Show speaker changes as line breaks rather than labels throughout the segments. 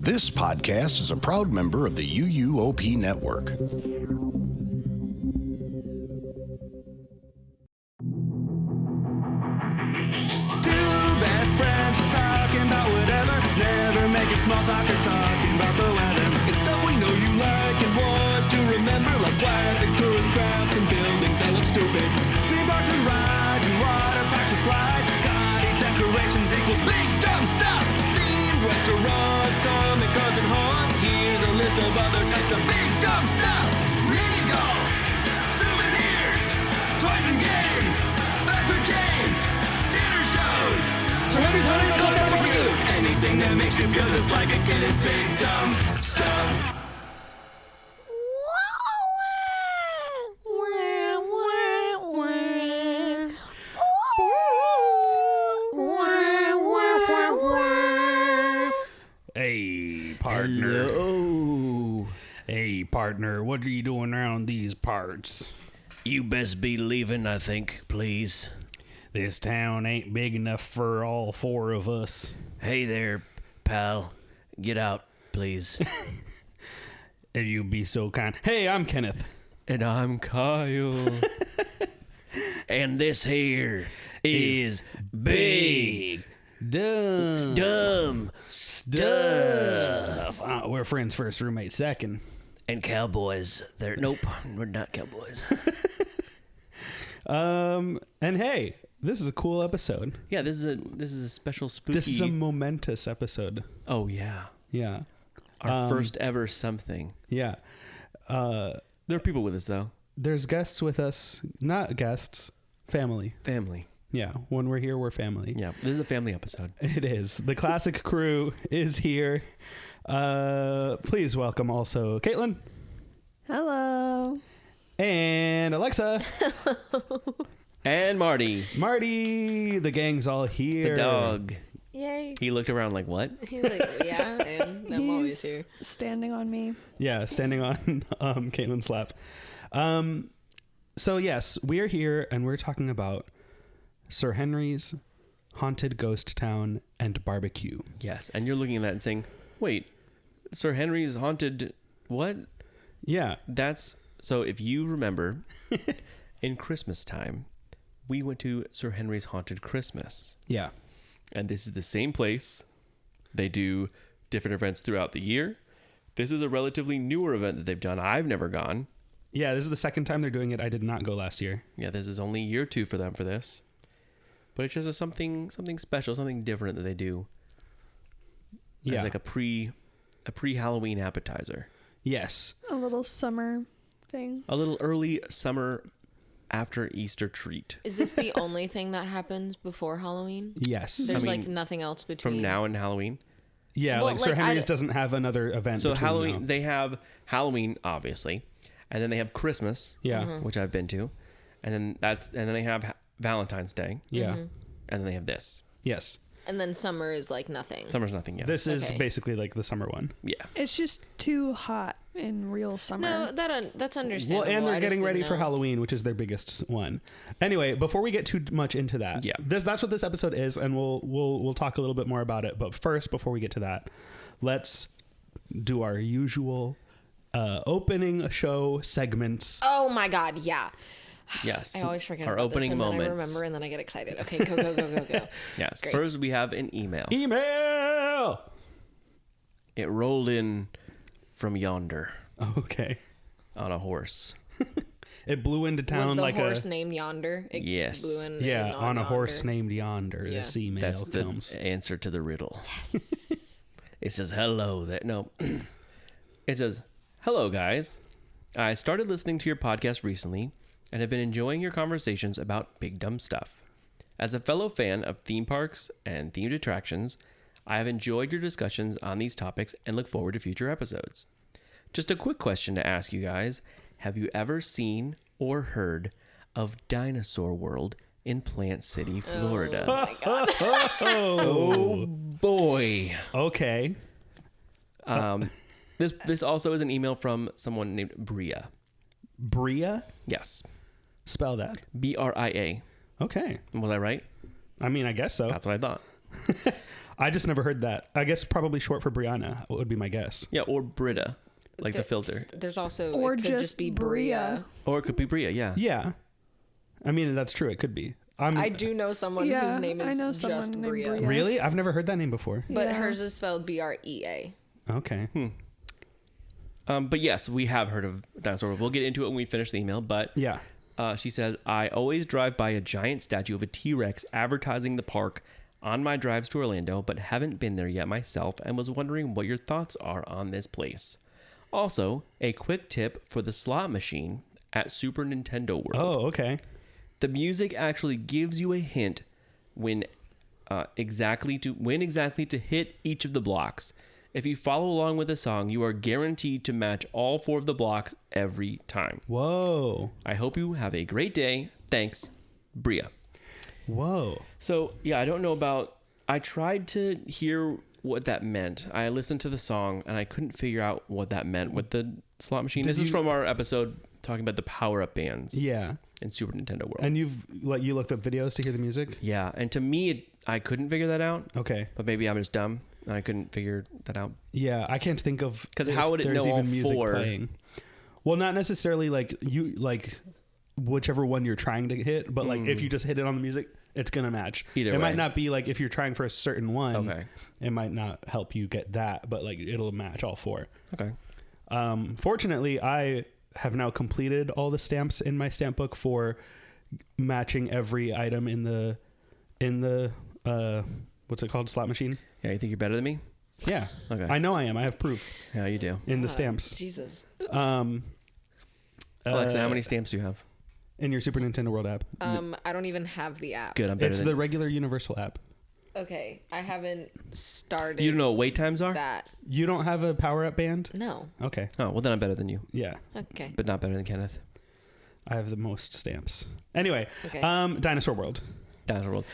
This podcast is a proud member of the UUOP Network.
Two best friends talking about whatever, never making small talk or talking about the weather. It's stuff we know you like and want to remember, like classic tourist traps and buildings that look stupid. Theme parks with rides and water parks with slides. Gaudy decorations equals big dumb stuff. Themed restaurants, comic cons and haunts. Here's a list of other types of big dumb stuff. Mini golf, souvenirs, toys and games, fast food chains, dinner shows. So Henry's hunting on barbecue. Anything that makes you feel just like a kid is big dumb stuff.
Hey, partner.
Hello.
Hey, partner. What are you doing around these parts?
You best be leaving, I think, please.
This town ain't big enough for all four of us.
Hey there, pal. Get out, please.
If you'd be so kind. Hey, I'm Kenneth.
And I'm Kyle. And this here is big dumb stuff.
We're friends first, roommate second.
And cowboys. Nope, we're not cowboys.
And hey, this is a cool episode.
Yeah, this is a special spooky.
This is a momentous episode.
Oh yeah,
Yeah.
our first ever something.
Yeah.
There are people with us though.
There's guests with us. Not guests. Family.
Family.
Yeah. When we're here, we're family.
Yeah, this is a family episode.
It is. The classic crew is here. Please welcome also Caitlin
Hello.
and Alexa.
And Marty,
The gang's all here.
the dog.
Yay.
He looked around like, what?
He's like, yeah, and I'm always
He's
here.
standing on me.
Yeah, standing on Caitlin's lap. So yes, we are here and we're talking about Sir Henry's Haunted Ghost Town and Barbecue.
Yes, and you're looking at that and saying, wait, Sir Henry's haunted what?
Yeah.
That's, so if you remember, in Christmas time, we went to Sir Henry's Haunted Christmas.
Yeah.
And this is the same place. They do different events throughout the year. This is a relatively newer event that they've done. I've never gone.
Yeah, this is the second time they're doing it. I did not go last year.
Yeah, this is only year 2 for them for this. But it's just something special, something different that they do.
Yeah.
It's like a pre-Halloween appetizer.
Yes.
A little summer thing.
A little early summer after Easter treat.
Is this the only thing that happens before Halloween?
Yes.
There's
I mean,
like nothing else between.
From now and Halloween.
Yeah,
Well,
like Sir
like,
Henry's doesn't have another event.
So
between
Halloween,
now.
they have Halloween, obviously. And then they have Christmas,
Yeah.
which I've been to. And then they have Valentine's Day.
Yeah.
Mm-hmm.
And then they have this.
Yes.
And then summer is like nothing.
Summer's nothing yet.
This is
Okay.
basically like the summer one.
Yeah.
It's just too hot in real summer.
No, that's
Well,
understandable.
and they're
I just
getting ready
didn't
for
know.
Halloween, which is their biggest one. Anyway, before we get too much into that,
Yeah.
that's what this episode is, and we'll talk a little bit more about it. But first, before we get to that, let's do our usual opening show segments.
Oh my god, yeah.
Yes.
I always forget
Our
about
opening
this, and
moments.
then I remember, and then I get excited. Okay, go.
Yes.
Great.
First, we have an email.
Email.
It rolled in from yonder
Okay.
on a horse.
It blew into
Was
town
the
like
horse
a
named Yonder? It
Yes.
blew in
yeah
and
on a horse
Yonder.
named Yonder.
Yeah.
This email
That's the
comes.
answer to the riddle.
Yes.
It says, hello there. No. It says, hello, guys. I started listening to your podcast recently and have been enjoying your conversations about big dumb stuff. As a fellow fan of theme parks and themed attractions, I have enjoyed your discussions on these topics and look forward to future episodes. Just a quick question to ask you guys. Have you ever seen or heard of Dinosaur World in Plant City, Florida?
Oh my god.
Oh boy.
Okay.
This also is an email from someone named Bria.
Bria?
Yes.
Spell that.
Bria.
Okay.
Was I right?
I mean, I guess so.
That's what I thought.
I just never heard that. I guess probably short for Brianna would be my guess.
Yeah, or Brita, like the filter.
There's also
Or
it could
just
just be
Bria.
Bria.
Or it could be Bria, yeah.
Yeah. I mean, that's true. It could be.
I do know someone
Yeah,
whose name
I
is
know someone
just
named
Bria.
Bria.
Really? I've never heard that name before.
But
Yeah.
hers is spelled Brea.
Okay.
But yes, we have heard of Dinosaur World. We'll get into it when we finish the email. But
Yeah.
she says, I always drive by a giant statue of a T-Rex advertising the park on my drives to Orlando, but haven't been there yet myself and was wondering what your thoughts are on this place. Also, a quick tip for the slot machine at Super Nintendo World.
Oh, okay.
The music actually gives you a hint when exactly to hit each of the blocks. If you follow along with the song, you are guaranteed to match all 4 of the blocks every time.
Whoa.
I hope you have a great day. Thanks, Bria.
Whoa.
So, yeah, I don't know about... I tried to hear what that meant. I listened to the song, and I couldn't figure out what that meant with the slot machine. This is from our episode talking about the power-up bands
Yeah.
in Super Nintendo World.
And you looked up videos to hear the music?
Yeah, and to me, I couldn't figure that out.
Okay.
But maybe I'm just dumb, and I couldn't figure that out.
Yeah, I can't think of
'Cause
if
how would it
there's
know all
even music
4?
playing. Well, not necessarily like whichever one you're trying to hit, but like if you just hit it on the music, it's gonna match.
Either
it
way.
might not be like if you're trying for a certain one.
Okay.
It might not help you get that, but like it'll match all 4.
Okay.
Fortunately, I have now completed all the stamps in my stamp book for matching every item in the what's it called, slot machine.
Yeah, you think you're better than me?
Yeah.
Okay.
I know I am. I have proof
Yeah, you do.
in the stamps.
Jesus.
Alexa, how many stamps do you have?
In your Super Nintendo World app?
I don't even have the app.
Good, I'm better
It's
than
the regular Universal app.
Okay, I haven't started.
You don't know what wait times are?
that.
You don't have a power up band?
No.
Okay.
Oh, well then I'm better than you,
Yeah.
Okay.
but not better than Kenneth.
I have the most stamps. Anyway,
Okay.
Dinosaur World.
Dinosaur World.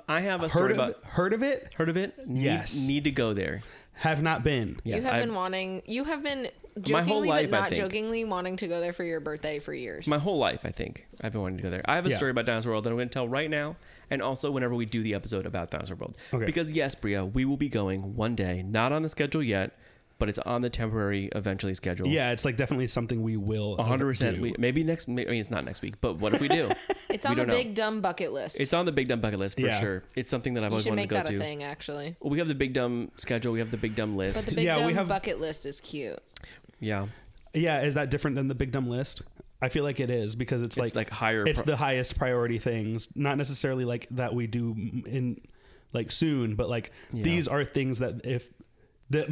I have a story about...
Heard of it?
Heard of it?
Yes.
Need to go there.
Have not been.
Yes,
you have been
My whole
jokingly
life,
but
I
not
think.
jokingly wanting to go there for your birthday for years.
My whole life, I think. I've been wanting to go there. I have a
Yeah.
story about Dinosaur World that I'm going to tell right now, and also whenever we do the episode about Dinosaur World.
Okay.
Because yes, Bria, we will be going one day, not on the schedule yet, but it's on the temporary, eventually schedule.
Yeah, it's like definitely something we will
100%.
do.
Maybe next. I mean, it's not next week, but what if we do?
It's
we
on the
don't know.
big dumb bucket list.
It's on the Big Dumb bucket list for
Yeah.
sure. It's something that I've
you
always
should
wanted
make
to go
that a
to.
thing, actually.
Well, we have the Big Dumb schedule. We have the Big Dumb list.
But the big
Yeah, we
dumb
have-
bucket list is cute.
Yeah,
Yeah, is that different than the Big Dumb List? I feel like it is because it's
like higher.
it's the highest priority things, not necessarily like that we do in like soon, but like
Yeah.
these are things that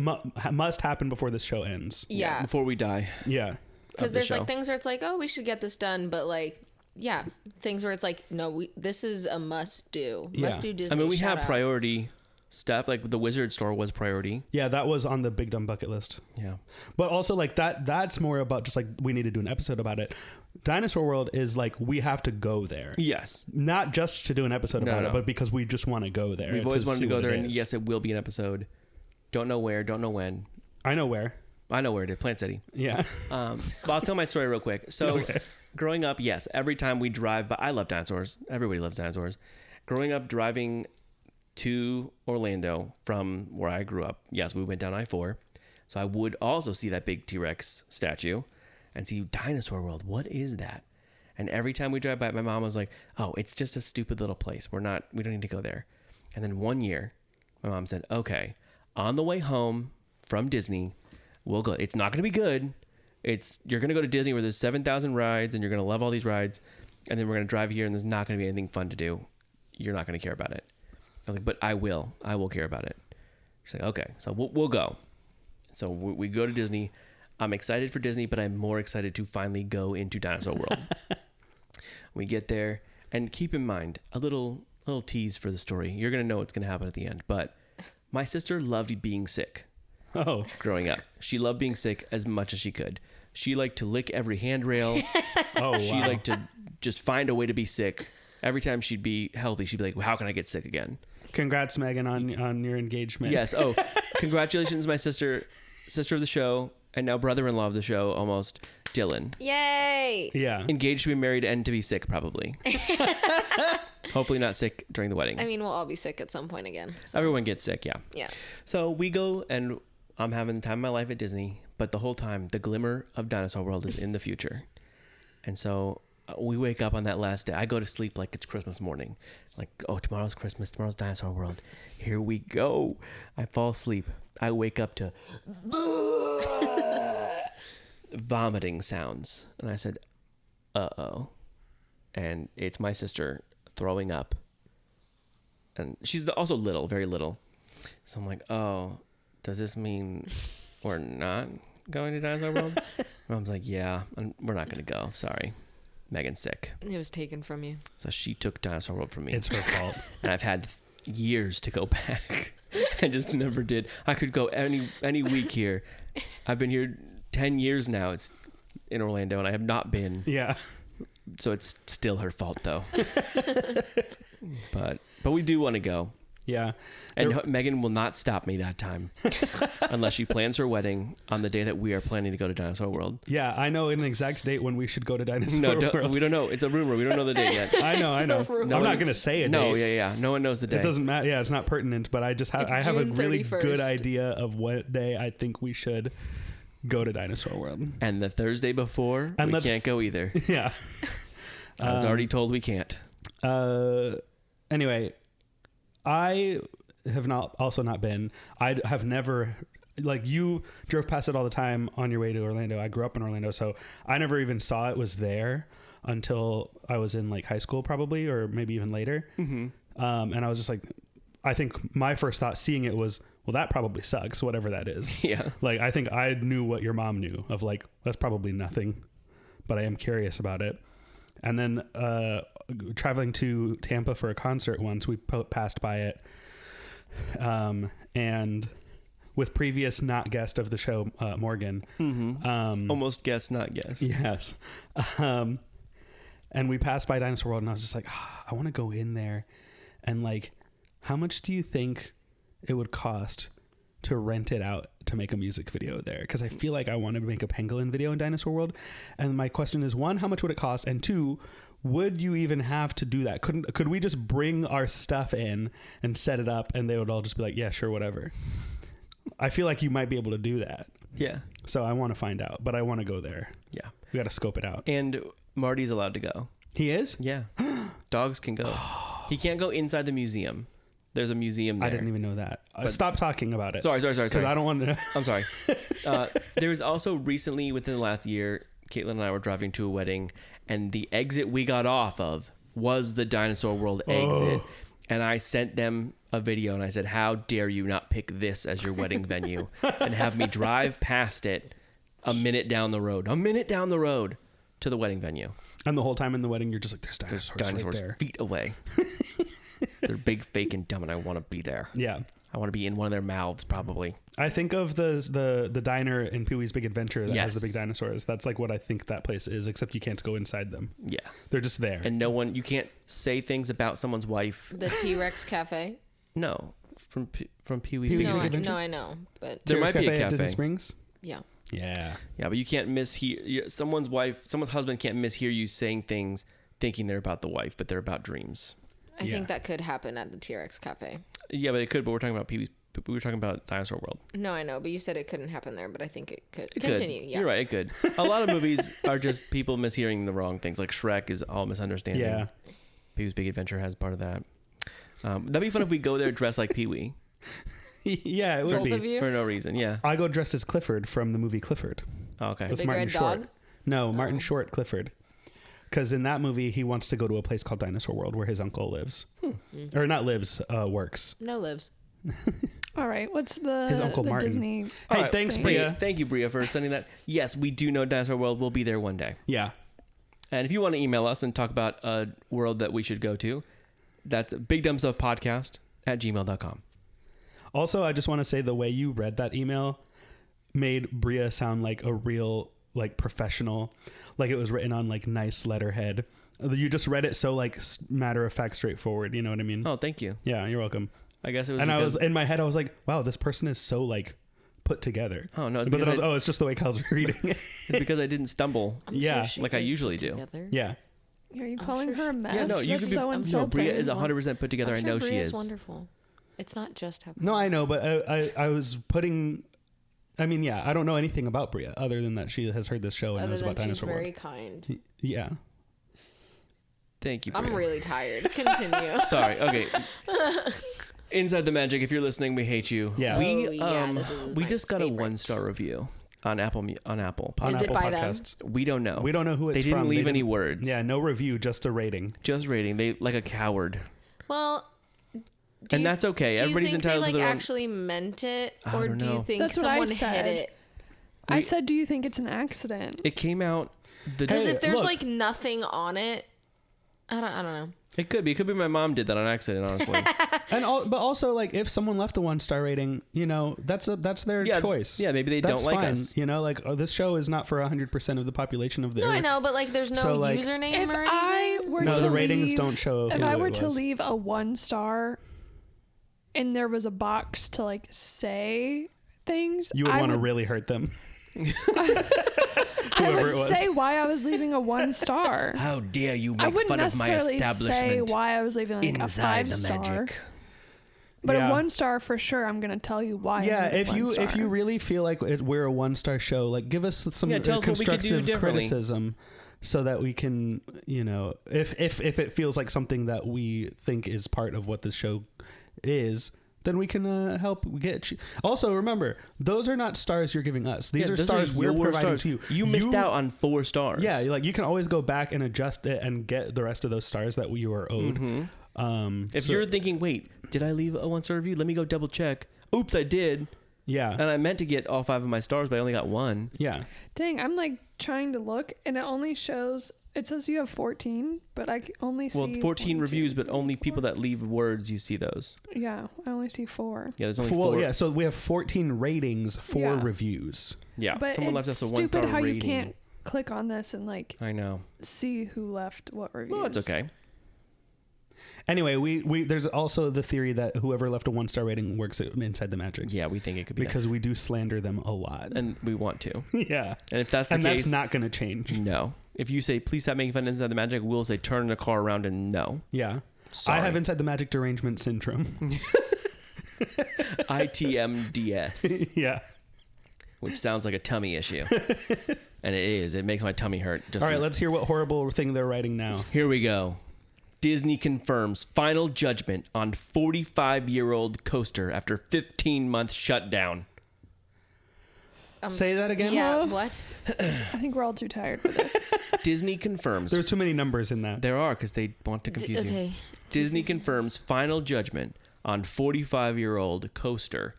must happen before this show ends.
Yeah.
before we die.
Yeah.
Because
the
there's
show.
like things where it's like, oh, we should get this done. But like, yeah, things where it's like, no, this is a must do.
Yeah.
Must do Disney.
I mean, we
shout
have
out.
priority stuff. Like the Wizard Store was priority.
Yeah, that was on the Big Dumb bucket list.
Yeah.
But also like that's more about just like we need to do an episode about it. Dinosaur World is like we have to go there.
Yes.
Not just to do an episode
No,
about
no.
it, but because we just want to go there.
We've always wanted
see
to go
what
there,
it
and
is.
yes, it will be an episode. Don't know where, don't know when.
I know where.
I know where it is. Plant City.
Yeah.
But I'll tell my story real quick. So,
Okay.
growing up, yes, every time we drive, but I love dinosaurs. Everybody loves dinosaurs. Growing up, driving to Orlando from where I grew up, yes, we went down I-4. So I would also see that big T-Rex statue and see Dinosaur World. What is that? And every time we drive by, my mom was like, "Oh, it's just a stupid little place. We don't need to go there." And then one year, my mom said, "Okay, on the way home from Disney, we'll go. It's not going to be good. You're going to go to Disney where there's 7,000 rides and you're going to love all these rides. And then we're going to drive here and there's not going to be anything fun to do. You're not going to care about it." I was like, "But I will care about it." She's like, "Okay, so we'll go." So we go to Disney. I'm excited for Disney, but I'm more excited to finally go into Dinosaur World. We get there, and keep in mind, a little tease for the story. You're going to know what's going to happen at the end. But my sister loved being sick
Oh.
growing up. She loved being sick as much as she could. She liked to lick every handrail.
Oh wow.
She liked to just find a way to be sick. Every time she'd be healthy, she'd be like, well, how can I get sick again?
Congrats, Megan, on your engagement.
Yes. Oh, congratulations, my sister of the show. and now brother-in-law of the show, almost, Dylan.
Yay!
Yeah.
Engaged to be married and to be sick, probably. Hopefully not sick during the wedding.
I mean, we'll all be sick at some point again. So.
Everyone gets sick, yeah.
Yeah.
So we go, and I'm having the time of my life at Disney, but the whole time, the glimmer of Dinosaur World is in the future. And so we wake up on that last day. I go to sleep like it's Christmas morning. Like, oh, tomorrow's Christmas, tomorrow's Dinosaur World. Here we go. I fall asleep. I wake up to vomiting sounds. And I said, uh-oh. And it's my sister throwing up. And she's also little, very little. So I'm like, oh, does this mean we're not going to Dinosaur World? Mom's like, yeah, we're not going to go. Sorry. Megan's sick.
It was taken from you.
So she took Dinosaur World from me.
It's her fault.
And I've had years to go back. I just never did. I could go any week here. I've been here 10 years now. It's in Orlando, and I have not been.
Yeah.
So it's still her fault, though. But we do want to go.
Yeah.
And Megan will not stop me that time unless she plans her wedding on the day that we are planning to go to Dinosaur World.
Yeah, I know an exact date when we should go to Dinosaur World.
We don't know. It's a rumor. We don't know the date yet.
I know. I'm not going to say a date.
No, yeah. No one knows the day.
It doesn't matter. Yeah, it's not pertinent, but I just I have a
June
really
31st.
good idea of what day I think we should go to Dinosaur World.
And the Thursday before,
And
we can't go either.
Yeah.
I was already told we can't.
Anyway, I have not been. I have never, like, you drove past it all the time on your way to Orlando. I grew up in Orlando, so I never even saw it was there until I was in like high school, probably, or maybe even later. Mm-hmm. And I was just like, I think my first thought seeing it was, well, that probably sucks, whatever that is.
Yeah.
Like, I think I knew what your mom knew of, like, that's probably nothing, but I am curious about it. And then traveling to Tampa for a concert once, we passed by it. And with previous not guest of the show, Morgan.
Mm-hmm. Almost guess, not guess.
Yes. And we passed by Dinosaur World, and I was just like, I want to go in there. And, like, how much do you think it would cost to rent it out to make a music video there? Because I feel like I want to make a pangolin video in Dinosaur World. And my question is, one, how much would it cost? And two, would you even have to do that? Could we just bring our stuff in and set it up, and they would all just be like, yeah, sure, whatever? I feel like you might be able to do that.
Yeah.
So I want to find out, but I want to go there.
Yeah.
We got to scope it out.
And Marty's allowed to go.
He is?
Yeah. Dogs can go. He can't go inside the museum. There's a museum there.
I didn't even know that. Stop talking about it.
Sorry.
Because I don't want to.
I'm sorry. There was also recently, within the last year, Caitlin and I were driving to a wedding, and the exit we got off of was the Dinosaur World exit. And I sent them a video, and I said, how dare you not pick this as your wedding venue and have me drive past it a minute down the road to the wedding venue.
And the whole time in the wedding, you're just like, there's dinosaurs
Dinosaurs
right there.
feet away. They're big, fake, and dumb, and I want to be there.
Yeah.
I want to be in one of their mouths, probably.
I think of the diner in Pee-wee's Big Adventure that has
Yes.
the big dinosaurs. That's like what I think that place is, except you can't go inside them.
Yeah.
They're just there.
And you can't say things about someone's wife.
The T-Rex Cafe.
No. From Pee-wee's
Pee-wee's
Big
No,
Big
I,
Adventure?
no, I know, but
There
T-Rex
might be a
at Disney
cafe.
Springs?
yeah.
Yeah.
Yeah, but you can't mishear. Someone's husband can't mishear you saying things thinking they're about the wife, but they're about dreams.
I think that could happen at the T-Rex Cafe.
Yeah, but it could. But we're talking about Pee-wee's. We were talking about Dinosaur World.
No, I know, but you said it couldn't happen there, but I think it could.
It
Continue,
could.
yeah.
You're right. It could. A lot of movies are just people mishearing the wrong things. Like Shrek is all misunderstanding.
Yeah.
Pee-wee's Big Adventure has part of that. That'd be fun if we go there dressed like Pee-wee
Yeah, it would
Both
be.
of you?
for no reason. Yeah.
I go dressed as Clifford from the movie Clifford.
Oh, okay.
The
With
big
Martin
red
Short.
dog?
No, Martin Short Clifford. Because in that movie, he wants to go to a place called Dinosaur World where his uncle lives. Or not lives, works.
No lives.
All right. What's the,
His Uncle
the
Martin.
Disney?
All
Hey,
right,
thanks,
thing.
Bria.
Thank you, Bria, for sending that. Yes, we do know Dinosaur World. We'll be there one day.
Yeah.
And if you want to email us and talk about a world that we should go to, that's bigdumbstuffpodcast@gmail.com.
Also, I just want to say the way you read that email made Bria sound like a real, like, professional. Like it was written on, like, nice letterhead. You just read it so, like, matter of fact, straightforward. You know what I mean?
Oh, thank you.
Yeah, you're welcome.
I guess it was.
And I
because-
was in my head, I was like, wow, this person is so, like, put together.
Oh, no, it's
but then
because
it's just the way Kyle's reading it.
It's because I didn't stumble.
I'm
Yeah,
sure she
like I
is
usually
put
do.
together.
Yeah.
Are you calling
sure
her a
she-
mess?
Yeah, no, you
That's
could be.
so
No,
insulting.
Bria is 100% put together.
I'm
I know
sure
she
Bria's
is.
wonderful. It's not just how.
No, I know, but I was putting. I mean, yeah, I don't know anything about Bria other than that she has heard this show and
Other
knows
than
about
she's
Dinosaur
very
World.
kind.
Yeah.
Thank you.
I'm
Bria.
really tired. Continue.
Sorry. Okay. Inside the Magic. If you're listening, we hate you.
Yeah.
We
Oh, yeah, this is
we
my
just got
favorite.
a 1-star review on Apple. On Apple.
On
Is it
Apple
by them?
Podcasts.
We don't know.
We don't know who it's
They
from.
didn't leave any
didn't-
words.
Yeah, no review, just a rating.
Just rating. They like a coward.
Well,
And that's okay.
Do you
Everybody's
think
entitled
they
to their own.
actually meant it,
I
or
don't
do
know.
you think
That's what I
someone hit
said.
it?
I said, do you think it's an accident?
It came out.
Because
Hey,
if there's
look.
like nothing on it, I don't know.
It could be. It could be my mom did that on accident. Honestly.
But also, like, if someone left a 1-star rating, that's their
Yeah,
choice.
yeah, maybe they
That's
don't like
fine.
us.
Like, this show is not for 100% of the population of the
No,
Earth.
I know, but like, there's no
So, like-
username
If
or
I
anything.
were
No,
to
the ratings
leave,
don't show
If
who
I
it
were to
was.
leave a 1-star, and there was a box to like say things,
You would
I
want to really hurt them.
I
whoever
would
it was.
say why I was leaving a 1-star.
How dare you
I
make
wouldn't
fun of my
necessarily say
establishment?
why I was leaving like a
Inside the
5-star.
Magic.
But
Yeah.
a 1-star for sure. I'm gonna tell you why.
Yeah,
I
if you really feel like we're a 1-star show, like, give us some
Yeah, tell us what we could do
constructive
differently.
criticism, so that we can, if it feels like something that we think is part of what this show is, then we can help get you. Also, remember, those are not stars you're giving us. These
Yeah,
are
those
stars we're
your
providing
stars.
to you.
You missed out on 4 stars.
Yeah, like, you can always go back and adjust it and get the rest of those stars that you are owed.
If
So-
you're thinking, wait, did I leave a 1-star review? Let me go double check. Oops, I did.
yeah,
And I meant to get all 5 of my stars, but I only got 1.
yeah.
Dang, I'm like trying to look, and it only shows. It says you have 14, but I only see.
Well, 14
1,
reviews,
2,
but
3,
only
4.
people that leave words, you see those.
Yeah, I only see 4.
Yeah, there's only
Well,
4.
yeah. So we have 14 ratings, 4
Yeah.
reviews.
Yeah,
But
someone left
it's
us a 1-star
stupid how
rating.
you can't click on this and like
I know.
see who left what reviews.
Well, it's okay.
Anyway, we there's also the theory that whoever left a 1-star rating works at Inside the Magic.
Yeah, we think it could be
Because we do slander them a lot.
that. And we want to.
yeah.
And if that's the
And
case,
that's not going to change.
no. If you say, please stop making fun of Inside the Magic, we'll say, turn the car around and no.
Yeah.
Sorry.
I have Inside the Magic derangement syndrome.
ITMDS,
yeah.
which sounds like a tummy issue. And it is. It makes my tummy hurt. Just
All right, let's hear what horrible thing they're writing now.
Here we go. Disney confirms final judgment on 45-year-old coaster after 15-month shutdown.
Say that again?
Yeah, what?
I think we're all too tired for this.
Disney confirms.
There's too many numbers in that.
There are, because they want to confuse you.
Okay.
Disney confirms final judgment on 45-year-old coaster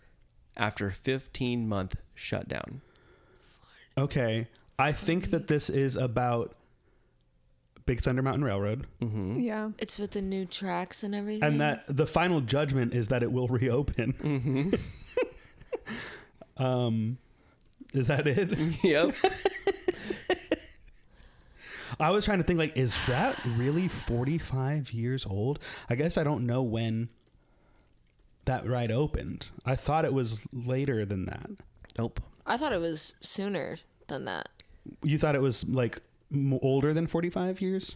after 15-month shutdown.
Okay. I think that this is about Big Thunder Mountain Railroad.
Yeah.
It's with the new tracks and everything.
And that the final judgment is that it will reopen. Is that it?
Yep.
I was trying to think, like, is that really 45 years old? I guess I don't know when that ride opened. I thought it was later than that.
Nope.
I thought it was sooner than that.
You thought it was, like, older than 45 years?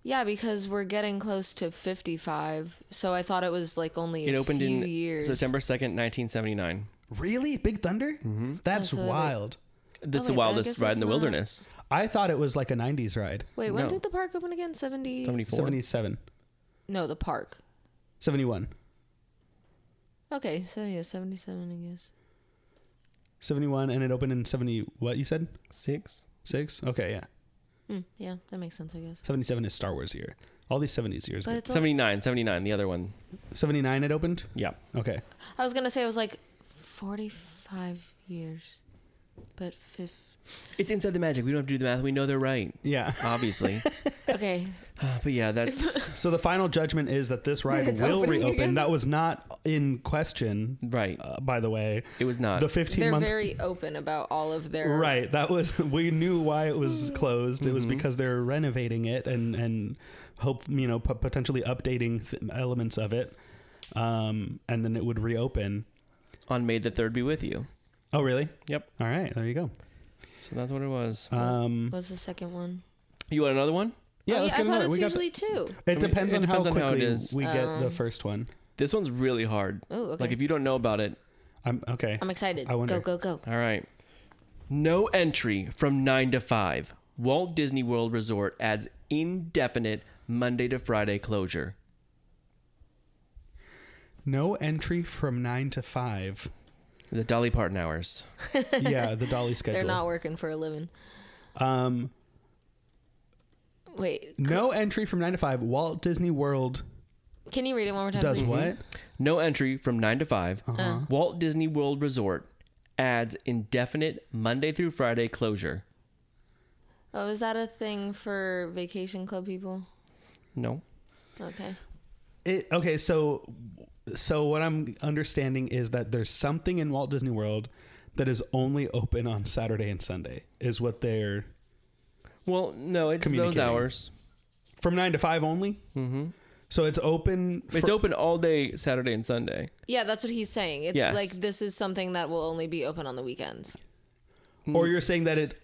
Yeah, because we're getting close to 55. So I thought it was like only
It
a
opened
few
in
years.
September 2nd, 1979.
Really? Big Thunder? That's
Oh, so
wild.
That's the
wait, I
wildest
guess
ride
it's
in the
not-
wilderness.
I thought it was like a 90s ride.
Wait, when
No.
did the park open again? 70?
74.
77.
No, the park.
71.
Okay, so yeah, 77, I guess.
71, and it opened in 70, what you said?
6.
6? Okay, yeah.
Yeah, that makes sense, I guess.
77 is Star Wars year. All these 70s years.
But it's all,
79, the other one.
79 it opened?
Yeah.
Okay.
I was going to say it was like 45 years. But
It's Inside the Magic. We don't have to do the math. We know they're right.
Yeah.
Obviously.
okay.
But yeah, that's
So the final judgment is that this ride
It's
will
opening
reopen.
again?
That was not in question,
right.
by the way.
It was not.
The 15
They're
month.
very open about all of their...
Right. That was, we knew why it was closed. It was because they're renovating it and hope, potentially updating elements of it. And then it would reopen.
On May the 3rd be with you.
Oh, really?
Yep.
All right, there you go.
So that's what it was.
What's the second one?
You want another one?
Yeah,
Oh,
let's
I
get
thought
another.
it's
We got.
usually two.
It depends on how
depends on how it
quickly
is.
we get the first one.
This one's really hard.
Oh, okay.
Like if you don't know about it.
I'm okay.
I'm excited.
I wonder.
Go.
All right. No entry from 9 to 5. Walt Disney World Resort adds indefinite Monday to Friday closure.
No entry from 9 to 5.
The Dolly Parton hours.
Yeah, the Dolly schedule.
They're not working for a living. Wait.
No entry from 9 to 5. Walt Disney World
Can you read it one more time,
does
please?
what?
No entry from 9 to 5. Walt Disney World Resort adds indefinite Monday through Friday closure.
Oh, is that a thing for vacation club people?
No.
Okay.
Okay, so what I'm understanding is that there's something in Walt Disney World that is only open on Saturday and Sunday. Is what they're
Well, no, it's those
Communicating.
hours.
from 9 to 5 only. Mm-hmm. So it's open.
It's open all day Saturday and Sunday.
Yeah, that's what he's saying. It's
Yes.
like this is something that will only be open on the weekends.
Or you're saying that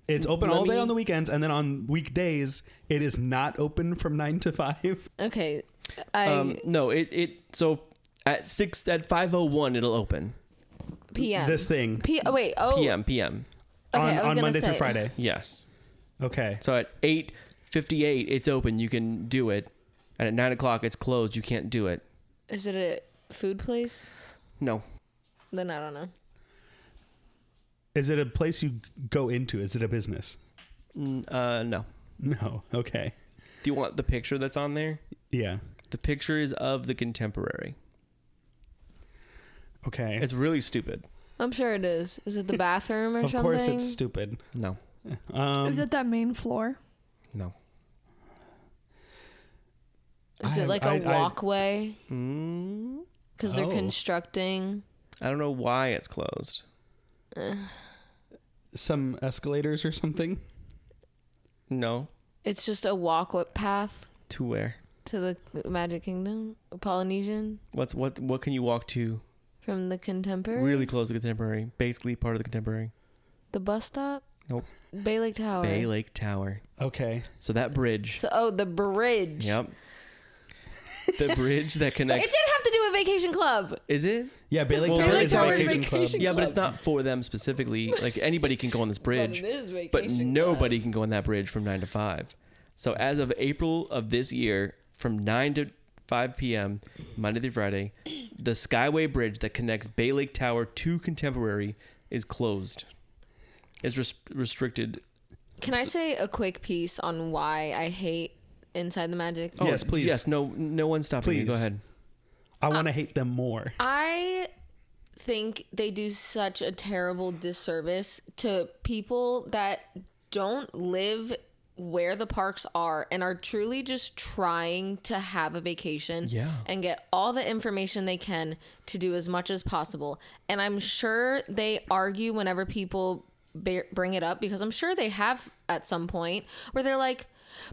it's open all day
me-
on the weekends, and then on weekdays it is not open from 9 to 5.
Okay.
No, so at 5:01 it'll open.
PM.
This thing
Wait. Oh.
PM.
Okay, I was
on
gonna
Monday
say.
through Friday.
Yes.
Okay.
So at 8:58 it's open. You can do it. And at 9 o'clock it's closed. You can't do it.
Is it a food place?
No.
Then I don't know.
Is it a place you go into? Is it a business?
No.
No. Okay.
Do you want the picture that's on there?
Yeah.
The picture is of the Contemporary.
Okay.
It's really stupid.
I'm sure it is. Is it the bathroom or
of
something?
course it's stupid.
No.
Is it that main floor?
No.
Is it like a walkway? Because they're
Oh.
constructing.
I don't know why it's closed.
Some escalators or something?
No.
It's just a walkway path
To where?
to the Magic Kingdom, Polynesian,
What can you walk to?
from the Contemporary.
Really close to the Contemporary. Basically part of the Contemporary.
The bus stop.
Nope.
Bay Lake Tower.
Bay Lake Tower.
Okay.
So that bridge.
So, the bridge.
Yep. The bridge that
It
connects.
did have to do with Vacation Club.
Is it?
Yeah, Bay Lake
Well,
Tower
Bay Lake
is a
Tower's
vacation club.
vacation-
Yeah, but it's not for them specifically. Like anybody can go on this bridge.
But it is Vacation
But
Club.
nobody can go on that bridge from 9 to 5. So as of April of this year, from 9 to 5 p.m., Monday through Friday, the Skyway Bridge that connects Bay Lake Tower to Contemporary is closed. It's restricted.
Can I say a quick piece on why I hate Inside the Magic?
Oh, yes, please.
Yes, no one's stopping you. Go
Please.
ahead.
I want to hate them more.
I think they do such a terrible disservice to people that don't live where the parks are and are truly just trying to have a vacation and get all the information they can to do as much as possible. And I'm sure they argue whenever people bring it up, because I'm sure they have at some point where they're like,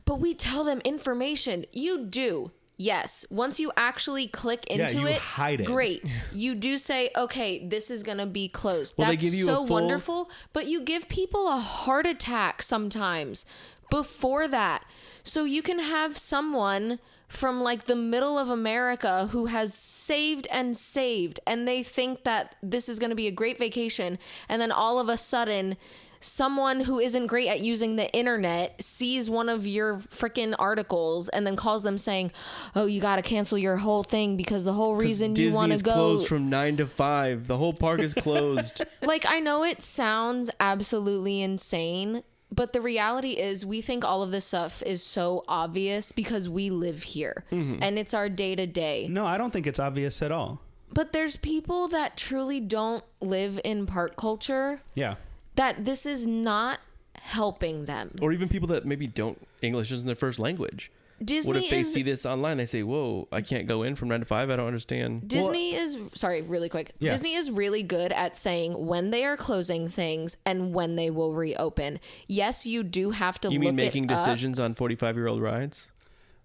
but we tell them information. You do. Yes. Once you actually click into
you
it,
hide it.
great. You do say, okay, this is going to be closed.
Well, they
That's
give you
so
a full-
wonderful. But you give people a heart attack sometimes before that. So you can have someone from like the middle of America who has saved and they think that this is going to be a great vacation. And then all of a sudden, someone who isn't great at using the internet sees one of your freaking articles and then calls them saying, oh, you got to cancel your whole thing because the whole reason you want to
Disney's
go.
closed from 9 to 5. The whole park is closed.
Like, I know it sounds absolutely insane, but the reality is we think all of this stuff is so obvious because we live here and it's our day to day.
No, I don't think it's obvious at all.
But there's people that truly don't live in park culture
Yeah.
that this is not helping them.
Or even people that maybe don't, English isn't their first language.
Disney
What if they
is
see this online? They say, whoa, I can't go in from 9 to 5. I don't understand.
Disney is sorry, really quick.
Yeah.
Disney is really good at saying when they are closing things and when they will reopen. Yes, you do have to
You
look
mean making
it up.
decisions on 45-year-old rides?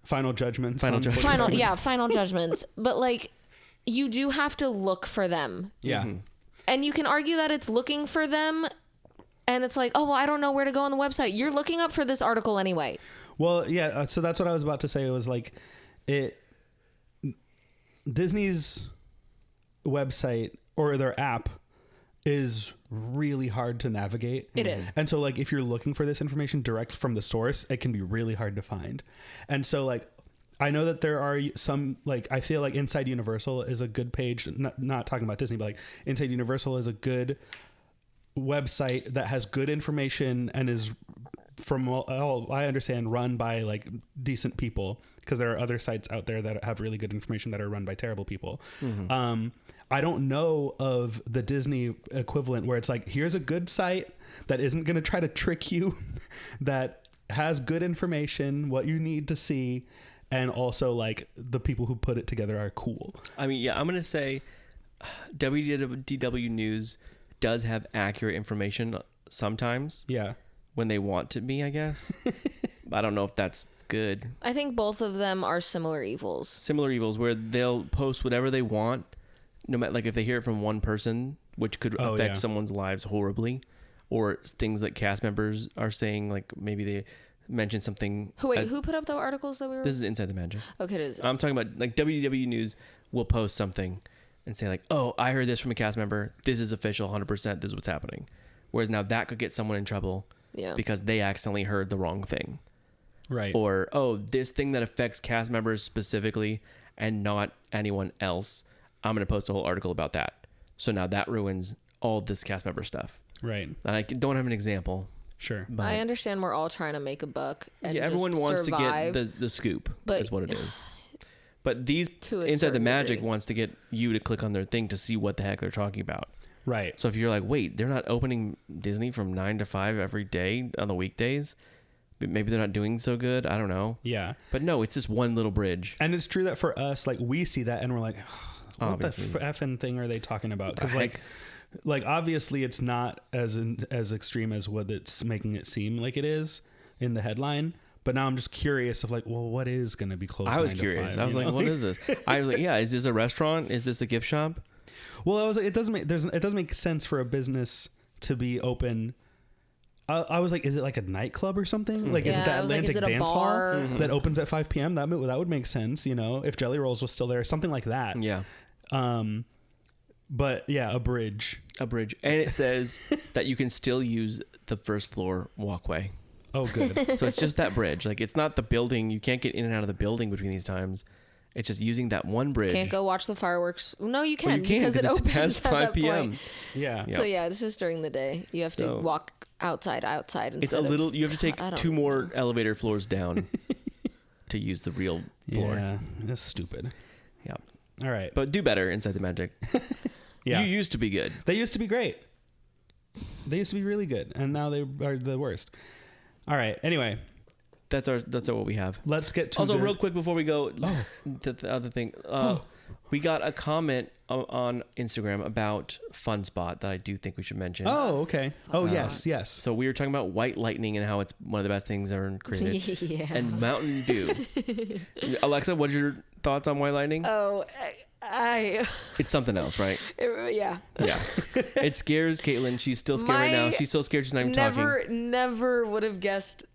Final judgments.
Final
on
judgment.
45.
Final judgments. But like you do have to look for them.
Yeah.
And you can argue that it's looking for them, and it's like, oh, well, I don't know where to go on the website. You're looking up for this article anyway.
Well, yeah. So that's what I was about to say. It was like, Disney's website or their app is really hard to navigate.
It is.
And so like if you're looking for this information direct from the source, it can be really hard to find. And so like I know that there are some, like, I feel like Inside Universal is a good page, not talking about Disney, but like Inside Universal is a good website that has good information and is, from all I understand, run by like decent people, because there are other sites out there that have really good information that are run by terrible people. I don't know of the Disney equivalent where it's like, here's a good site that isn't going to try to trick you, that has good information, what you need to see, and also like the people who put it together are cool. I mean,
yeah, I'm going to say WDW News does have accurate information sometimes.
Yeah.
When they want to be, I guess. I don't know if that's good.
I think both of them are similar evils.
Similar evils where they'll post whatever they want, no matter, like if they hear it from one person, which could affect someone's lives horribly, or things that cast members are saying, like maybe they mentioned something.
Who put up the articles that we were?
This is Inside the Magic.
Okay, it is.
I'm talking about like WDW News will post something and say like, oh, I heard this from a cast member. This is official, 100%. This is what's happening. Whereas now that could get someone in trouble because they accidentally heard the wrong thing.
Right.
Or, oh, this thing that affects cast members specifically and not anyone else, I'm going to post a whole article about that. So now that ruins all this cast member stuff.
Right.
And I don't have an example.
Sure.
But I understand we're all trying to make a buck. And
everyone wants
survive,
to get the scoop, is what it is. But these
to
Inside the Magic wants to get you to click on their thing to see what the heck they're talking about.
Right.
So if you're like, wait, they're not opening Disney from 9 to 5 every day on the weekdays, maybe they're not doing so good. I don't know.
Yeah.
But no, it's just one little bridge.
And it's true that for us, like, we see that and we're like, what
obviously.
the effing thing are they talking about? Because like obviously it's not as extreme as what it's making it seem like it is in the headline. But now I'm just curious of like, well, what is going to be closed?
I was curious.
5,
I was like, what is this? I was like, yeah, is this a restaurant? Is this a gift shop?
Well, I was like, it doesn't make sense for a business to be open. I was like, is it like a nightclub or something? Like, is it the Atlantic Dance Hall that opens at 5 p.m.? That would make sense, you know, if Jelly Rolls was still there, something like that.
Yeah.
But yeah, a bridge.
And it says that you can still use the first floor walkway.
Oh, good.
So it's just that bridge. Like, it's not the building. You can't get in and out of the building between these times. It's just using that one bridge.
Can't go watch the fireworks. No, you can,
well, you can
because it opens
past
at
5
that
p.m.
point.
Yeah.
So yeah, it's just during the day. You have to walk outside.
It's a little. You have to take 2 more elevator floors down to use the real floor.
Yeah, that's stupid.
Yeah.
All right,
but do better Inside the Magic.
Yeah,
you used to be good.
They used to be great. They used to be really good, and now they are the worst. All right. Anyway.
That's what we have.
Let's get to
also real quick before we go to the other thing. We got a comment on Instagram about Fun Spot that I do think we should mention.
Oh, okay. Oh, yes.
So we were talking about White Lightning and how it's one of the best things ever created. Yeah. And Mountain Dew. Alexa, what are your thoughts on White Lightning?
Oh,
It's something else, right?
Yeah.
Yeah. It scares Caitlin. She's still scared right now. She's so scared she's not even talking.
Never would have guessed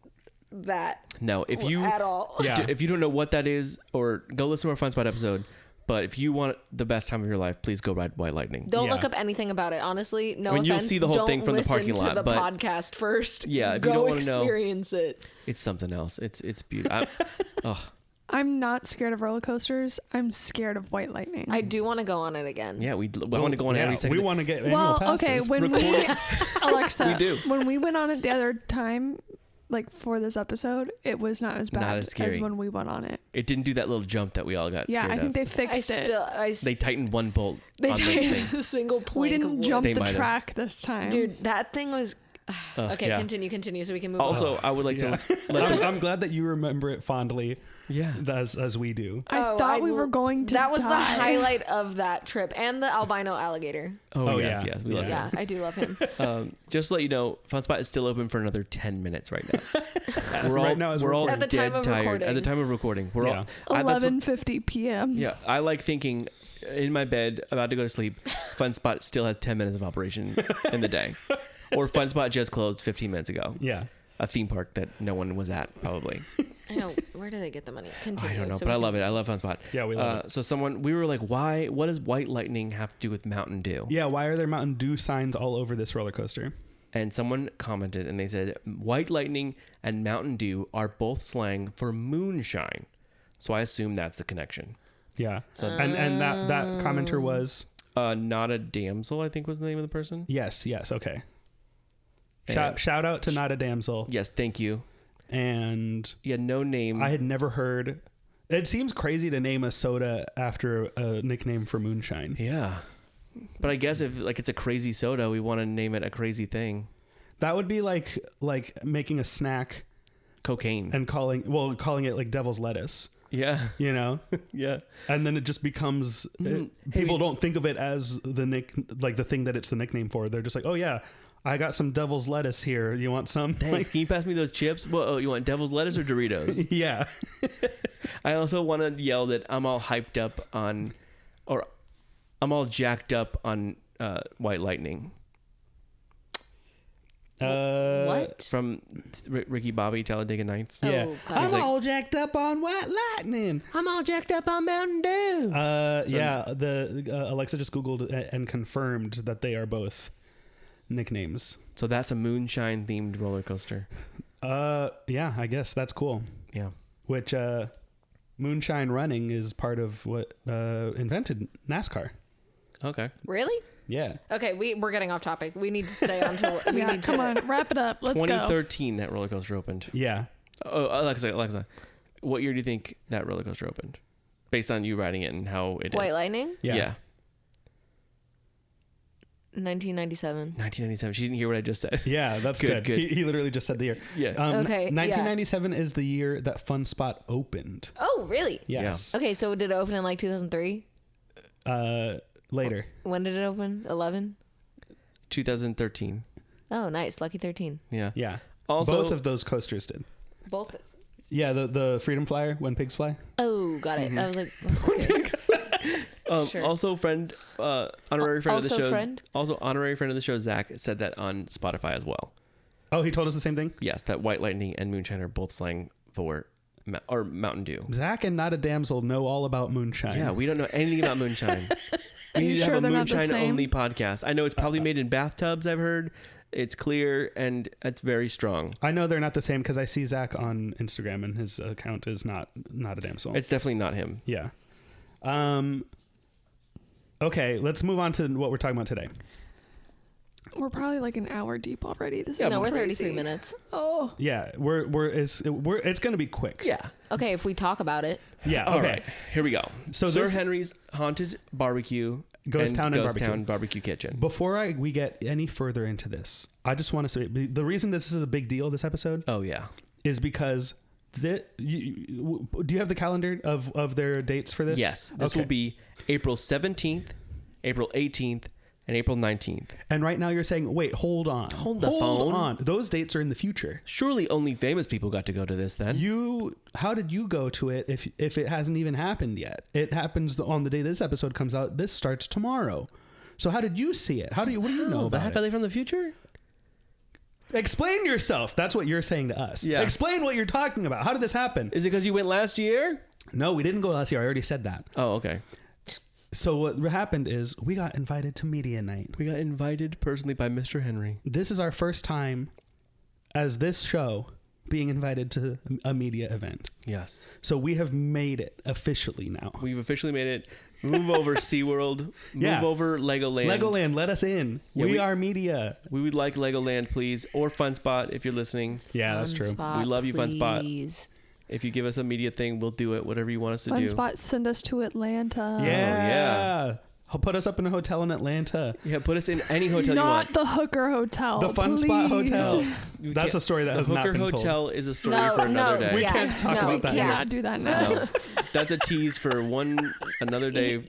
that.
No, if you
at all.
Yeah.
If you don't know what that is, or go listen to our Fun Spot episode. But if you want the best time of your life, please go ride White Lightning.
Don't look up anything about it. Honestly, no offense.
You'll see the whole thing from the parking lot.
Don't listen to the podcast first.
Yeah, if
go
you don't want to know,
experience it.
It's something else. It's beautiful.
I'm not scared of roller coasters. I'm scared of White Lightning.
I do want to go on it again.
Yeah, I want to go on every second.
We want to get annual passes.
Okay, when Alexa,
we do.
When we went on it the other time, like for this episode, it was not as bad
not as scary
as when we went on it.
It didn't do that little jump that we all got
Yeah,
scared
I think they fixed it.
They tightened one bolt.
They
on
tightened
the
a single plank.
We didn't jump
They
the
might have.
track this time.
Dude, that thing was Okay,
yeah.
continue so we can move on.
Also, I would like
Yeah.
to let the,
I'm glad that you remember it fondly
yeah.
as we do.
I thought we were going to
That was the
die.
highlight of that trip, and the albino alligator.
Oh,
Oh,
yes,
yeah.
yes, we love
Yeah, I do love him.
it. Just to let you know, FunSpot is still open for another 10 minutes right now. We're all,
Right now as
we're all
we're
At the
dead
time of
tired.
recording.
At the time of recording, we're
Yeah.
all. That's what-
11:50 p.m.
yeah, I like thinking in my bed, about to go to sleep. FunSpot still has 10 minutes of operation in the day, or FunSpot just closed 15 minutes ago.
Yeah.
A theme park that no one was at, probably.
I know. Where do they get the money? Continue.
I don't know,
so
but
we
I
can-
love it. I love FunSpot.
Yeah, we love
it. So we were like, why? What does White Lightning have to do with Mountain Dew?
Yeah, why are there Mountain Dew signs all over this roller coaster?
And someone commented and they said, White Lightning and Mountain Dew are both slang for moonshine. So I assume that's the connection.
Yeah. And that commenter was
Not a Damsel, I think was the name of the person.
yes, okay.
And-
Shout out to Not a Damsel.
Yes, thank you.
And
Yeah, no name.
I had never heard. It seems crazy to name a soda after a nickname for moonshine.
Yeah. But I guess if like it's a crazy soda, we want to name it a crazy thing.
That would be like making a snack
Cocaine.
and calling it like devil's lettuce,
yeah.
you know?
Yeah.
And then it just becomes people don't think of it as the thing that it's the nickname for. They're just like, "Oh yeah, I got some devil's lettuce here. You want some?"
Thanks.
Like,
Can you pass me those chips? Well, you want devil's lettuce or Doritos?
yeah.
I also want to yell that I'm all hyped up on, or I'm all jacked up on White Lightning
What?
from Ricky Bobby Talladega Nights.
Yeah.
Oh, God.
I'm
like-
all jacked up on White Lightning.
I'm all jacked up on Mountain Dew.
Yeah, the Alexa just Googled and confirmed that they are both nicknames.
So that's a moonshine themed roller coaster.
Yeah, I guess that's cool.
Yeah.
Which moonshine running is part of what invented NASCAR.
Okay.
Really?
Yeah.
Okay, we're getting off topic. We need to stay on to. We
Yeah,
need
come
to.
on, wrap it up. Let's go.
2013, that roller coaster opened.
Yeah.
Oh, Alexa, what year do you think that roller coaster opened? Based on you riding it and how it is.
White Lightning,
Yeah.
1997.
1997. She didn't hear what I just said.
Yeah, that's good.
Good.
He literally just said the year.
Yeah.
Okay, yeah.
1997 is the year that Fun Spot opened.
Oh, really?
Yes.
Okay, so did it open in like 2003?
Later.
When did it open? 11?
2013.
Oh, nice. Lucky 13.
Yeah.
Yeah.
Also-
both of those coasters did.
Both.
Yeah, the Freedom Flyer when pigs fly.
Oh, got it. I was like, okay. Sure.
Also, honorary friend of the
Also
show.
friend?
Also, honorary friend of the show, Zach, said that on Spotify as well.
Oh, he told us the same thing.
Yes, that White Lightning and Moonshine are both slang for Mountain Dew.
Zach and Not a Damsel know all about moonshine.
Yeah, we don't know anything about moonshine. We
you
need to
sure
have a
they're not the
moonshine
same?
only podcast. I know it's probably made in bathtubs. I've heard it's clear and it's very strong.
I know they're not the same because I see Zach on Instagram and his account is not a damsel.
It's definitely not him.
Yeah. Okay, let's move on to what we're talking about today.
We're probably like an hour deep already. This is
No, we're
crazy.
33 minutes.
Oh,
Yeah, it's gonna be quick.
Yeah.
Okay, if we talk about it.
Yeah.
All
Okay.
right, here we go.
So
Sir
this-
Henry's Haunted Barbecue,
Ghost Town and
Ghost
Barbecue.
Town Barbecue Kitchen.
Before we get any further into this, I just want to say the reason this is a big deal, this episode,
Oh yeah.
is because do you have the calendar of their dates for this?
Yes, this
Okay.
will be April 17th, April 18th, and April 19th.
And right now you're saying, wait, hold on.
Hold the phone.
on. Those dates are in the future.
Surely only famous people got to go to this then.
How did you go to it if it hasn't even happened yet? It happens on the day this episode comes out. This starts tomorrow. So how did you see it? What do you know about
Are
it?
they from the future?
Explain yourself. That's what you're saying to us.
Yeah.
Explain what you're talking about. How did this happen?
Is it because you went last year?
No, we didn't go last year. I already said that.
Oh, okay.
So what happened is we got invited to media night.
We got invited personally by Mr. Henry.
This is our first time as this show being invited to a media event.
Yes.
So we have made it officially now.
We've officially made it. Move over SeaWorld. Move
Yeah.
over Legoland.
Legoland, let us in.
Yeah,
we
we-
are media.
We would like Legoland, please. Or Fun Spot if you're listening.
Yeah, that's
Fun
true.
Spot,
We love you, Fun Spot.
please.
If you give us a media thing, we'll do it. Whatever you want us to
Fun
do.
Spot, send us to Atlanta.
Yeah.
yeah.
Put us up in a hotel in Atlanta.
Yeah, put us in any hotel you want.
Not the Hooker Hotel.
The Fun Spot
please.
Hotel.
You
That's
can't-
a story that
the
has not
Hooker
been
Hotel
told.
is a story
No,
for another
no,
day.
We
yeah,
can't talk
no,
about that.
yeah.
Cannot do that now.
No, that's a tease for another day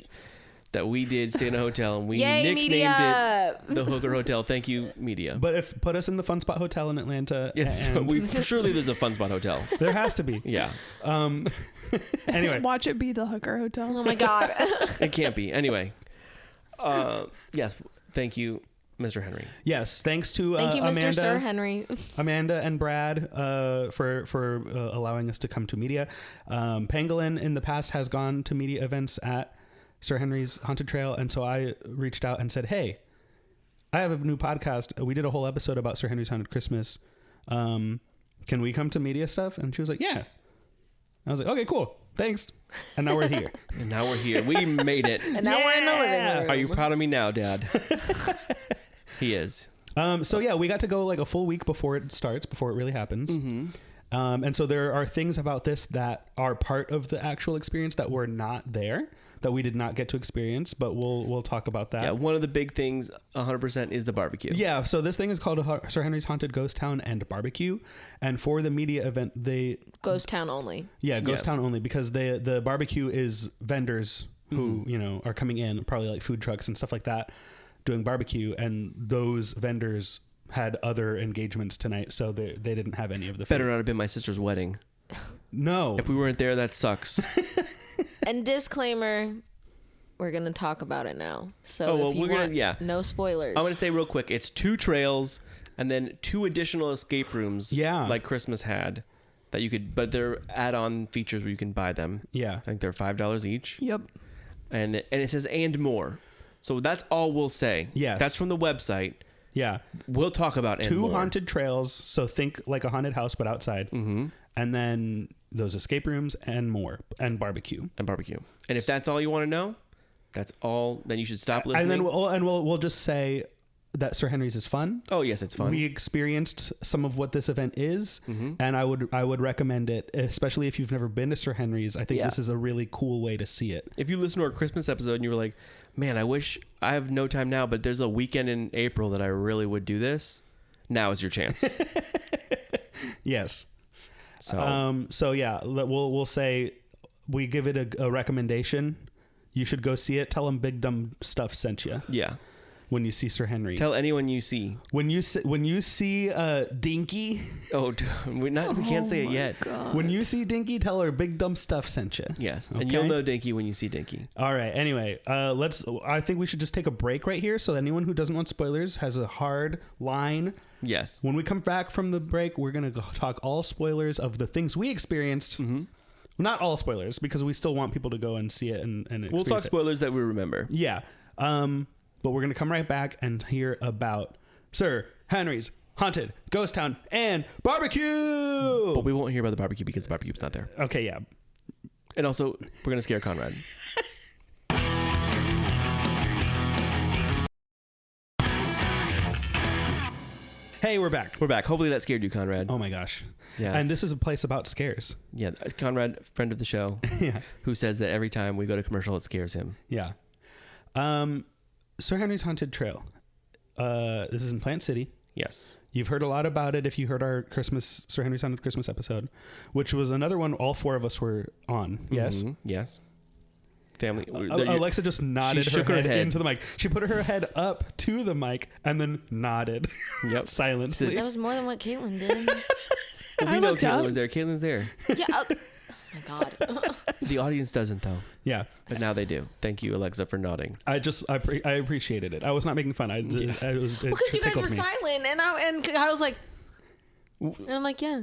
that we did stay in a hotel and we
Yay,
nicknamed
media!
it the Hooker Hotel. Thank you, media.
But if put us in the Fun Spot Hotel in Atlanta,
Yeah,
and
surely there's a Fun Spot Hotel.
there has to be.
Yeah,
Anyway,
Watch it be the Hooker Hotel.
Oh my god.
it can't be. Anyway, yes, thank you, Mr. Henry.
yes. Thanks to
Thank you,
Amanda,
Mr. Sir Henry.
Amanda and Brad for allowing us to come to media. Pangolin in the past has gone to media events at Sir Henry's Haunted Trail, and so I reached out and said, "Hey, I have a new podcast. We did a whole episode about Sir Henry's Haunted Christmas. Can we come to media stuff?" And she was like, "Yeah." I was like, "Okay, cool. Thanks." And now we're here.
And now we're here. We made it.
And now we're in the living room.
Are you proud of me now, Dad? He is.
So yeah, we got to go like a full week before it starts, before it really happens. And so there are things about this that are part of the actual experience that were not there, that we did not get to experience, but we'll talk about that.
Yeah, one of the big things, 100%, is the barbecue.
Yeah, so this thing is called Sir Henry's Haunted Ghost Town and Barbecue, and for the media event, they
Ghost Town only.
Ghost Town only, because the barbecue is vendors who are coming in, probably like food trucks and stuff like that, doing barbecue, and those vendors had other engagements tonight, so they didn't have any of the food.
Better not have been my sister's wedding.
No.
If we weren't there, that sucks.
And disclaimer, we're gonna talk about it now. So
Oh, well,
if you
we're gonna-
want,
yeah.
no spoilers.
I'm going to say real quick, it's 2 trails and then 2 additional escape rooms
Yeah.
like Christmas had that you could, but they're add-on features where you can buy them.
Yeah.
I think they're $5 each.
Yep.
And it says and more. So that's all we'll say.
Yes.
That's from the website.
Yeah.
We'll talk about and
2
more.
haunted trails, so think like a haunted house but outside.
Mm-hmm.
And then those escape rooms and more, and barbecue.
And barbecue. And if that's all you want to know, that's all, then you should stop listening.
And then we'll just say that Sir Henry's is fun.
Oh, yes, it's fun.
We experienced some of what this event is,
Mm-hmm.
and I would recommend it, especially if you've never been to Sir Henry's. I think
Yeah.
this is a really cool way to see it.
If you listen to our Christmas episode and you were like, man, I wish I have no time now, but there's a weekend in April that I really would do this, now is your chance.
Yes.
So
So yeah, we'll say we give it a recommendation. You should go see it. Tell them Big Dumb Stuff sent you
yeah.
when you see Sir Henry.
Tell anyone you see.
When you see Dinky,
Oh, we can't say it yet.
when you see Dinky, tell her Big Dumb Stuff sent you.
Yes,
Okay.
and you'll know Dinky when you see Dinky.
All right. Anyway, I think we should just take a break right here, so anyone who doesn't want spoilers has a hard line.
Yes.
When we come back from the break, we're gonna talk all spoilers of the things we experienced.
Mm-hmm.
Not all spoilers, because we still want people to go and see it and
We'll
experience
talk
it.
spoilers that we remember.
Yeah. But we're gonna come right back and hear about Sir Henry's Haunted Ghost Town and Barbecue.
But we won't hear about the barbecue because the barbecue's not there.
Okay. Yeah.
And also, we're going to scare Conrad.
Hey, we're back.
We're back. Hopefully that scared you, Conrad.
Oh my gosh.
Yeah.
And this is a place about scares.
Yeah, Conrad, friend of the show,
Yeah.
who says that every time we go to commercial, it scares him.
Yeah. Sir Henry's Haunted Trail. This is in Plant City.
Yes.
You've heard a lot about it if you heard our Sir Henry's Haunted Christmas episode, which was another one all 4 of us were on. Yes.
Mhm. Yes. Family.
Alexa just nodded
shook
her
her
head
head.
into the mic. She put her head up to the mic and then nodded
Yep.
silently.
That was more than what Caitlin did.
Well, we know Caitlin was there. Caitlin's there.
Yeah. Oh my god.
The audience doesn't, though.
Yeah.
But now they do. Thank you, Alexa, for nodding.
I appreciated it. I was not making fun. It
Because you guys
tickled
were
me.
silent, and I was like, and I'm like, yeah.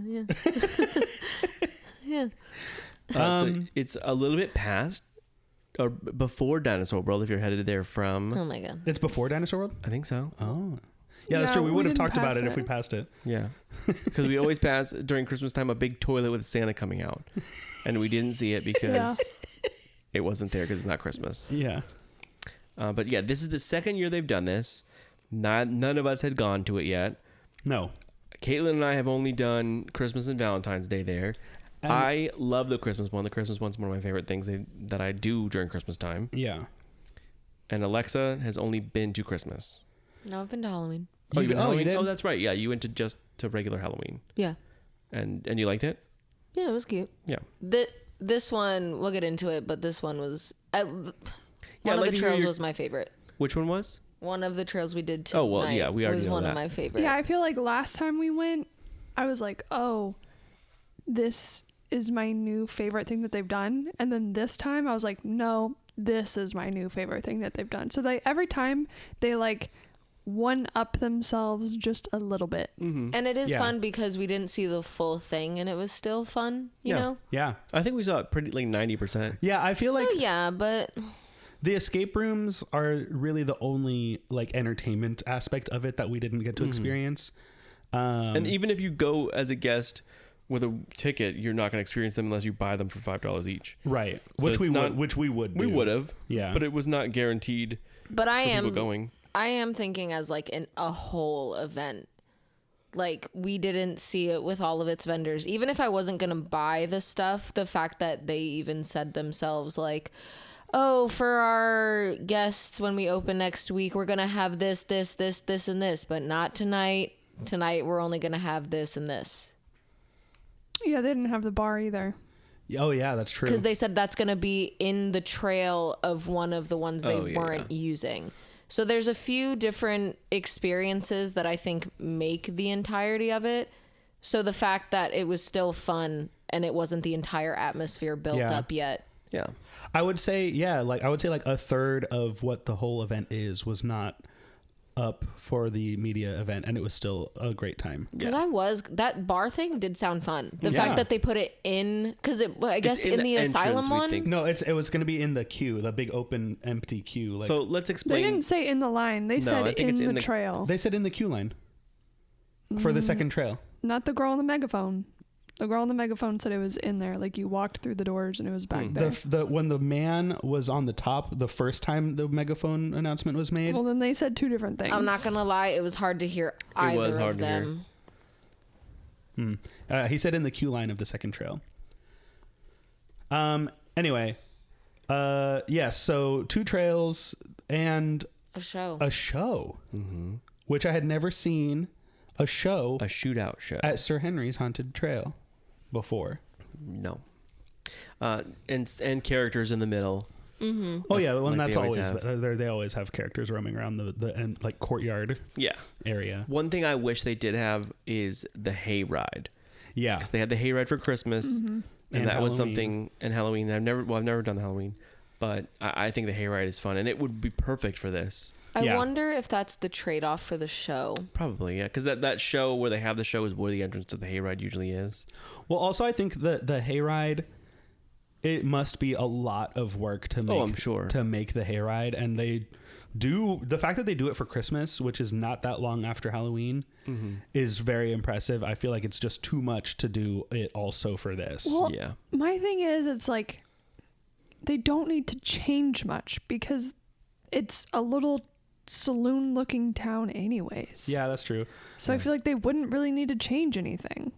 Yeah.
So it's a little bit past or before Dinosaur World if you're headed there from.
Oh my god.
It's before Dinosaur World?
I think so.
Oh. Yeah, that's
Yeah,
true. We
we
would have
didn't
talked about
pass
it if
it.
we passed it.
Yeah. Because we always pass during Christmas time a big toilet with Santa coming out. And we didn't see it because
Yeah.
it wasn't there because it's not Christmas.
Yeah.
But yeah, this is the second year they've done this. None of us had gone to it yet.
No.
Caitlin and I have only done Christmas and Valentine's Day there.
And-
I love the Christmas one. The Christmas one's one of my favorite things that I do during Christmas time.
Yeah.
and Alexa has only been to Christmas.
No, I've been to Halloween.
Oh, you've been to Halloween?
did?
Oh, that's right. Yeah, you went to regular Halloween,
Yeah.
and you liked it.
Yeah, it was cute.
Yeah.
This one, we'll get into it, but this one was one
I'd
of
like
the
to hear
trails
your-
was my favorite.
Which one was?
One of the trails we did tonight
Oh, well, yeah, we already
was
know
one
that.
of my favorite.
Yeah, I feel like last time we went, I was like, oh, this is my new favorite thing that they've done. And then this time I was like, no, this is my new favorite thing that they've done. So every time they like one up themselves just a little bit.
And it is
Yeah.
fun because we didn't see the full thing and it was still fun, you
Yeah.
know?
Yeah.
I think we saw it pretty like 90%.
Yeah, I feel like
Oh, yeah, but
the escape rooms are really the only like entertainment aspect of it that we didn't get to experience.
And even if you go as a guest with a ticket, you're not going to experience them unless you buy them for $5 each.
Right.
So
Which
it's
we
not-
would which we would
We
do.
would have.
Yeah.
But it was not guaranteed
but I
for people
am
going.
I am thinking as like a whole event. Like we didn't see it with all of its vendors. Even if I wasn't going to buy the stuff, the fact that they even said themselves like, oh, for our guests when we open next week, we're going to have this, this, this, this, and this, but not tonight. Tonight, we're only going to have this and this.
Yeah, they didn't have the bar either.
Oh yeah, that's true.
Because they said that's going to be in the trail of one of the ones they
Oh, yeah,
weren't using. So there's a few different experiences that I think make the entirety of it. So the fact that it was still fun and it wasn't the entire atmosphere built
Yeah.
up yet.
Yeah.
I would say like a third of what the whole event was not up for the media event, and it was still a great time.
Because that bar thing did sound fun. The
Yeah.
fact that they put it in, because I guess
in
in
the
the asylum
entrance, we
one.
think.
No, it was going to be in the queue, the big open empty queue. Like
So let's
They
explain.
didn't say in the line. They
No,
said
I think it's
in
in
the
the-
trail.
they said in the queue line for the second trail.
Not the girl on the megaphone. The girl on the megaphone said it was in there. Like you walked through the doors and it was back there.
When the man was on the top the first time the megaphone announcement was made.
Well, then they said two different things.
I'm not going to lie, it was hard to hear
was
either
hard
of
to hear.
them.
He said in the queue line of the second trail. Anyway, yes. So 2 trails and
A show.
a show, which I had never seen a show
a shootout show.
at Sir Henry's Haunted Trail before.
No. And characters in the middle.
Oh yeah, well,
like
that's
they always
always
have.
they always have characters roaming around the and like courtyard
Yeah.
area.
One thing I wish they did have is the hay ride.
Yeah,
Because they had the hay ride for Christmas, and
And
that was
Halloween.
something. And Halloween, I've never done the Halloween, but I think the hay ride is fun, and it would be perfect for this.
I
yeah.
wonder if that's the trade-off for the show.
Probably, yeah. Because that show where they have the show is where the entrance to the hay ride usually is.
Well, also I think the hayride, it must be a lot of work to make.
I'm sure.
To make the hayride, and they do the fact that they do it for Christmas, which is not that long after Halloween, is very impressive. I feel like it's just too much to do it also for this.
Well,
Yeah.
my thing is, it's like they don't need to change much because it's a little saloon-looking town, anyways.
Yeah, that's true.
So I feel like they wouldn't really need to change anything.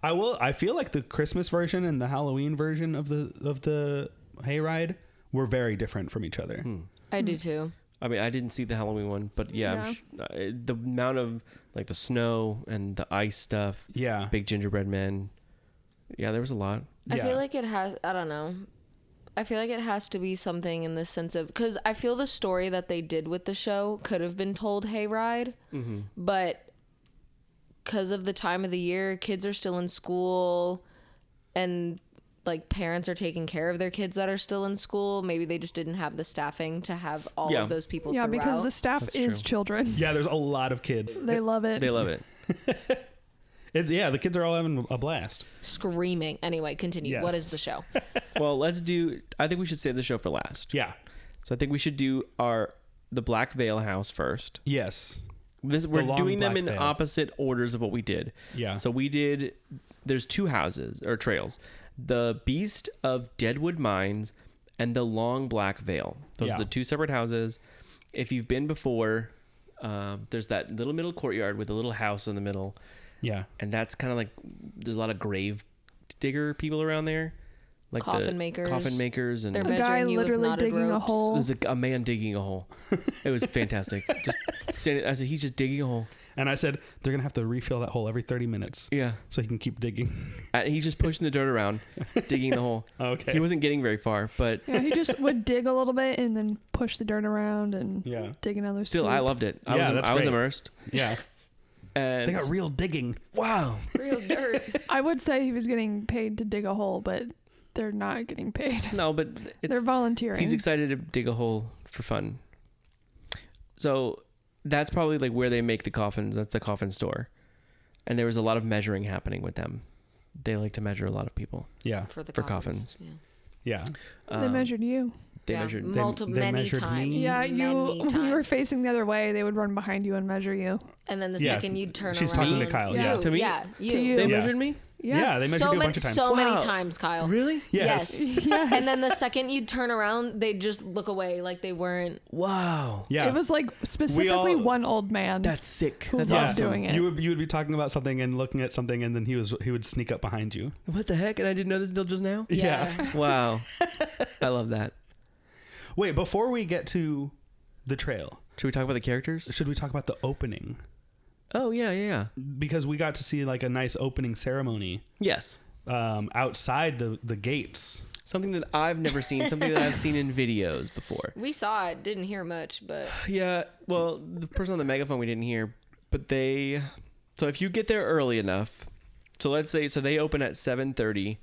I feel like the Christmas version and the Halloween version of the hayride were very different from each other.
I do too.
I mean, I didn't see the Halloween one, but yeah, the amount of like the snow and the ice stuff,
Yeah.
big gingerbread men. Yeah, there was a lot.
I
Yeah.
feel like it has, I don't know. I feel like it has to be something in the sense of, because I feel the story that they did with the show could have been told hayride, but because of the time of the year, kids are still in school and like parents are taking care of their kids that are still in school. Maybe they just didn't have the staffing to have all
Yeah.
of those people
Yeah, because
throughout.
the staff
That's
is
true.
children.
Yeah, there's a lot of kids.
They love it.
They love it.
Yeah, the kids are all having a blast.
Screaming. Anyway, continue.
Yes.
What is the show?
Well, I think we should save the show for last.
Yeah.
So I think we should do the Black Veil House first.
Yes.
We're
long
doing them
Black
in
Veil.
opposite orders of what we did.
Yeah.
So there's 2 houses or trails. The Beast of Deadwood Mines and the Long Black Veil. Those
Yeah.
are the 2 separate houses. If you've been before, there's that little middle courtyard with a little house in the middle.
Yeah.
And that's kind of like, there's a lot of grave digger people around there. like
Coffin
the
makers.
coffin makers, and
They're
A guy
measuring you with
literally
knotted
digging a
ropes.
hole.
there's a man digging a hole. It was fantastic. Just standing. I said, he's just digging a hole.
And I said, they're going to have to refill that hole every 30 minutes.
Yeah.
So he can keep digging.
He's just pushing the dirt around, digging the hole.
Okay.
He wasn't getting very far, but
Yeah, he just would dig a little bit and then push the dirt around and
Yeah.
dig another.
still,
scoop.
I loved it. I
Yeah,
was
that's
I was
great.
immersed.
Yeah.
And
They got real digging.
wow.
Real dirt.
I would say he was getting paid to dig a hole, but they're not getting paid.
No, but
They're
it's,
volunteering.
he's excited to dig a hole for fun. So that's probably like where they make the coffins. That's the coffin store. And there was a lot of measuring happening with them. They like to measure a lot of people.
Yeah.
For the
For
coffins.
coffins.
Yeah.
Yeah.
They measured you.
They
Yeah,
measured.
multiple
they
many
measured
times.
me.
Yeah, you.
Many
When you were
times.
facing the other way, they would run behind you and measure you.
And then the
Yeah,
second you'd turn
she's
around.
talking to Kyle, yeah.
You,
To me?
Yeah, you.
To you.
They
Yeah.
measured me?
Yeah. They measured
so
you a
many,
bunch of times.
so many
Wow.
times, Kyle.
Really?
Yes.
Yes. And then the second you'd turn around, they'd just look away like they weren't.
Wow.
Yeah.
It was like specifically one old man.
That's sick.
Who
That's
loved
awesome.
doing it.
You would be talking about something and looking at something, and then he would sneak up behind you.
What the heck? And I didn't know this until just now?
Yeah.
Wow. I love that.
Wait, before we get to the trail,
Should we talk about the characters?
should we talk about the opening?
Oh, yeah.
Because we got to see like a nice opening ceremony
Yes.
outside the gates.
Something that I've never seen, something that I've seen in videos before.
We saw it, didn't hear much, but
Yeah, well, the person on the megaphone we didn't hear, but so if you get there early enough, so let's say, so they open at 7:30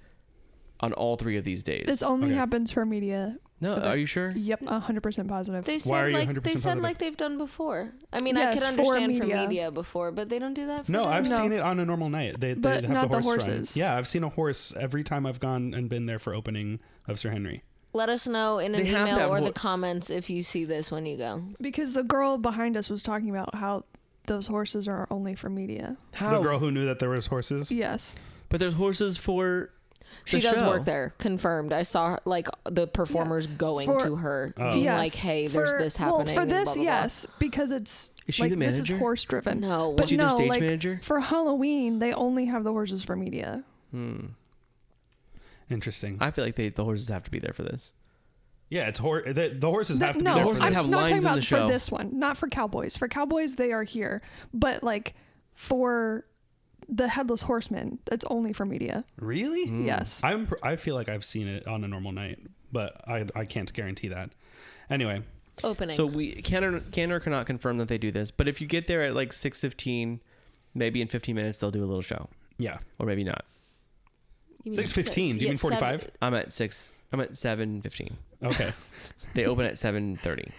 on all 3 of these days.
This only
Okay.
happens for media.
No, are you sure?
Yep, 100% positive.
they
Why are
said
you
like
100%
they said
positive?
like they've done before. I mean,
Yes,
I could
for
understand for
media.
media before, but they don't do that for
No,
them?
I've
No.
seen it on a normal night. They
But
have
not
the
the
horse run.
horses.
Yeah, I've seen a horse every time I've gone and been there for opening of Sir Henry.
Let us know in an
They have to
email
have
or the
hor-
comments if you see this when you go.
Because the girl behind us was talking about how those horses are only for media.
How?
The girl who knew that there was horses.
Yes.
But there's horses for
She
the
does
show.
work there, confirmed. I saw like the performers going
For-
to her,
Oh.
being
Yes.
like, "Hey, there's
For-
this happening."
Well, for
and
this,
blah, blah, blah.
yes, because it's
Is she
like
the
this
manager?
is horse driven.
No,
but
Is she their
no,
stage
like
manager?
for Halloween, they only have the horses for media.
Interesting.
I feel like the horses have to be there for this.
Yeah, it's the horses have to
no,
be there.
horses
For
I'm
this.
have
not
lines
talking
in
about
the show.
for this one, not for cowboys. For cowboys, they are here, but like for the headless horseman, that's only for media.
Really?
Yes.
I feel like I've seen it on a normal night, but I can't guarantee that. Anyway,
opening.
So we can or cannot confirm that they do this, but if you get there at like 6:15, maybe in 15 minutes they'll do a little show,
yeah.
or maybe not.
You mean
6:15. Do you
yeah,
mean 45?
7.
I'm at 7:15.
Okay.
They open at 7:30.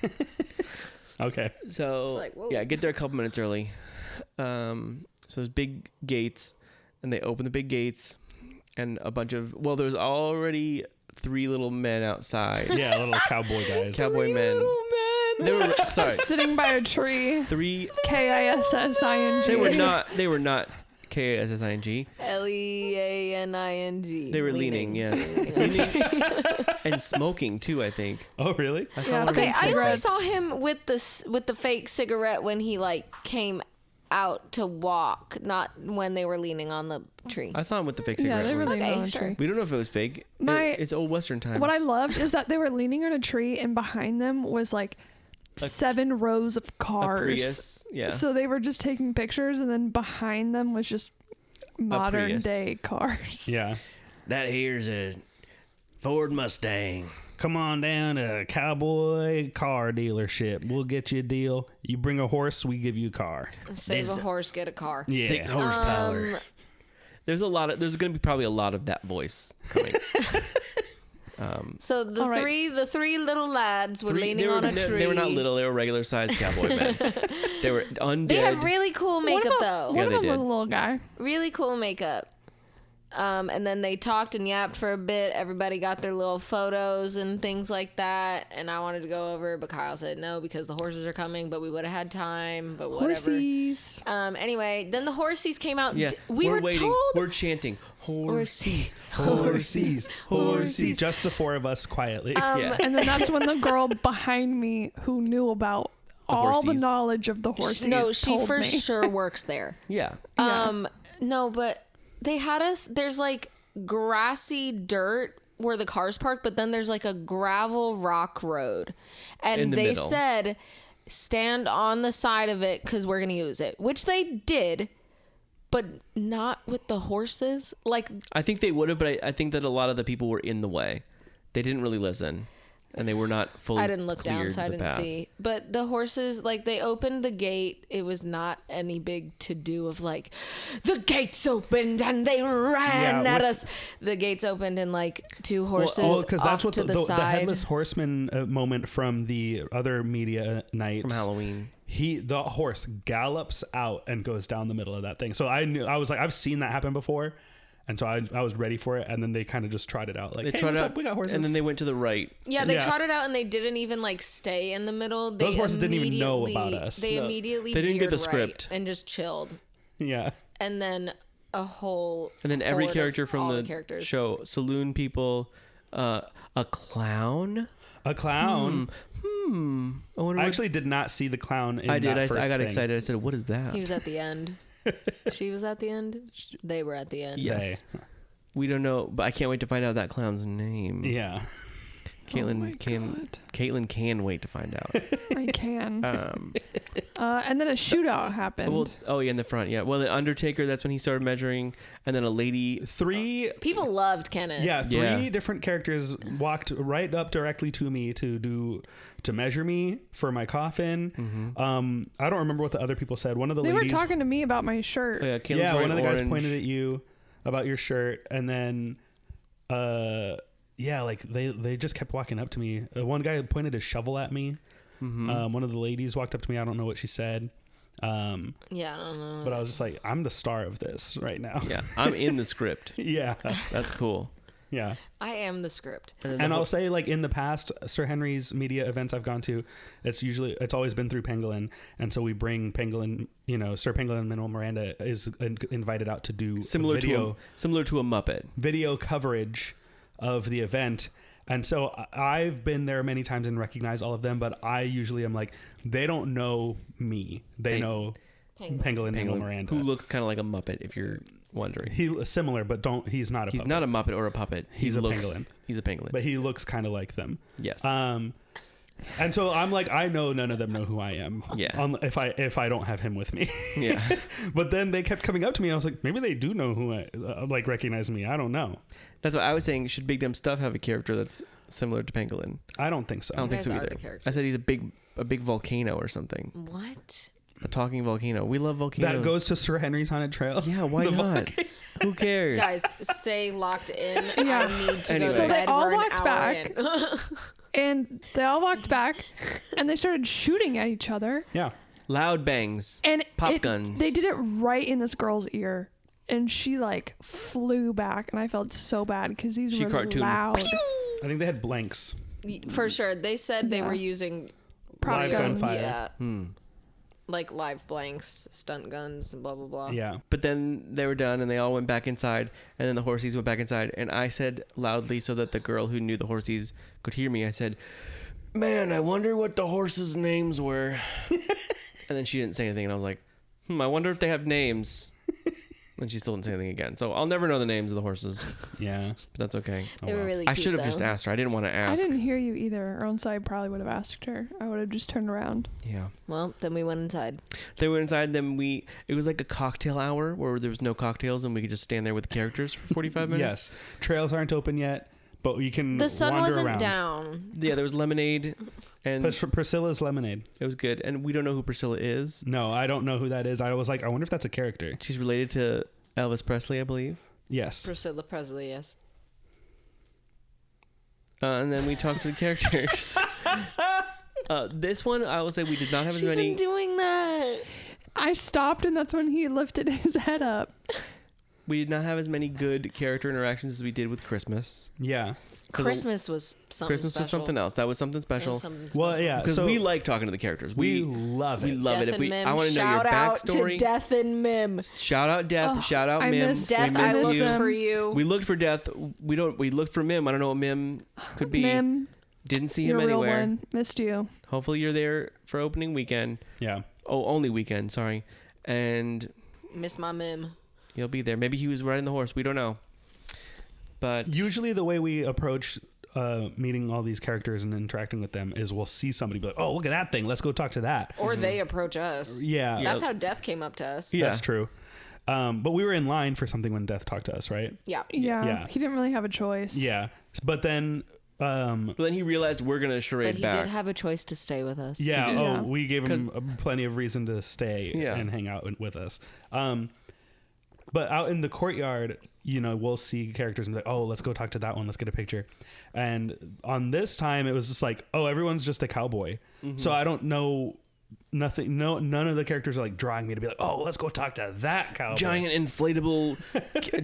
Okay.
So
like, whoa.
yeah, get there a couple minutes early. So there's big gates, and they open the big gates, and a bunch of there's already 3 little men outside.
Yeah, little cowboy guys.
Cowboy men. They were sorry.
Sitting by a tree.
3.
KISSING.
They were not KISSING.
LEANING.
They were leaning, yes. Leaning and smoking too, I think.
Oh, really?
I saw
Yeah.
one of
Okay,
them
I only
Cigarettes.
saw him with the fake cigarette when he like came out to walk, not when they were leaning on the tree.
I saw him with the fake
Yeah,
cigarette.
they were leaning
Okay,
on a
sure.
tree.
We don't know if it was fake. It's old Western times.
What I loved is that they were leaning on a tree, and behind them was like 7 rows of
A
cars.
Prius, yeah.
So they were just taking pictures, and then behind them was just modern
Prius.
day cars.
Yeah.
That here's a Ford Mustang.
Come on down to Cowboy Car Dealership. We'll get you a deal. You bring a horse, we give you a car.
Save a horse, get a car.
Yeah.
6 horsepower. There's going to be probably a lot of that voice coming.
So the
All right.
the three little lads were leaning on a tree.
They were not little. They were regular sized cowboy men. They were undead.
They had really cool makeup though.
One
Yeah,
of
they
them was
did.
a little guy.
Really cool makeup. And then they talked and yapped for a bit. Everybody got their little photos and things like that. And I wanted to go over, but Kyle said no because the horses are coming. But we would have had time. But whatever.
Horsies.
Anyway, then the horsies came out.
Yeah,
We were
waiting.
told.
We're chanting horses,
Horses. Horses. Just the 4 of us quietly.
Yeah.
And then that's when the girl behind me who knew about all the
horsies.
knowledge of the horses
No, she
told
for
me.
sure works there.
Yeah.
Yeah.
No, but they had us. There's like grassy dirt where the cars park, but then there's like a gravel rock road.
In
And
the
they
middle.
said, stand on the side of it because we're going to use it, which they did, but not with the horses. Like,
I think they would have, but I think that a lot of the people were in the way. They didn't really listen, and they were not fully
I didn't look down,
cleared
so I
the
didn't
path.
see. But the horses, like, they opened the gate. It was not any big to-do of, like, the gates opened and they ran
Yeah,
at
what-
us. The gates opened and, like, two horses
because
off
that's what
to
the
the side.
headless horseman moment from the other media night
From Halloween.
The horse gallops out and goes down the middle of that thing. So I was like, I've seen that happen before, and so I was ready for it. And then they kind of just trotted out, like,
They
hey,
trotted
what's
out,
up? We got horses.
and then they went to the right.
Yeah, they
Yeah.
trotted out and they didn't even, like, stay in the middle. They
Those horses didn't even know
immediately-
about us.
They
No.
immediately
They didn't get
veered
the
right
script.
and just chilled.
Yeah.
And then a whole
And then every
horde of
character from
all
the
characters.
show, saloon people, a clown.
A clown.
I wonder
I
what-
actually did not see the clown in
I did.
that
I
first
got
thing.
excited. I said, "What is that?"
He was at the end. She was at the end. They were at the end.
Yes. We don't know, but I can't wait to find out that clown's name.
Yeah.
Caitlin can wait to find out.
I can.
Um,
And then a shootout happened.
well, oh yeah, in the front, yeah. Well, the Undertaker, that's when he started measuring, and then a lady.
Three
People loved Kenneth.
Yeah, three
Yeah.
different characters walked right up directly to me to measure me for my coffin.
Mm-hmm.
I don't remember what the other people said. One of the
they
ladies,
were talking to me about my shirt.
Oh, yeah, Caitlin's
yeah,
wearing
one of the guys
orange.
pointed at you about your shirt, and then, yeah, like they just kept walking up to me. One guy pointed his shovel at me.
Mm-hmm.
One of the ladies walked up to me. I don't know what she said.
Yeah, I don't know.
But I was just like, I'm the star of this right now.
Yeah, I'm in the script.
Yeah.
That's cool.
Yeah.
I am the script.
then
And
the
I'll
whole-
say, like, in the past Sir Henry's media events I've gone to, it's always been through Pangolin, and so we bring Pangolin, Sir Pangolin Manuel Miranda is invited out to do
similar
video
to a Muppet.
video coverage of the event. And so I've been there many times and recognize all of them, but I usually am like, they don't know me. They know Pangolin Manuel Miranda.
Who looks kind of like a Muppet, if you're wondering.
He's similar, but he's not a
He's
puppet.
not a Muppet or a puppet.
He's a
looks,
pangolin.
He's a pangolin.
But he looks kind of like them.
Yes.
And so I'm like, I know none of them know who I am.
Yeah.
If I don't have him with me.
Yeah.
But then they kept coming up to me. And I was like, maybe they do know who I like recognize me. I don't know.
That's what I was saying. Should Big Dumb Stuff have a character that's similar to Pangolin?
I don't think so.
I don't think
guys
so
are
either.
the characters.
I said he's a big volcano or something.
What?
A talking volcano. We love volcanoes.
That goes to Sir Henry's Haunted Trail.
Yeah, why
The
not? Who cares?
Guys, stay locked in.
Yeah.
I need to
Anyway.
go to
So
they
bed.
all
We're an
walked
hour
back.
in.
And they all walked back and they started shooting at each other.
Yeah.
Loud bangs.
And
Pop guns.
They did it right in this girl's ear. And she like flew back. And I felt so bad because these
She
were
cartooned.
loud.
I think they had blanks.
For sure. They said they
Yeah.
were using
Prop
Live
guns.
gunfire.
Yeah. Like live blanks, stunt guns, and blah, blah, blah.
Yeah.
But then they were done and they all went back inside. And then the horsies went back inside. And I said loudly so that the girl who knew the horsies could hear me, I said, "Man, I wonder what the horses' names were." And then she didn't say anything. And I was like, I wonder if they have names. And she still didn't say anything again. So I'll never know the names of the horses.
Yeah.
But that's okay.
They were really
I
cute,
should have just
though.
asked her. I didn't want to
I
ask.
didn't hear you either, or else I probably would have asked her. I would have just turned around.
Yeah.
Well, then we went inside.
They went inside. Then it was like a cocktail hour where there was no cocktails and we could just stand there with the characters for 45 minutes.
Yes. Trails aren't open yet, but you can
The sun
wander
wasn't
around.
down.
Yeah, there was lemonade and
Priscilla's Lemonade.
it was good. And we don't know who Priscilla is.
No, I don't know who that is. I was like, I wonder if that's a character.
She's related to Elvis Presley, I believe.
Yes.
Priscilla Presley, yes.
And then we talked to the characters. This one, I will say we did not have as
She's
many.
been doing that.
I stopped, and that's when he lifted his head up.
We did not have as many good character interactions as we did with Christmas.
Yeah.
Christmas was something
Christmas
special.
was something else. That was something
It
special.
was something
Well,
special.
yeah.
Because
So
we like talking to the characters.
we love
we
it.
love
Death
it. If
and
we,
Mim.
I want to know your
Shout out
backstory.
to Death and Mim.
Shout out Death.
Oh,
shout out
I
Mim.
miss
Death,
we
I
miss
looked
you.
for you.
We looked for Death. We looked for Mim. I don't know what Mim could be.
Mim,
Didn't see
you're
him
a real
anywhere.
one. Missed you.
Hopefully you're there for opening weekend.
Yeah.
Oh, only weekend. Sorry. And
Miss my Mim.
he'll be there. Maybe he was riding the horse. We don't know. But
Usually the way we approach meeting all these characters and interacting with them is we'll see somebody be like, oh, look at that thing. Let's go talk to that.
Or they approach us.
Yeah.
That's how Death came up to us.
Yeah.
That's true. But we were in line for something when Death talked to us, right?
Yeah.
Yeah.
He didn't really have a choice.
Yeah. But then...
but then he realized we're going to
But
charade
he
back.
did have a choice to stay with us.
Yeah.
He did.
Oh,
Yeah.
we gave him plenty of reason to stay
Yeah.
and hang out with us. But out in the courtyard, you know, we'll see characters and be like, oh, let's go talk to that one. Let's get a picture. And on this time, it was just like, oh, everyone's just a cowboy. So I don't know nothing. None of the characters are like drawing me to be like, oh, let's go talk to that cowboy.
Giant inflatable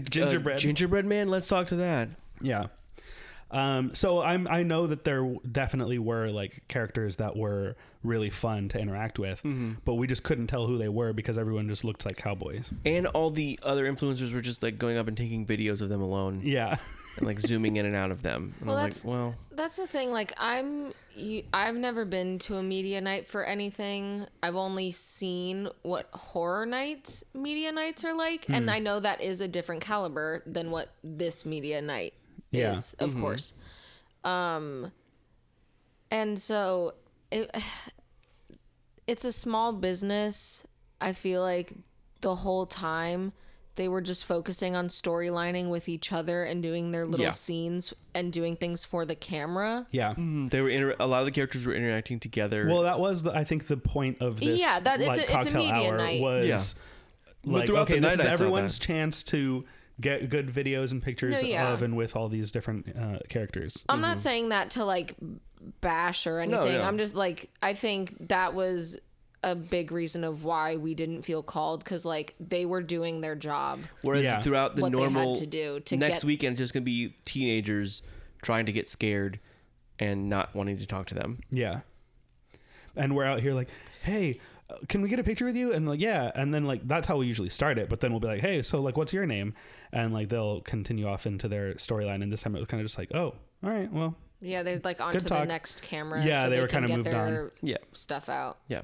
Gingerbread.
gingerbread man. Let's talk to that.
Yeah. So I know that there definitely were like characters that were really fun to interact with, but we just couldn't tell who they were because everyone just looked like cowboys.
And all the other influencers were just like going up and taking videos of them alone
Yeah.
and like zooming in and out of them. And
Well,
I was like, well,
That's the thing. Like, I've never been to a media night for anything. I've only seen what horror nights, media nights are like. And I know that is a different caliber than what this media night is, of course. And so it's a small business. I feel like the whole time they were just focusing on storylining with each other and doing their little
Yeah.
scenes and doing things for the camera.
Yeah.
they were a lot of the characters were interacting together.
Well, that was, I think, the point of this.
Yeah, that- it's a
cocktail
media
hour
night.
was
Yeah. But
like,
throughout
okay,
the
this
night
is
I saw
everyone's
that.
chance to get good videos and pictures
No, yeah.
of and with all these different characters.
I'm not saying that to like bash or anything.
no.
I'm just like, I think that was a big reason of why we didn't feel called, because like they were doing their job.
Whereas
Yeah.
throughout the
What they had
normal
to do to
next
get-
weekend, it's just going to be teenagers trying to get scared and not wanting to talk to them.
Yeah. And we're out here like, hey, can we get a picture with you? And like, yeah. And then like, that's how we usually start it. But then we'll be like, hey, so like, what's your name? And like, they'll continue off into their storyline. And this time it was kind of just like, oh, all right, well,
Yeah, they're like onto the
talk.
next camera.
Yeah,
so
they
they
were
can
kinda
get
moved
their
on.
Yeah.
stuff out.
Yeah.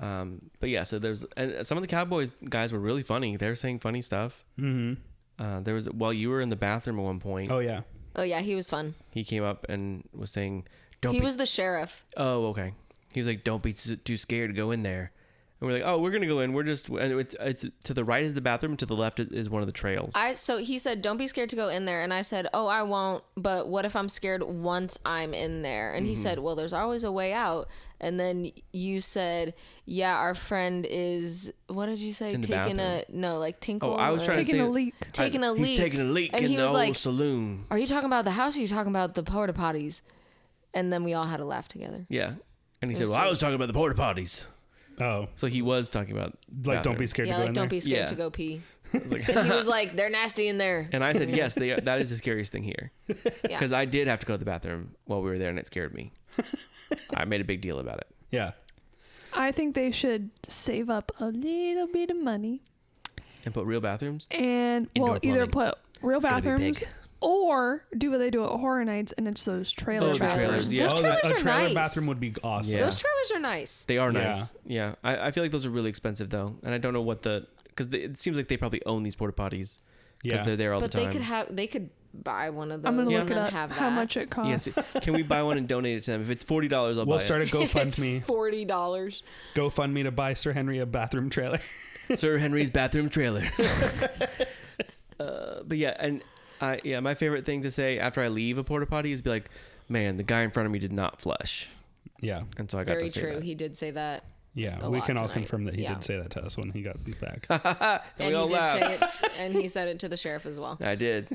But yeah, so there's and some of the Cowboys guys were really funny. They were saying funny stuff. Mm-hmm. There was while you were in the bathroom at one point,
oh yeah.
Oh yeah, he was fun.
he came up and was saying, "Don't
He
be."
was the sheriff.
Oh, okay. He was like, "Don't be too scared to go in there." And we're like, "Oh, we're gonna go in. We're just and it's to the right is the bathroom, and to the left is one of the trails."
So he said, "Don't be scared to go in there," and I said, "Oh, I won't. But what if I'm scared once I'm in there?" And he said, "Well, there's always a way out." And then you said, "Yeah, our friend is. What did you say?
In the
Taking
bathroom.
like tinkle.
Oh, I was
or-
trying to
Taking
say
a leak.
Taking a
He's
leak.
taking a leak
And
in
he
the
was
old
like,
saloon.
Are you talking about the house? Or are you talking about the porta potties? And then we all had a laugh together.
Yeah, and he said,
was
"Well, I
sweet.
was talking about the porta potties."
Oh,
So he was talking about
like, don't be
bathrooms.
scared
Yeah,
to go
like
in
don't
there.
be scared
Yeah.
to go pee.
I was like,
And he was like, "They're nasty in there."
and I said, "Yes, that is the scariest thing here."
Yeah.
Because I did have to go to the bathroom while we were there, and it scared me. I made a big deal about it.
Yeah.
I think they should save up a little bit of money
And put real bathrooms.
and
Indoor
either
plumbing.
put real
gotta be
bathrooms
big.
or do what they do at horror nights and it's those trailer
Those
bathrooms.
trailers, yeah.
Those
Oh,
trailers
a
are
trailer
nice.
bathroom would be awesome.
Yeah.
Those trailers are nice.
They are
Yeah.
nice. Yeah. I feel like those are really expensive though, and I don't know what because it seems like they probably own these porta potties because
Yeah.
they're there all
But
the
they
time.
could buy one of those.
I'm gonna
and
look it
then
up
have
how
that.
much it costs.
Yes. Can we buy one and donate it to them? If it's $40, I'll
We'll
buy
start a
If it's
GoFundMe.
$40.
GoFundMe to buy Sir Henry a bathroom trailer.
it. Sir Henry's bathroom trailer. But yeah, and my favorite thing to say after I leave a porta potty is be like, "Man, the guy in front of me did not flush,"
Yeah.
and so I got
Very
to say
true.
that.
He did say that.
Yeah.
A
We
lot
can all
tonight.
confirm that he
Yeah.
did say that to us when he got back.
And we
And
all
he did
laughed.
say it, and he said it to the sheriff as well.
I did.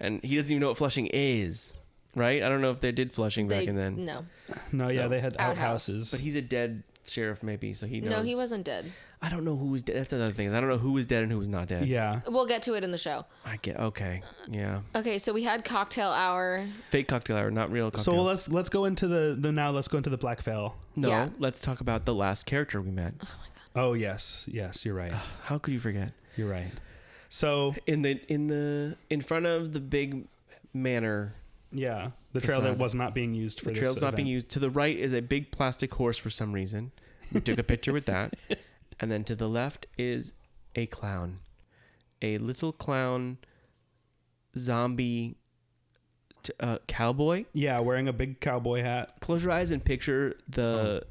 And he doesn't even know what flushing is, right? I don't know if they did flushing back in then.
No,
No, yeah,
So-
they had
Outhouse.
outhouses.
But he's a dead sheriff, maybe, so he knows.
no, he wasn't dead.
I don't know who was dead. That's another thing. I don't know who was dead and who was not dead.
Yeah.
We'll get to it in the show.
I get. Okay. Yeah.
Okay, so we had cocktail hour.
Fake cocktail hour, not real cocktails.
So let's go into let's go into the Black Veil.
No,
Yeah.
let's talk about the last character we met.
Oh yes, you're right.
How could you forget?
You're right. So
In front of the big manor,
yeah, the trail that
Facade.
was not being used for
the
this
trail's not being
event.
used. To the right is a big plastic horse for some reason. We took a picture with that. And then to the left is a clown. A little clown zombie cowboy.
Yeah, wearing a big cowboy hat.
Close your eyes and picture the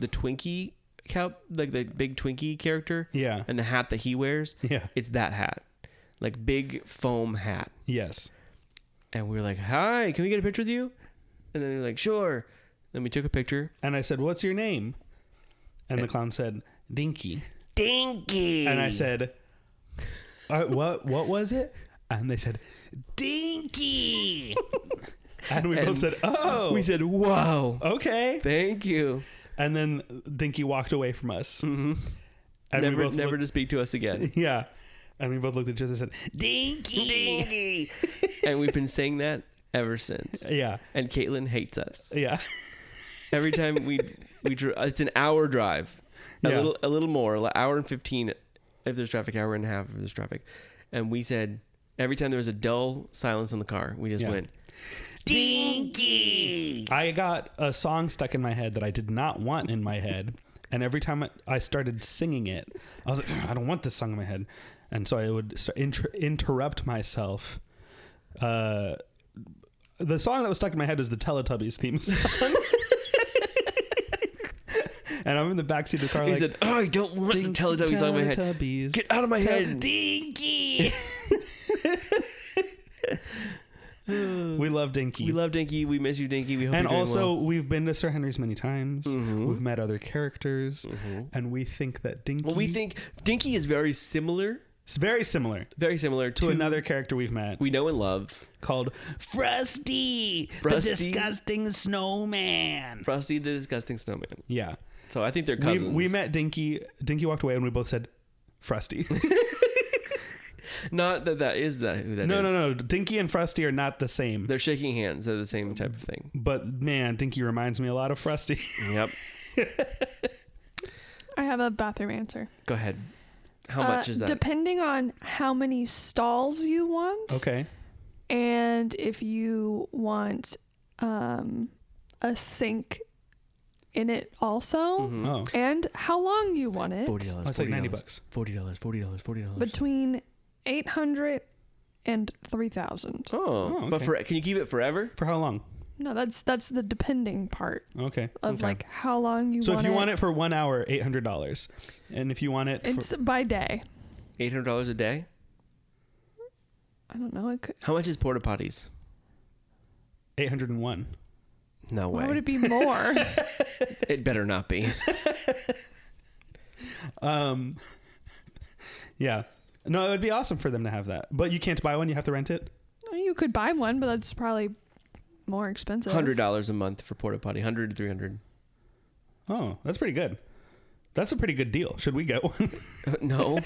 Twinkie like the big Twinkie character.
Yeah.
And the hat that he wears.
Yeah.
It's that hat. Like big foam hat.
Yes.
And we were like, "Hi, can we get a picture with you?" And then they're like, "Sure." Then we took a picture.
And I said, "What's your name?" And the clown said, "Dinky."
Dinky.
And I said, "What was it?" And they said, "Dinky." And we both said, "Oh."
We said, "Wow.
"Okay."
Thank you."
And then Dinky walked away from us.
Mm-hmm.
And we both
never
looked-
to speak to us again.
Yeah. And we both looked at each other and said, "Dinky."
Dinky. And we've been saying that ever since.
Yeah.
And Caitlin hates us.
Yeah.
Every time we it's an hour drive.
Yeah.
A little more, like hour and 15 if there's traffic, hour and a half if there's traffic. And we said every time there was a dull silence in the car, we just went, "Dinky."
I got a song stuck in my head that I did not want in my head. And every time I started singing it, I was like, I don't want this song in my head. And so I would interrupt myself. The song that was stuck in my head was the Teletubbies theme song. And I'm in the backseat of the car
He
like,
said, "Oh, I don't want the Teletubbies on my head.
Teletubbies.
Get out of my head."
Dinky. We love Dinky.
We love Dinky. We miss you, Dinky. We hope
And
you're doing
also,
well.
we've been to Sir Henry's many times.
Mhm.
We've met other characters.
Mhm.
And we think that Dinky...
Well, we think Dinky is very similar
It's very similar
to
to another character we've met
we know and love.
called Frosty,
Frosty?
the disgusting snowman.
Frosty the Disgusting Snowman.
Yeah.
So I think they're cousins.
We met Dinky. Dinky walked away and we both said, Frosty.
Not that is who that is.
No. Dinky and Frosty are not the same.
They're shaking hands. They're the same type of thing.
But man, Dinky reminds me a lot of Frosty.
Yep.
I have a bathroom answer.
Go ahead. How much is that?
Depending on how many stalls you want.
Okay.
And if you want a sink in it also.
Mhm.
Oh.
And how long you want it.
$40.
That's like $90.
$40.
Between $800 and $3,000.
Oh,
Oh,
but
okay.
can you keep it forever?
For how long?
No, that's the depending part
Okay.
of
Okay.
like how long you
So
want
if
it.
you want it for 1 hour, $800. And if you want it
It's by day.
$800 a day?
I don't know. It could,
How much is porta potties?
801.
No way.
why would it be more?
It better not be.
Yeah. No, it would be awesome for them to have that. But you can't buy one, you have to rent it.
You could buy one, but that's probably more expensive.
$100 a month for porta potty. 100 to 300.
Oh, that's pretty good. That's a pretty good deal. Should we get one
No.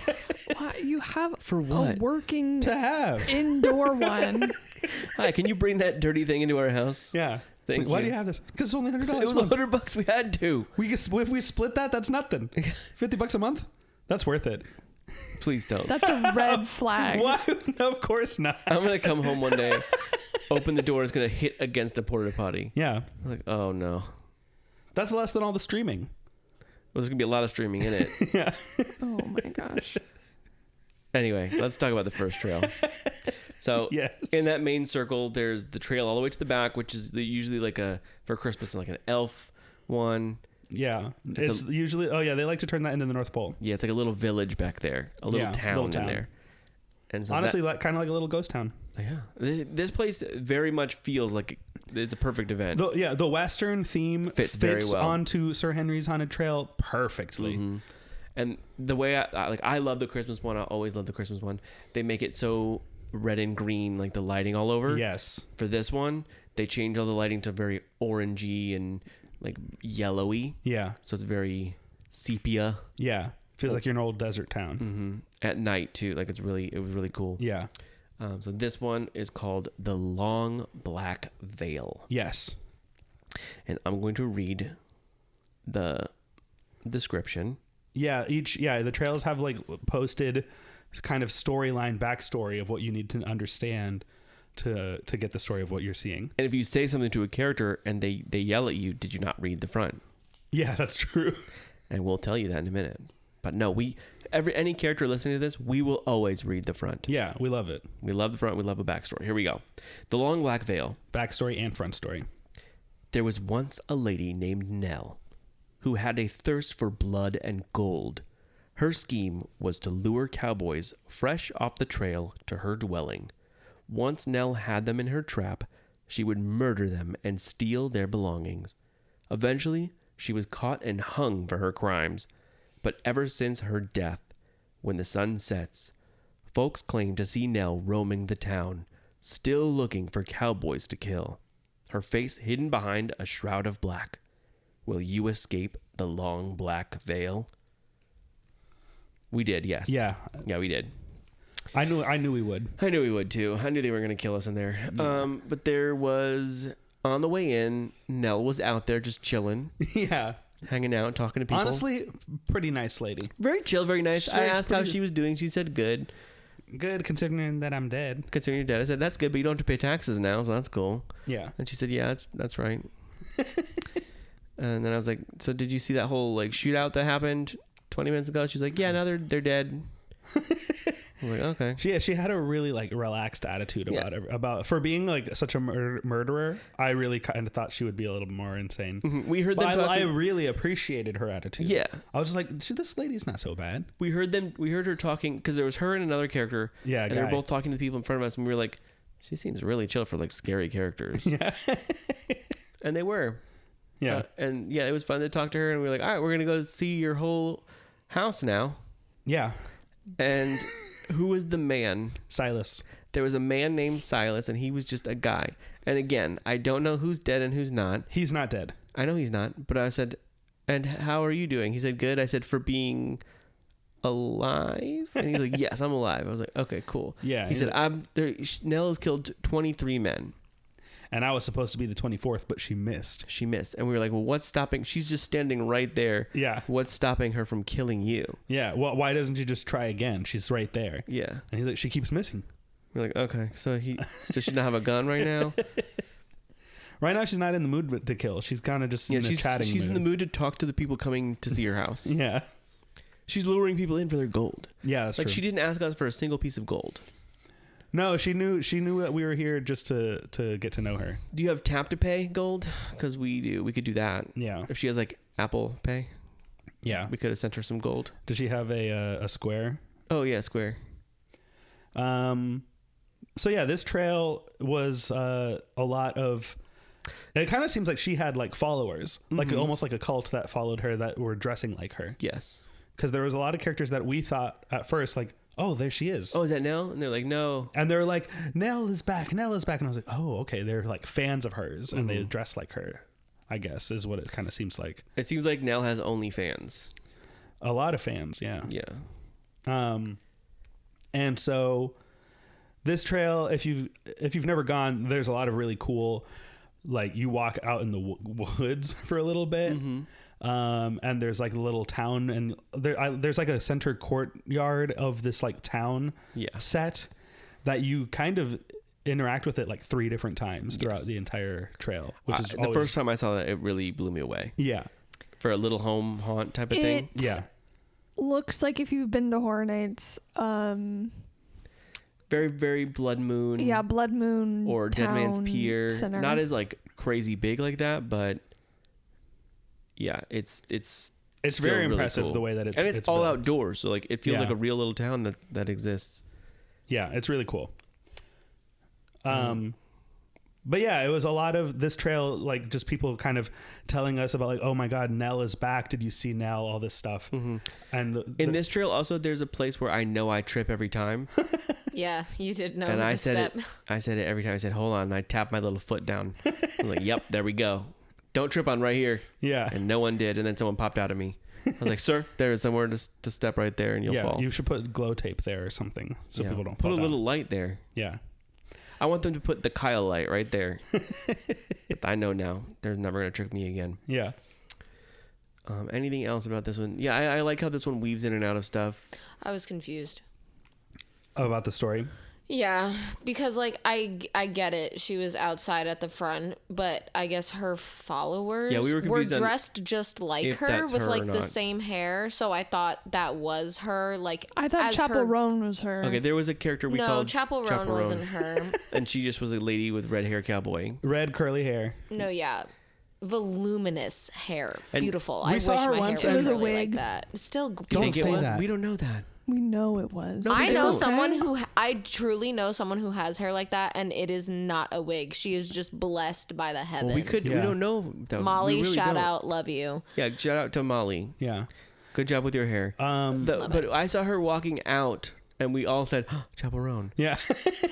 Why, you have
For what?
a working
to have?
indoor one.
Hi, can you bring that dirty thing into our house?
Yeah.
Thank
Why
you.
do you have this? Because it's only $100
It was
a month.
$100. We had to.
If we split that, that's nothing. $50 a month? That's worth it.
Please don't.
That's a red flag.
Why? No, of course not.
I'm going to come home one day, open the door, and it's going to hit against a porta potty.
Yeah.
I'm like, oh no.
That's less than all the streaming.
Well, there's going to be a lot of streaming in it.
Yeah.
Oh my gosh.
Anyway, let's talk about the first trail. So
Yes.
in that main circle, there's the trail all the way to the back, which is usually like for Christmas, like an elf one.
Yeah. It's usually, oh yeah, they like to turn that into the North Pole.
Yeah, it's like a little village back there, a little
Yeah,
town
little
in
town.
there. And so
Honestly, kind of like a little ghost town.
yeah, this place very much feels like it's a perfect event.
The Western theme
Fits very well.
onto Sir Henry's Haunted Trail perfectly.
Mhm. And the way I love the Christmas one. I always love the Christmas one. They make it so red and green, like the lighting all over.
Yes.
For this one, they change all the lighting to very orangey and like yellowy.
Yeah.
So it's very sepia.
Yeah. Feels like you're in an old desert town.
Mm-hmm. At night too. Like it was really cool.
Yeah.
So this one is called The Long Black Veil.
Yes.
And I'm going to read the description.
Yeah. The trails have like posted kind of storyline backstory of what you need to understand to get the story of what you're seeing.
And if you say something to a character and they yell at you, did you not read the front?
Yeah, that's true.
And we'll tell you that in a minute. But no, any character listening to this, we will always read the front.
Yeah, we love it.
We love the front. We love a backstory. Here we go. The Long Black Veil.
Backstory and front story.
There was once a lady named Nell who had a thirst for blood and gold. Her scheme was to lure cowboys fresh off the trail to her dwelling. Once Nell had them in her trap, she would murder them and steal their belongings. Eventually, she was caught and hung for her crimes. But ever since her death, when the sun sets, folks claim to see Nell roaming the town, still looking for cowboys to kill. Her face hidden behind a shroud of black. Will you escape the long black veil? We did, yes.
Yeah.
Yeah, we did.
I knew we would.
I knew we would too. I knew they were going to kill us in there.
Yeah.
But there was, on the way in, Nell was out there just chilling,
Yeah.
hanging out, talking to people.
Honestly, pretty nice lady.
Very chill, very nice.
She's
I
very
asked how
pretty-
she was doing. She said good.
Good considering that I'm dead.
Considering you're dead. I said, that's good, but you don't have to pay taxes now, so that's cool.
Yeah.
And she said, yeah, that's right. And then I was like, so did you see that whole like shootout that happened 20 minutes ago? She's like, yeah, now they're dead. I'm like, okay.
She had a really like relaxed attitude
Yeah.
about it. About for being like such a murderer. I really kind of thought she would be a little more insane.
Mhm. We heard them
But I
talking.
really appreciated her attitude.
Yeah.
I was just like, this lady's not so bad.
We heard her talking because there was her and another character.
Yeah,
and they were
guy.
both talking to the people in front of us, and we were like, she seems really chill for like scary characters.
Yeah.
And they were.
Yeah.
And yeah, it was fun to talk to her, and we were like, all right, we're gonna go see your whole house now.
Yeah.
And who was the man?
Silas.
There was a man named Silas, and he was just a guy. And again, I don't know who's dead and who's not.
He's not dead.
I know he's not, but I said, and how are you doing? He said, good. I said, for being alive? And he's like, yes, I'm alive. I was like, okay, cool.
Yeah,
He
he's
said, Nell has killed 23 men.
And I was supposed to be the 24th, but she missed.
She missed. And we were like, well, what's stopping? She's just standing right there.
Yeah.
What's stopping her from killing you?
Yeah. Well, why doesn't she just try again? She's right there.
Yeah.
And he's like, she keeps missing.
We're like, okay, so does she not have a gun right now?
Right now, she's not in the mood to kill. She's kind of just in a chatting
she's
mood.
in the mood to talk to the people coming to see her house.
Yeah.
She's luring people in for their gold.
Yeah, that's
Like
true.
she didn't ask us for a single piece of gold.
No, she knew that we were here just to get to know her.
Do you have tap to pay gold? Because we do. We could do that.
Yeah.
If she has like Apple Pay,
Yeah.
we could have sent her some gold.
Does she have a square?
Oh yeah, Square.
So yeah, this trail was a lot of. It kind of seems like she had like followers, like almost like a cult that followed her that were dressing like her.
Yes.
Because there was a lot of characters that we thought at first like, oh, there she is.
Oh, is that Nell? And they're like, no.
And they're like, Nell is back. And I was like, oh, okay. They're like fans of hers and they dress like her, I guess, is what it kind of seems like.
It seems like Nell has OnlyFans.
A lot of fans, yeah.
Yeah.
And so this trail, if you've never gone, there's a lot of really cool, like you walk out in the woods for a little bit. And there's like a little town, and there's like a center courtyard of this like town set that you kind of interact with it like 3 different times throughout the entire trail, which is
the first time I saw that, it really blew me away.
Yeah.
For a little home haunt type of thing.
Yeah.
Looks like if you've been to Horror Nights,
Very, very Blood Moon.
yeah, Blood Moon
Or Dead Man's
Town
Pier.
Center.
Not as like crazy big like that, but yeah, it's
It's
still
very
really
impressive
cool.
the way that it's
and it's all
built.
outdoors, so like it feels
Yeah.
like a real little town that exists.
Yeah, it's really cool. But yeah, it was a lot of this trail, like just people kind of telling us about like, oh my God, Nell is back. Did you see Nell? All this stuff. And
In this trail, also, there's a place where I know I trip every time,
Yeah, you did know
and
the
I said
step.
it. I said it every time. I said, "Hold on," and I tapped my little foot down. I'm like, "Yep, there we go. Don't trip on right here."
yeah,
And no one did, and then someone popped out at me. I was like, "Sir, there is somewhere to step right there, and you'll
yeah,
fall."
you should put glow tape there or something so
Yeah.
people don't
put
fall
a
down.
little light there.
Yeah,
I want them to put the Kyle light right there. But I know now they're never gonna trick me again.
yeah.
Anything else about this one? Yeah, I like how this one weaves in and out of stuff.
I was confused.
About the story.
Yeah, because like I get it. She was outside at the front, but I guess her followers
Yeah, we were confused on
dressed just like
if
her
that's
with
her or
like the
not.
same hair. So I thought that was her. Like
I thought
as
Chapel
her-
Roan was her.
Okay, there was a character we
No,
called
Chapel Roan wasn't her.
and she just was a lady with red hair cowboy.
Red curly hair.
No, yeah. Voluminous hair.
And
Beautiful.
we
I
saw
wish
her
my
once
hair was
and- It was a
curly like
wig.
that. Still
You
Don't
think
say
it was?
that.
We don't know that.
We know it was.
I know
don't.
someone who I truly know someone who has hair like that, and it is not a wig. She is just blessed by the heavens.
Well, we could. We
Yeah.
don't know. Though.
Molly,
We really
shout
don't.
out, love you.
Yeah, shout out to Molly.
Yeah.
Good job with your hair. But I saw her walking out, and we all said, oh, Chapel Roan.
Yeah.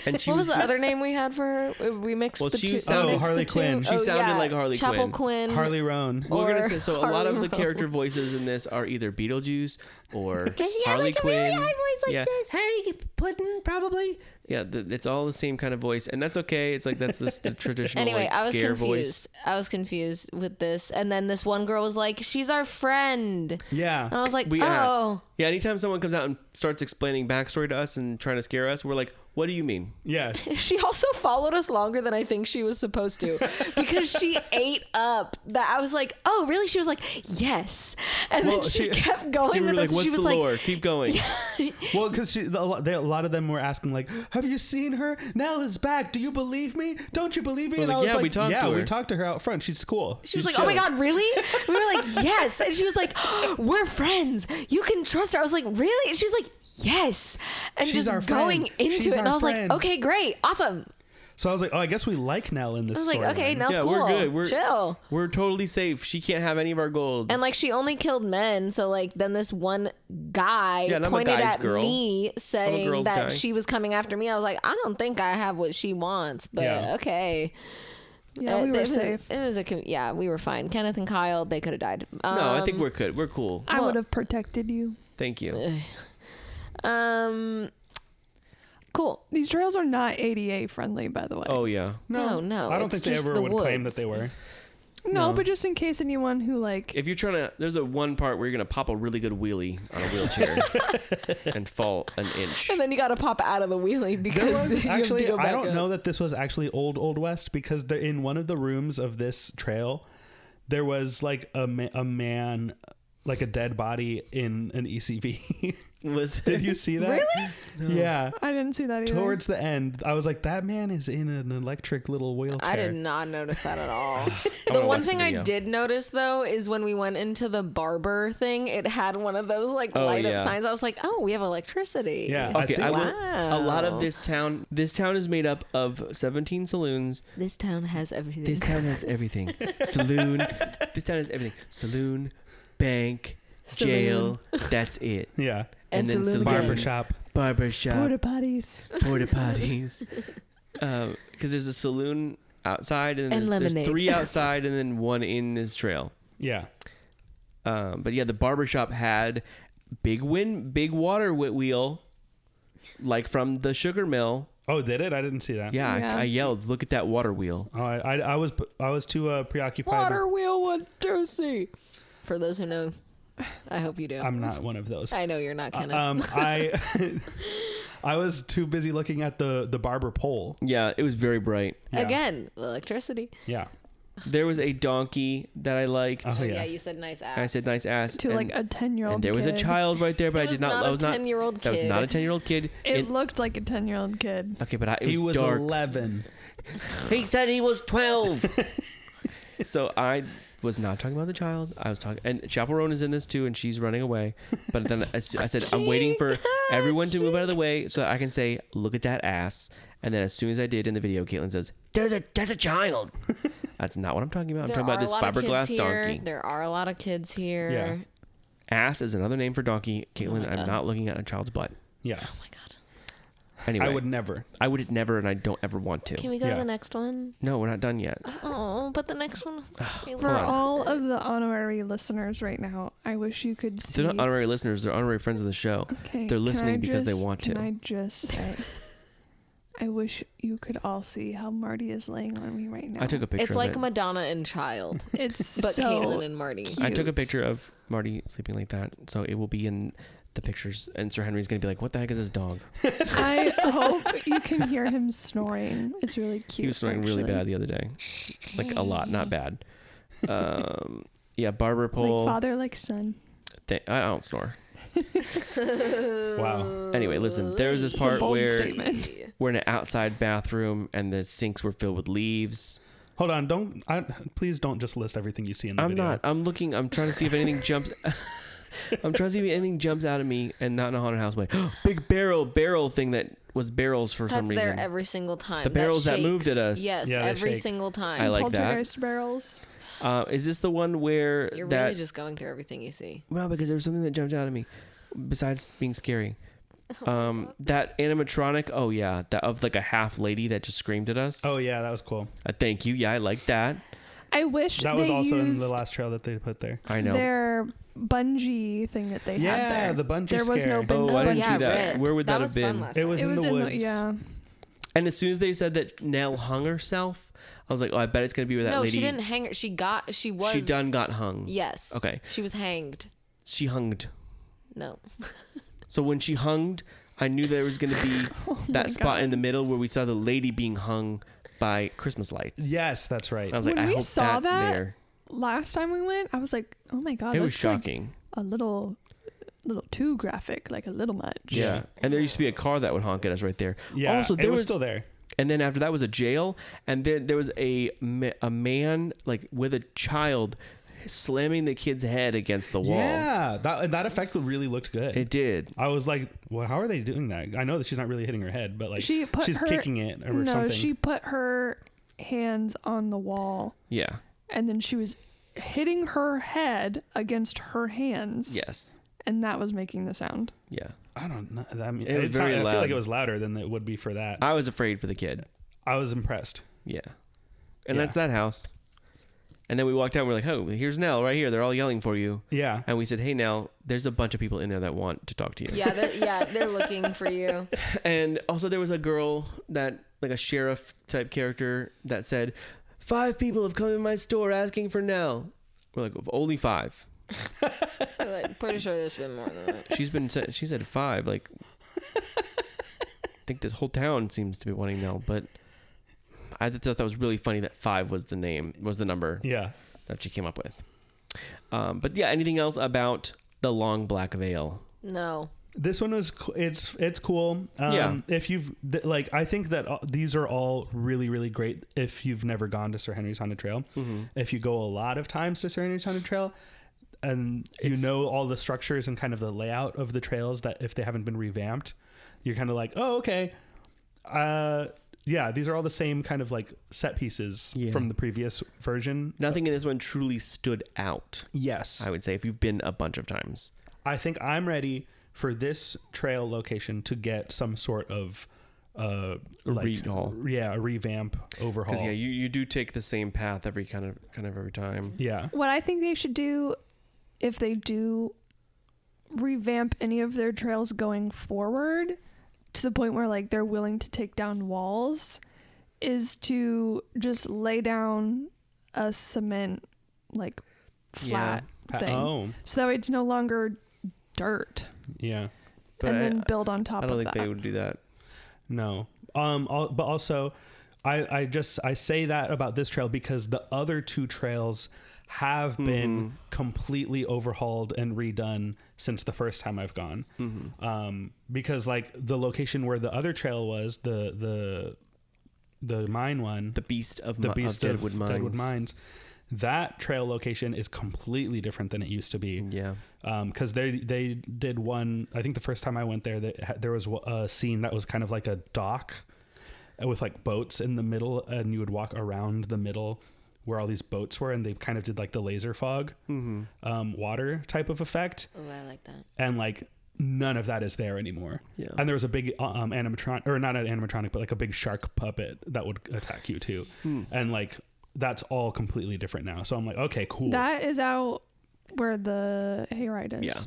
And she
What was
was
the other name we had for her? We mixed
Well,
the
she
two.
sounded-
mixed
Harley
the two.
Quinn.
She sounded like Harley
Chapel
Quinn.
Quinn.
Harley Roan.
We're gonna
or
say so. A lot of the
Harley
character
Roan.
voices in this are either Beetlejuice or
she had,
Harley
like, a
Quinn.
really high voice like
yeah.
this.
Hey, Puddin', probably. Yeah, it's all the same kind of voice, and that's okay. It's like that's the traditional
Anyway,
like,
I was
scare
confused.
voice.
I was confused with this, and then this one girl was like, "She's our friend,"
Yeah.
and I was like,
We
"Oh."
yeah. Anytime someone comes out and starts explaining backstory to us and trying to scare us, we're like, "What do you mean?"
Yeah.
She also followed us longer than I think she was supposed to because she ate up that. I was like, "Oh, really?" She was like, "Yes," and
Well,
then she
she-
kept
You
going
were
with
like,
us.
"What's
She
the
was like,
lore? Keep going."
Well, because a lot of them were asking like, "Have you seen her? Nell is back. Do you believe me? Don't you believe me?"
We're
And
like,
I was
"Yeah,
like,
we talked
"Yeah,
to her."
we talked to her out front. She's cool."
She was like, "Oh my god, really?" We were like, "Yes," and she was like, "We're friends. You can trust her." I was like, "Really?" And she was like, "Yes," and
She's our
just going
friend.
into
She's
it. And
our
I was
friend.
like, "Okay, great, awesome."
So I was like, "Oh, I guess we like Nell in this."
I was like, "Okay,
storyline."
Nell's
Yeah,
cool.
we're good. We're
chill."
We're totally safe. She can't have any of our gold.
And like she only killed men, so like then this one guy
Yeah, and I'm a
pointed
guy's
at
girl.
me saying
girl's
that
guy.
she was coming after me. I was like, I don't think I have what she wants, but
Yeah.
okay.
Yeah, we
It
were
was-
safe.
It was yeah, we were fine. Kenneth and Kyle, they could have died.
no, I think we're good. We're cool.
I
well-
would have protected you.
Thank you.
Cool.
These trails are not ADA friendly, by the way.
Oh yeah.
No,
I don't
it's
think they
just
ever
the
would claim that
woods.
they were.
no,
no.
but just in case anyone who like
If you're trying to, there's a one part where you're gonna pop a really good wheelie on a wheelchair and fall an inch.
And then you got to pop out of the wheelie
There
because
was
you have to
actually,
go
I
back
don't
up.
know that this was actually old West because in one of the rooms of this trail, there was like a man, like a dead body in an ECV. Did you see that?
Really?
Yeah.
I didn't see that either.
Towards the end, I was like, that man is in an electric little wheelchair.
I did not notice that at all. the
gonna
one
watch
thing
the
I
video.
did notice though is when we went into the barber thing, it had one of those like
Oh,
light
yeah.
up signs. I was like, oh, we have electricity.
Yeah. I
Okay,
think-
I will. A lot of
Wow.
this town is made up of 17 saloons.
This town has everything.
This town has everything. Saloon. This town has everything. Saloon, bank, jail. That's it.
Yeah.
And
then
saloon
Barbershop.
barbershop,
Porta potties.
porta potties. Because there's a saloon outside, and,
And
there's
lemonade.
3 outside, and then 1 in this trail.
Yeah.
But yeah, the barbershop had big water wheel, like from the sugar mill.
Oh, did it? I didn't see that.
Yeah,
Yeah.
I yelled, "Look at that water wheel!"
Oh, I was too preoccupied.
Water wheel 1, 2, C. For those who know, I hope you do.
I'm not one of those.
I know you're not Kenneth.
I was too busy looking at the barber pole.
Yeah, it was very bright.
Yeah.
Again, electricity.
Yeah.
There was a donkey that I liked.
Oh,
Oh,
yeah.
yeah, you said nice ass.
I said nice ass.
To
and,
like a 10-year-old
and there was a
kid.
child right there, but
It
I did
was
not.
not
I
a
was not.
10-year-old
That was
kid.
not a 10-year-old kid.
It looked like a 10-year-old kid.
Okay, but it
He was
dark.
11.
He said he was 12. So I was not talking about the child. I was talking, and Chapel Roan is in this too, and she's running away. But then I said, I'm waiting for everyone to move out of the way so that I can say, "Look at that ass." And then as soon as I did in the video, Caitlin says, "There's a child." That's not what I'm talking about. I'm
There
talking about
are
this
a lot of kids
fiberglass
here.
donkey.
There are a lot of kids here.
Yeah.
Ass is another name for donkey. Caitlin,
my
I'm
God.
not looking at a child's butt.
Yeah.
Oh my god.
Anyway,
I would never.
never, and I don't ever want to.
Can we go
Yeah.
to the next one?
No, we're not done yet.
Oh, but the next one was
For
Hold on.
all of the honorary listeners right now, I wish you could see.
They're not honorary listeners. They're honorary friends of the show.
Okay,
They're
can
listening
I
because they
just-
want
Can
to.
I just say, I wish you could all see how Marty is laying on me right now.
I took a picture
It's
of
like
it.
Madonna and Child,
It's
but
so
Caitlin and Marty.
I took a
cute.
picture of Marty sleeping like that, so it will be in the pictures, and Sir Henry's gonna be like, "What the heck is this dog?"
I hope you can hear him snoring. It's really cute.
He was snoring really
actually.
bad the other day, like a lot, not bad. Yeah, barber pole.
Like father, like son.
I don't snore.
Wow.
Anyway, listen. There was this
It's a
part
bold
where
statement.
we're in an outside bathroom and the sinks were filled with leaves.
Hold on. Please don't just list everything you see in the
I'm
video.
not. I'm looking. I'm trying to see if anything jumps. I'm trying to see if anything jumps out at me, and not in a haunted house way. Big barrel thing that was barrels for some
That's
reason.
there every single time.
The barrels that moved
shakes.
at us.
Yes,
Yeah, they
every
shake.
single time.
I like that.
Poltergeist barrels.
Is this the one where
You're
that?
really just going through everything you see.
Well, because there was something that jumped out at me, besides being scary. That animatronic. Oh yeah, that of like a half lady that just screamed at us.
Oh yeah, that was cool.
Thank you. Yeah, I like that.
I wish
That was
they
also in
used
the last trail that they put there.
I know.
their bungee thing that they had
Yeah,
there.
the bungee
There was no
scare.
Oh,
bungee.
I didn't
yeah,
see that.
rip.
Where would that have
was
been?
Fun last
It
time.
was
It
in
was
the
in
woods.
the yeah.
And as soon as they said that Nell hung herself, I was like, oh, I bet it's gonna be where that
No,
lady.
she didn't hang her. She was.
She done got hung.
Yes.
Okay.
She was hanged.
She hunged.
No.
So when she hunged, I knew there was gonna be that spot in the middle where we saw the lady being hung by Christmas lights.
Yes, that's right.
I was
When
like, I
we
hope
saw
that's
that,
there.
Last time we went, I was like, oh my god,
It was
that's like
shocking.
a little too graphic, like a little much.
Yeah. And there used to be a car that would honk at us right there.
Yeah,
Also, there
it was
was
still there.
And then after that was a jail, and then there was a man like with a child slamming the kid's head against the wall.
Yeah, that effect really looked good.
It did.
I was like, well, how are they doing that? I know that she's not really hitting her head, but like
She put
she's
her-
kicking it or
No,
something.
she put her hands on the wall,
Yeah.
and then she was hitting her head against her hands.
Yes.
And that was making the sound.
Yeah.
I don't know. I mean,
It was very
I feel
loud.
like it was louder than it would be for that.
I was afraid for the kid.
I was impressed.
Yeah. And
Yeah.
that's that house. And then we walked out and we're like, oh, here's Nell right here. They're all yelling for you.
Yeah.
And we said, hey, Nell, there's a bunch of people in there that want to talk to you.
Yeah, they're looking for you.
And also there was a girl that, like a sheriff type character that said, 5 people have come in my store asking for Nell. We're like, only 5.
Like, pretty sure there's been more than that.
She said 5. Like, I think this whole town seems to be wanting Nell, but I thought that was really funny that 5 was the number
Yeah.
that she came up with. But yeah, anything else about the long black veil?
No.
This one was it's cool.
Yeah.
If you've like, I think that these are all really, really great. If you've never gone to Sir Henry's Haunted Trail, if you go a lot of times to Sir Henry's Haunted Trail, and you know all the structures and kind of the layout of the trails, that if they haven't been revamped, you're kind of like, oh, okay. Yeah, these are all the same kind of like set pieces from the previous version.
Nothing in this one truly stood out.
Yes.
I would say if you've been a bunch of times.
I think I'm ready for this trail location to get some sort of a revamp overhaul.
Because you do take the same path every kind of every time.
Yeah.
What I think they should do, if they do revamp any of their trails going forward to the point where like they're willing to take down walls, is to just lay down a cement like flat thing.
Oh.
So that way it's no longer dirt.
Yeah.
But
and then build on top
I
of
don't
that.
think they would do that.
No. But also I say that about this trail because the other 2 trails have been completely overhauled and redone since the first time I've gone. Because like the location where the other trail was, the mine one,
The Beast of
Deadwood
Mines.
Mines, that trail location is completely different than it used to be.
Yeah.
Because they did one, I think the first time I went there, there was a scene that was kind of like a dock with like boats in the middle, and you would walk around the middle where all these boats were, and they kind of did like the laser fog water type of effect.
Oh, I like that.
And like none of that is there anymore.
Yeah.
And there was a big animatronic, or not an animatronic, but like a big shark puppet that would attack you too. And like that's all completely different now. So I'm like, okay, cool.
That is out where the hayride is.
Yeah.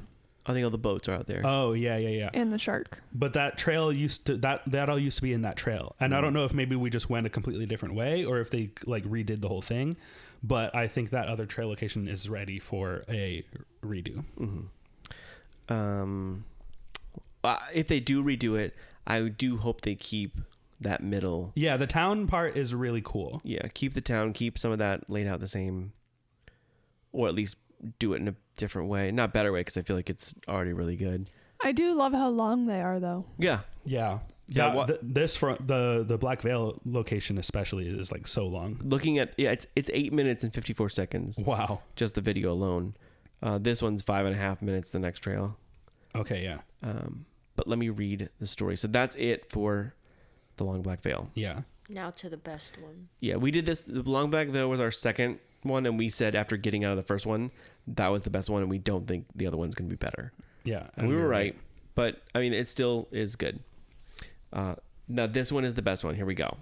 I think all the boats are out there.
Oh yeah.
And the shark.
But that trail that all used to be in that trail. And I don't know if maybe we just went a completely different way or if they like redid the whole thing. But I think that other trail location is ready for a redo.
if they do redo it, I do hope they keep that middle.
Yeah, the town part is really cool.
Yeah, keep the town, keep some of that laid out the same, or at least do it in a different way, not better way, because I feel like it's already really good.
I do love how long they are, though.
Yeah,
Yeah.
Yeah,
Yeah, this front the Black Veil location especially is like so long.
looking at it's 8 minutes and 54 seconds.
Wow.
Just the video alone. This one's 5.5 minutes. The next trail.
Okay, yeah.
But let me read the story. So that's it for the Long Black Veil.
Yeah.
Now to the best one.
Yeah, we did this. The Long Black Veil was our second one, and we said after getting out of the first one, that was the best one, and we don't think the other one's going to be better.
Yeah.
And we were right. But, I mean, it still is good. Now, this one is the best one. Here we go.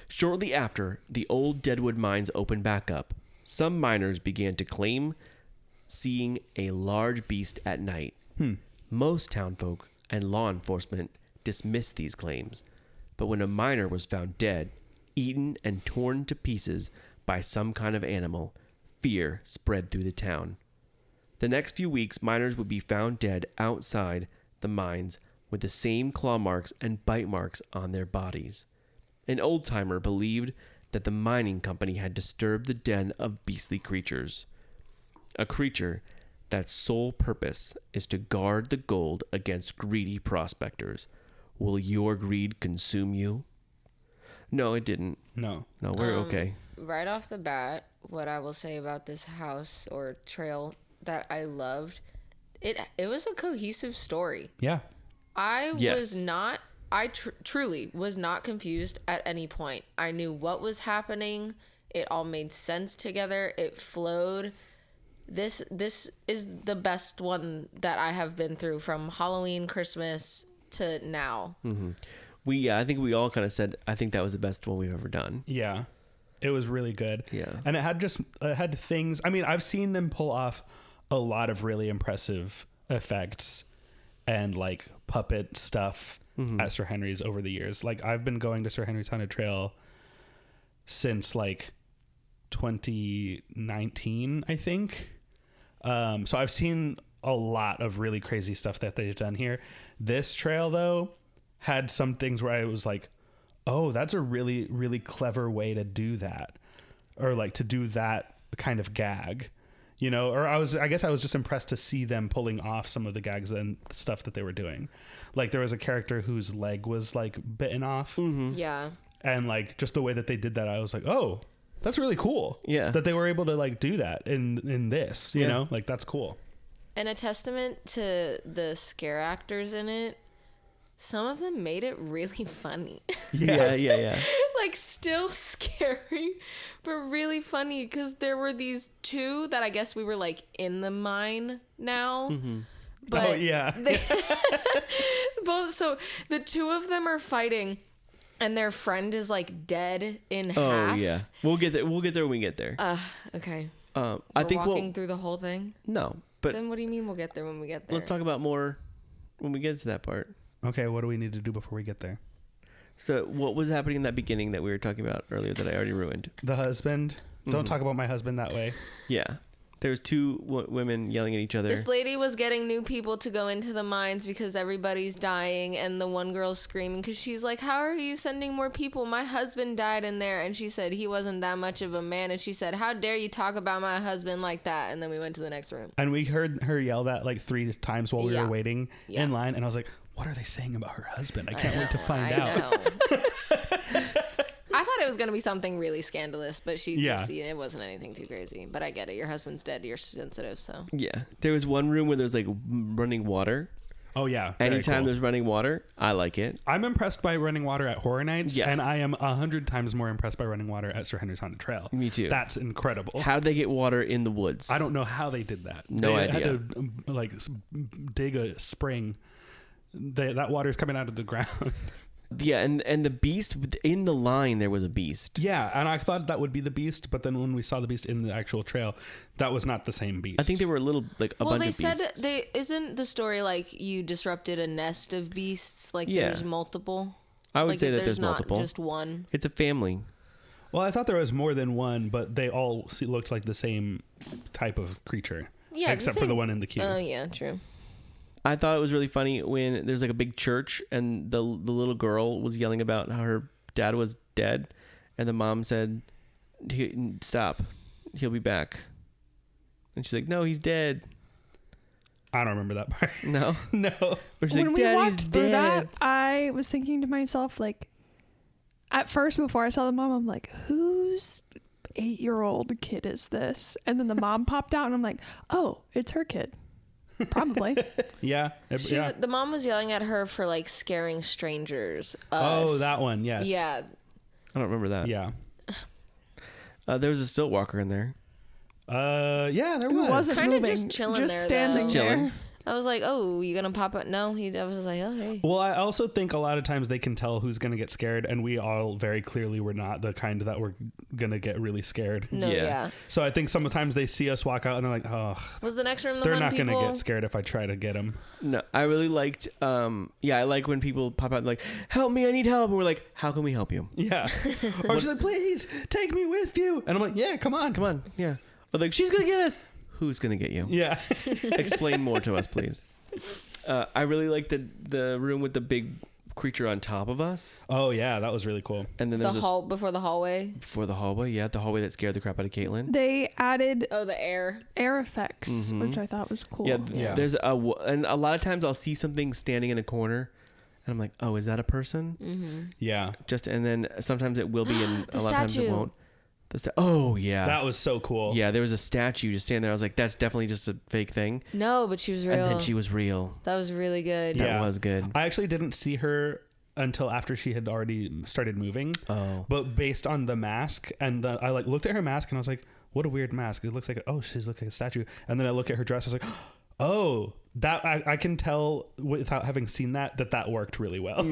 Shortly after the old Deadwood mines opened back up, some miners began to claim seeing a large beast at night. Most townfolk and law enforcement dismissed these claims, but when a miner was found dead, eaten and torn to pieces by some kind of animal, fear spread through the town. The next few weeks, miners would be found dead outside the mines with the same claw marks and bite marks on their bodies. An old-timer believed that the mining company had disturbed the den of beastly creatures. A creature that sole purpose is to guard the gold against greedy prospectors. Will your greed consume you? No, it didn't.
No.
No, we're okay.
Right off the bat, what I will say about this house or trail that I loved, it was a cohesive story.
Yeah.
I
Yes.
was not, truly was not confused at any point. I knew what was happening. It all made sense together. It flowed. This is the best one that I have been through from Halloween, Christmas to now.
I think we all kind of said, I think that was the best one we've ever done.
Yeah. It was really good.
Yeah.
And it had things, I mean, I've seen them pull off a lot of really impressive effects and like puppet stuff at Sir Henry's over the years. Like I've been going to Sir Henry's Haunted Trail since like 2019, I think. So I've seen a lot of really crazy stuff that they've done here. This trail though had some things where I was like, oh, that's a really, really clever way to do that. Or like to do that kind of gag, you know, or I guess I was just impressed to see them pulling off some of the gags and stuff that they were doing. Like there was a character whose leg was like bitten off.
Yeah.
And like just the way that they did that, I was like, oh, that's really cool.
Yeah.
That they were able to like do that in this, you know, like that's cool.
And a testament to the scare actors in it. Some of them made it really funny.
Yeah.
Like still scary, but really funny because there were these two that I guess we were like in the mine now. But
Oh yeah.
both, so the two of them are fighting and their friend is like dead in half.
Oh yeah. We'll get there. We'll get there when we get there.
Okay.
I
We're
think
walking through the whole thing.
no, but
Then what do you mean we'll get there when we get there?
let's talk about more when we get to that part.
Okay, what do we need to do before we get there?
So what was happening in that beginning that we were talking about earlier that I already ruined?
The husband. Don't talk about my husband that way.
Yeah. There was two women yelling at each other.
This lady was getting new people to go into the mines because everybody's dying, and the one girl's screaming because she's like, how are you sending more people? My husband died in there. And she said he wasn't that much of a man. And she said, how dare you talk about my husband like that? And then we went to the next room.
And we heard her yell that like 3 times while we
Yeah.
were waiting
Yeah.
in line. And I was like, what are they saying about her husband? I can't wait to find
I
out.
know. I thought it was going to be something really scandalous, but it wasn't anything too crazy. But I get it. Your husband's dead. You're sensitive, so.
Yeah. There was one room where there was like running water.
Oh yeah. very
Anytime
cool.
there's running water, I like it.
I'm impressed by running water at Horror Nights,
Yes.
and I am 100 times more impressed by running water at Sir Henry's Haunted Trail.
Me too.
That's incredible.
How did they get water in the woods?
I don't know how they did that.
No
they
idea.
Had to like dig a spring. That water's coming out of the ground.
Yeah, and the beast in the line, there was a beast.
Yeah, and I thought that would be the beast, but then when we saw the beast in the actual trail, that was not the same beast.
I think they were a little like a bunch
Well, they
of
said
beasts.
isn't the story like you disrupted a nest of beasts? Like
Yeah.
there's multiple.
I would
like
say that there's
not
multiple.
just one.
It's a family.
Well, I thought there was more than one, but they all looked like the same type of creature.
Yeah,
except for the one in the queue.
Oh yeah, true.
I thought it was really funny when there's like a big church and the little girl was yelling about how her dad was dead, and the mom said, "Stop, he'll be back." And she's like, "No, he's dead."
I don't remember that part.
No,
No.
but she's
When
like,
we
"Daddy's
walked through
dead."
that, I was thinking to myself, like, at first before I saw the mom, I'm like, whose 8-year-old kid is this? And then the mom popped out, and I'm like, oh, it's her kid. Probably.
Yeah. Yeah.
The mom was yelling at her for like scaring strangers.
Oh, that one. Yes.
Yeah.
I don't remember that.
Yeah.
There was a stilt walker in there.
Yeah, there
Who
was.
wasn't
Kinda
moving,
just chilling
just
there,
standing
though.
Just chilling.
there.
I was like, oh, you gonna pop it? No, I was just like, oh, hey.
Well, I also think a lot of times they can tell who's going to get scared, and we all very clearly were not the kind that were going to get really scared.
No,
Yeah.
yeah.
So I think sometimes they see us walk out and they're like, oh,
Was the next room the
they're
one
not going
people?
to get scared if I try to get them.
No, I really liked. I like when people pop out and like, "Help me, I need help," and we're like, "How can we help you?
Yeah. Or she's like, please take me with you. And I'm like, yeah, come on.
Come on, yeah." Or like, "She's gonna get us." Who's gonna get you?
Yeah.
Explain more to us, please. I really like the room with the big creature on top of us,
Oh, yeah. That was really cool.
and then
The
there's
hall before the hallway.
before the hallway. Yeah, the hallway that scared the crap out of Caitlin.
They added
Oh, the air.
air effects, which I thought was cool.
Yeah,
Yeah.
there's and a lot of times I'll see something standing in a corner, and I'm like, "Oh, is that a person?"
Yeah.
And then sometimes it will be, and
The
a lot of times it
statue.
won't. Oh yeah,
That was so cool.
yeah. There was a statue just standing there. I was like, "That's definitely just a fake thing."
No, but she was real.
And then she was real.
That was really good.
That
Yeah.
was good.
I actually didn't see her until after she had already started moving.
Oh.
But based on the mask, and I like looked at her mask and I was like, what a weird mask. It looks like, she's looking like a statue. And then I look at her dress. I was like, oh, that I can tell without having seen that worked really well.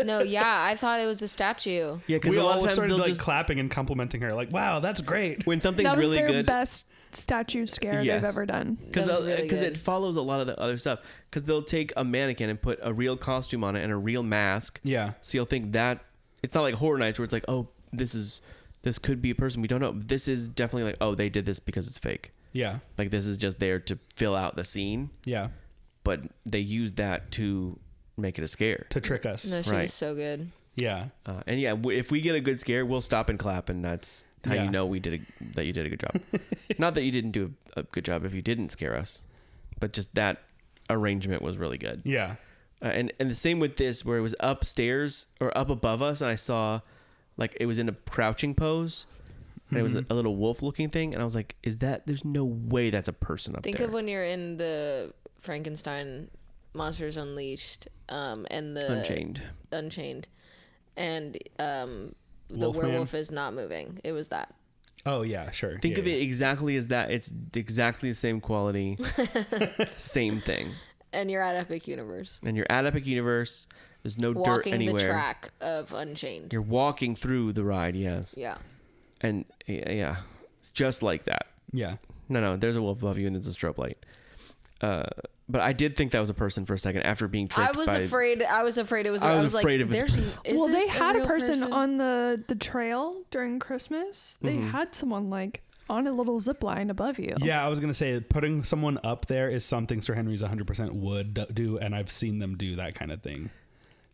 No, yeah, I thought it was a statue.
Yeah, because
We
a lot
all
of times
started
they'll
like
just
clapping and complimenting her, like, wow, that's great.
when something's
that was
really
their
good.
best statue scare
Yes.
they've ever done.
Because
That was really good.
it follows a lot of the other stuff. Because they'll take a mannequin and put a real costume on it and a real mask.
Yeah.
So you'll think that it's not like Horror Nights where it's like, oh, this could be a person we don't know. This is definitely like, oh, they did this because it's fake.
Yeah.
Like this is just there to fill out the scene,
Yeah.
but they used that to make it a scare.
To trick us.
No, she
Right.
was so good.
Yeah.
And yeah, if we get a good scare, we'll stop and clap, and that's how
Yeah.
you know that you did a good job. Not that you didn't do a good job if you didn't scare us, but just that arrangement was really good.
Yeah.
And the same with this, where it was upstairs or up above us, and I saw like it was in a crouching pose, and it was a little wolf-looking thing, and I was like, "Is that? There's no way that's a person up
Think
there."
of when you're in the Frankenstein Monsters Unleashed, and the
Unchained.
and the
Wolfman?
werewolf is not moving. It was that.
Oh, yeah, sure.
Think
Yeah,
of it exactly as that. It's exactly the same quality, same thing.
And you're at Epic Universe,
And you're at Epic Universe. There's no dirt
walking
anywhere.
the track of Unchained.
You're walking through the ride, yes.
Yeah.
And yeah, it's just like that.
Yeah.
No, there's a wolf above you and there's a strobe light. But I did think that was a person for a second after being tricked.
I was afraid it was.
I
I
was
was
afraid
like,
it was
"There's."
person.
Is
Well, they
this
had a
real
person on the trail during Christmas. They had someone like on a little zip line above you.
Yeah, I was going to say putting someone up there is something Sir Henry's 100% would do, and I've seen them do that kind of thing.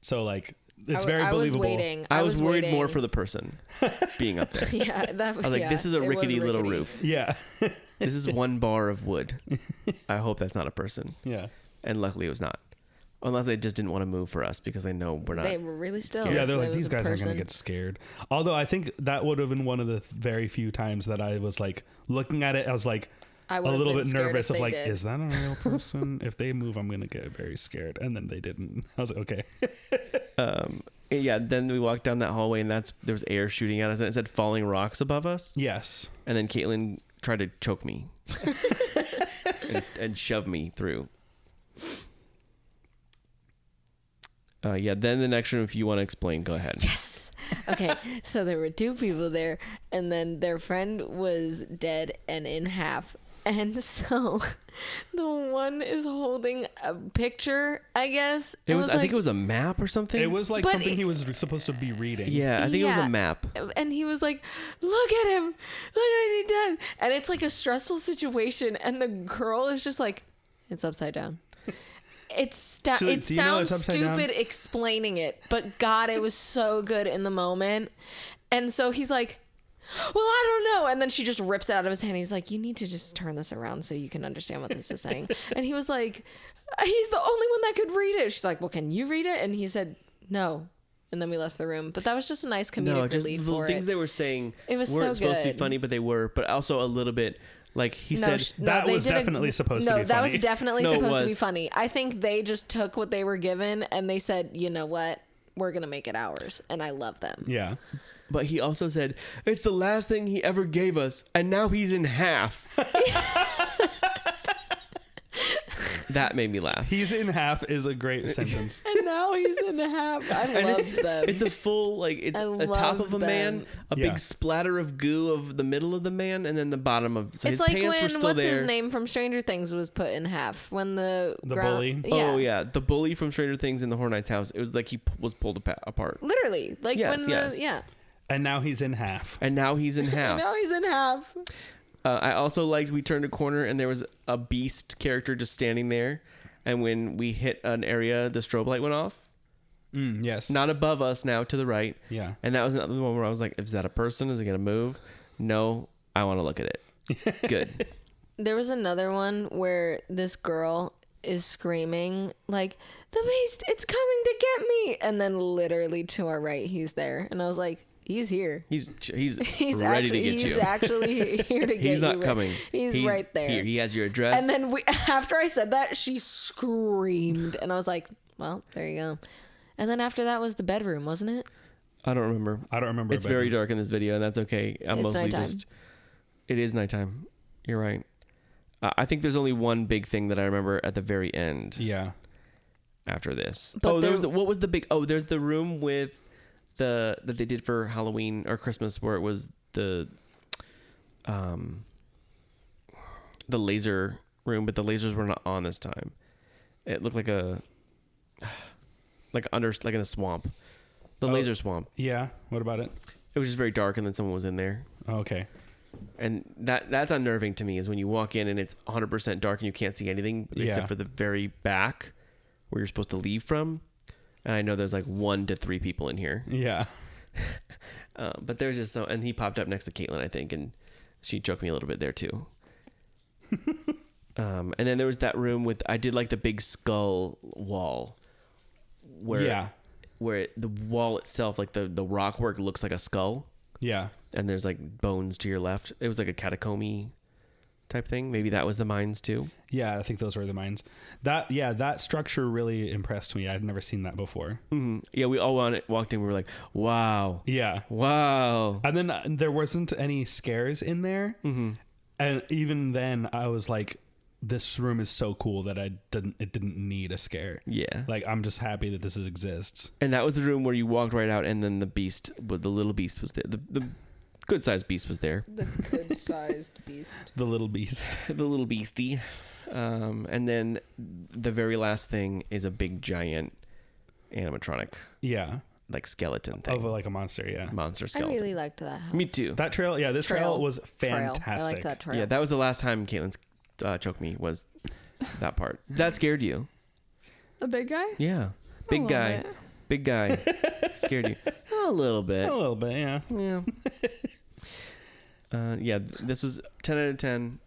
So, like, it's very
I was
believable.
waiting.
I was worried
waiting.
more for the person being up there.
Yeah, that
I was like, this is a rickety little roof.
Yeah.
This is one bar of wood. I hope that's not a person.
Yeah.
And luckily it was not. Unless they just didn't want to move for us because they know we're not.
They were really still.
Yeah,
if
they're
it
like,
was
these
a
guys aren't going
person.
to get scared. Although I think that would have been one of the very few times that I was like looking at it, I was like
I
a
would have
little
been
bit
scared
nervous
if
of
they
like,
did.
is that a real person? If they move, I'm going to get very scared. And then they didn't. I was like, okay.
Yeah, then we walked down that hallway and there was air shooting at us and it said falling rocks above us.
Yes.
And then Caitlin tried to choke me and shove me through. Yeah, then the next room, if you want to explain, go ahead.
Yes. Okay, so there were two people there, and then their friend was dead and in half. And so the one is holding a picture, I guess.
It
and
was, I think it was a map or something.
It was like
But
something
it-
he was supposed to be reading.
Yeah, I think it was a map.
And he was like, look at him. Look what he did. And it's like a stressful situation. And the girl is just like, it's upside down. it
She's like, "Do you know
sounds
it's upside down?"
stupid explaining it, but God, it was so good in the moment. And so he's like, well, I don't know. And then she just rips it out of his hand. He's like, you need to just turn this around so you can understand what this is saying. And he was like, he's the only one that could read it. She's like, well, can you read it? And he said, no. And then we left the room. But that was just a nice comedic relief
the
for
things
it.
they were saying
It was
weren't
so
supposed to be
good.
funny, but they were. But also a little bit like he said.
That was definitely supposed to be
No, that was
funny.
definitely
No, it
supposed to
was.
be funny. I think they just took what they were given and they said, you know what? We're going to make it ours. And I love them.
Yeah.
But he also said it's the last thing he ever gave us, and now he's in half. That made me laugh.
He's in half is a great sentence.
And now he's in half. I loved them.
It's a full it's
I
a top of a
love
man,
them.
a
Yeah.
big splatter of goo of the middle of the man, and then the bottom of. So
It's
his
like
pants were
when
still
what's
there.
his name from Stranger Things was put in half when the
bully?
Yeah,
Oh yeah, the bully from Stranger Things in the Horror Nights house. It was like he was pulled apart,
literally like
Yes,
when
yes.
And now he's in half.
and now he's in half.
now he's in half.
I also liked we turned a corner and there was a beast character just standing there, and when we hit an area, the strobe light went off.
Yes.
Not above us, now to the right.
Yeah.
And that was another one where I was like, is that a person? Is it gonna move? No, I want to look at it. Good.
There was another one where this girl is screaming like, the beast, it's coming to get me, and then literally to our right he's there, and I was like, he's here.
He's
He's
ready
actually,
to get
he's
you.
actually here to get you.
He's not coming.
He's right there.
Here. He has your address.
And then after I said that, she screamed, and I was like, well, there you go. And then after that was the bedroom, wasn't it?
I don't remember.
I don't remember.
It's very dark in this video, and that's okay. I'm
It's
mostly
nighttime.
just. It is nighttime. You're right. I think there's only one big thing that I remember at the very end.
Yeah.
After this.
But
There was
there-
what was the big? Oh, there's the room with that they did for Halloween or Christmas where it was the laser room, but the lasers were not on this time. It looked like like in a swamp, the laser swamp.
Yeah. What about it?
It was just very dark, and then someone was in there.
Oh, okay.
And that's unnerving to me is when you walk in and it's 100% dark and you can't see anything except
Yeah.
for the very back where you're supposed to leave from. And I know there's like 1 to 3 people in here.
Yeah.
But there's just and he popped up next to Caitlin, I think, and she choked me a little bit there too. And then there was that room with, I did like the big skull wall where the wall itself, like the rock work looks like a skull.
Yeah.
And there's like bones to your left. It was like a catacomb type thing. Maybe that was the mines too.
Yeah, I think those were the mines. That structure really impressed me. I'd never seen that before.
Mm-hmm. Yeah, we all walked in. We were like, wow.
Yeah.
Wow.
And then there wasn't any scares in there.
Mm-hmm.
And even then I was like, this room is so cool that it didn't need a scare.
Yeah.
Like, I'm just happy that this exists.
And that was the room where you walked right out, and then the little beast was there. The good-sized beast was there.
The good-sized beast.
The little beast.
The little beastie. And then the very last thing is a big, giant animatronic,
Yeah.
like skeleton thing.
Of like a monster, yeah.
Monster
I
skeleton.
really liked that house.
Me too.
That trail, yeah, this trail was fantastic.
I like that trail.
Yeah, that was the last time Caitlin's choked me, was that part. That scared you.
The big guy?
Yeah. Big
little
guy.
bit.
Big guy. Scared you. A little bit.
A little bit, yeah.
Yeah. Yeah, this was 10 out of 10.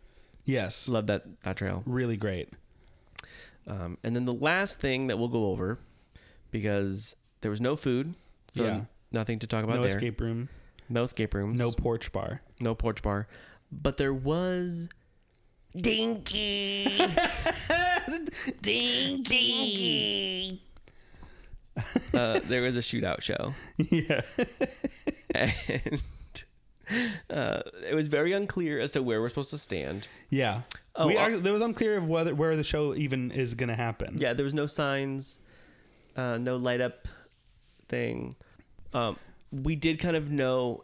Yes.
Love that trail.
Really great.
And then the last thing that we'll go over, because there was no food, so
Yeah.
nothing to talk about
No
there.
escape room.
No escape rooms.
No porch bar.
No porch bar. But there was Dinky. Dinky. There was a shootout show.
Yeah.
And it was very unclear as to where we're supposed to stand.
Yeah.
Oh,
There was unclear of where the show even is going to happen.
Yeah, there was no signs, no light up thing. We did kind of know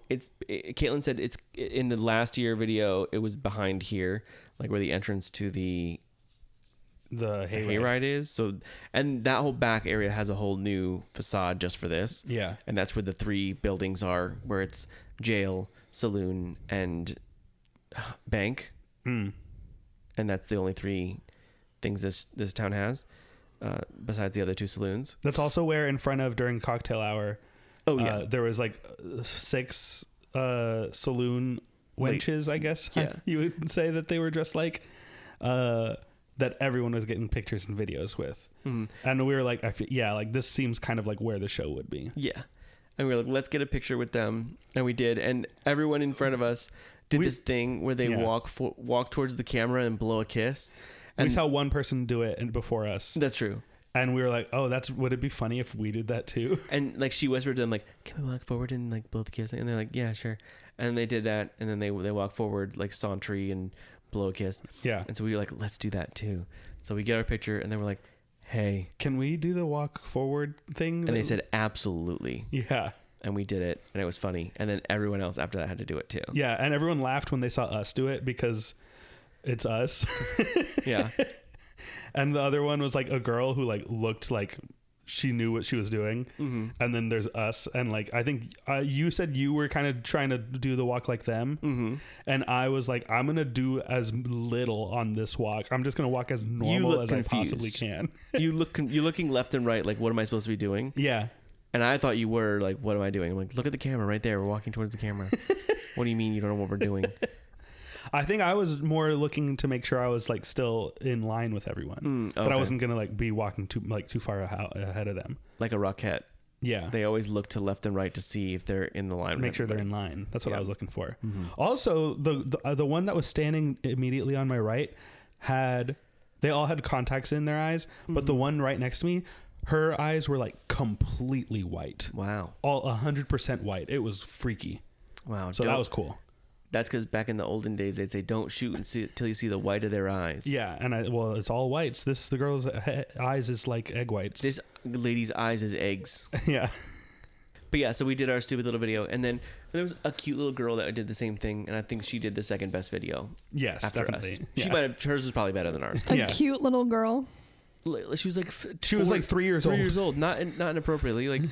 Caitlin said it's in the last year video. It was behind here, like where the entrance to the hayride is. So, and that whole back area has a whole new facade just for this.
Yeah.
And that's where the 3 buildings are, where it's jail, saloon, and bank. And that's the only 3 things this town has. besides the other two saloons.
That's also where in front of during cocktail hour.
Oh yeah,
there was like 6 saloon wenches, I guess.
Yeah.
You would say that they were dressed like that everyone was getting pictures and videos with. And we were like, like this seems kind of like where the show would be.
Yeah. And we were like, let's get a picture with them. And we did. And everyone in front of us did this thing where they walk towards the camera and blow a kiss. And
we saw one person do it and before us.
That's true.
And we were like, oh, would it be funny if we did that too?
And like she whispered to them, like, can we walk forward and like blow the kiss? And they're like, yeah, sure. And they did that. And then they walk forward like Santry and blow a kiss.
Yeah.
And so we were like, let's do that too. So we get our picture and then we're like, hey,
can we do the walk forward thing?
And they said, absolutely.
Yeah.
And we did it and it was funny. And then everyone else after that had to do it too.
Yeah. And everyone laughed when they saw us do it because it's us.
Yeah.
And the other one was like a girl who like looked like she knew what she was doing.
Mm-hmm.
And then there's us. And like, I think you said you were kind of trying to do the walk like them.
Mm-hmm.
And I was like, I'm going to do as little on this walk. I'm just going to walk as normal as
confused.
I possibly can.
You're looking left and right. Like, what am I supposed to be doing?
Yeah.
And I thought you were like, what am I doing? I'm like, look at the camera right there. We're walking towards the camera. What do you mean you don't know what we're doing?
I think I was more looking to make sure I was like still in line with everyone, but I wasn't gonna like be walking too far ahead of them.
Like a Rockette.
Yeah,
they always look to left and right to see if they're in the line.
Make sure they're in line. That's what I was looking for.
Mm-hmm.
Also, the one that was standing immediately on my right they all had contacts in their eyes, but the one right next to me, her eyes were like completely white.
Wow,
all 100% white. It was freaky.
Wow,
so that was cool.
That's because back in the olden days, they'd say, don't shoot until you see the white of their eyes.
Yeah, and it's all whites. The girl's eyes is like egg whites.
This lady's eyes is eggs.
Yeah.
But yeah, so we did our stupid little video. And then there was a cute little girl that did the same thing. And I think she did the second best video.
Yes,
after
definitely.
us.
Yeah.
Hers was probably better than ours.
A cute little girl.
She was like...
She was like 3 years old.
3 years old. Not inappropriately. Like,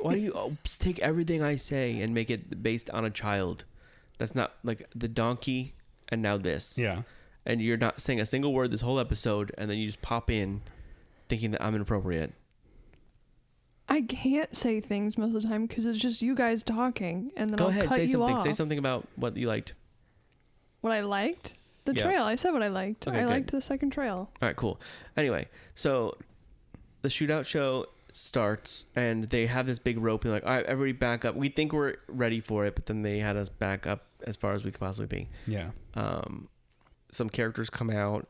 why do you take everything I say and make it based on a child? That's not like the donkey and now this.
Yeah.
And you're not saying a single word this whole episode and then you just pop in thinking that I'm inappropriate.
I can't say things most of the time because it's just you guys talking and then
Go
I'll
ahead,
cut
say
you
something.
off.
Say something about what you liked.
What I liked? The trail. I said what I liked.
Okay,
I
good.
liked the second trail.
All right, cool. Anyway, so the shootout show starts and they have this big rope and like, all right, everybody back up. We think we're ready for it, but then they had us back up as far as we could possibly be.
Yeah.
Some characters come out.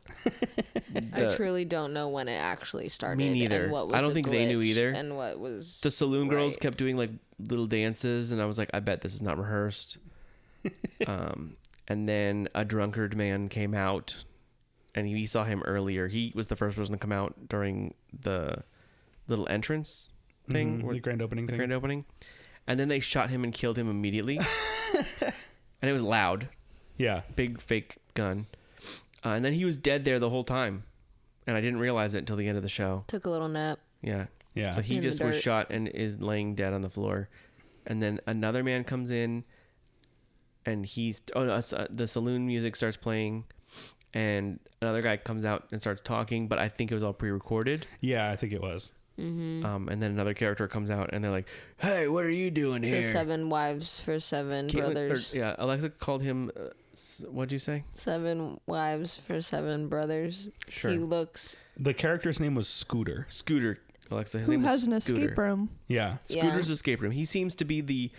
I truly don't know when it actually started.
Me neither.
And what was
I don't
a
think they knew
glitch
either.
And what was
the saloon girls
right.
kept doing like little dances, and I was like, I bet this is not rehearsed. And then a drunkard man came out, and we saw him earlier. He was the first person to come out during the little entrance thing,
the grand opening.
The grand opening, and then they shot him and killed him immediately. And it was loud.
Yeah,
big fake gun. And then he was dead there the whole time, and I didn't realize it until the end of the show.
Took a little nap.
Yeah.
Yeah.
So he
In
just
the
was
dirt.
shot and is laying dead on the floor. And then another man comes in, and the saloon music starts playing, and another guy comes out and starts talking, but I think it was all pre-recorded.
Yeah, I think it was.
Mm-hmm.
And then another character comes out, and they're like, "Hey, what are you doing here?"
The 7 wives for 7 brothers.
Alexa called him. What'd you say?
7 wives for 7 brothers.
Sure.
He looks.
The character's name was Scooter.
Scooter. Alexa. His
Who
name
has
was
an
Scooter.
escape room?
Yeah.
Scooter's escape room. He seems to be the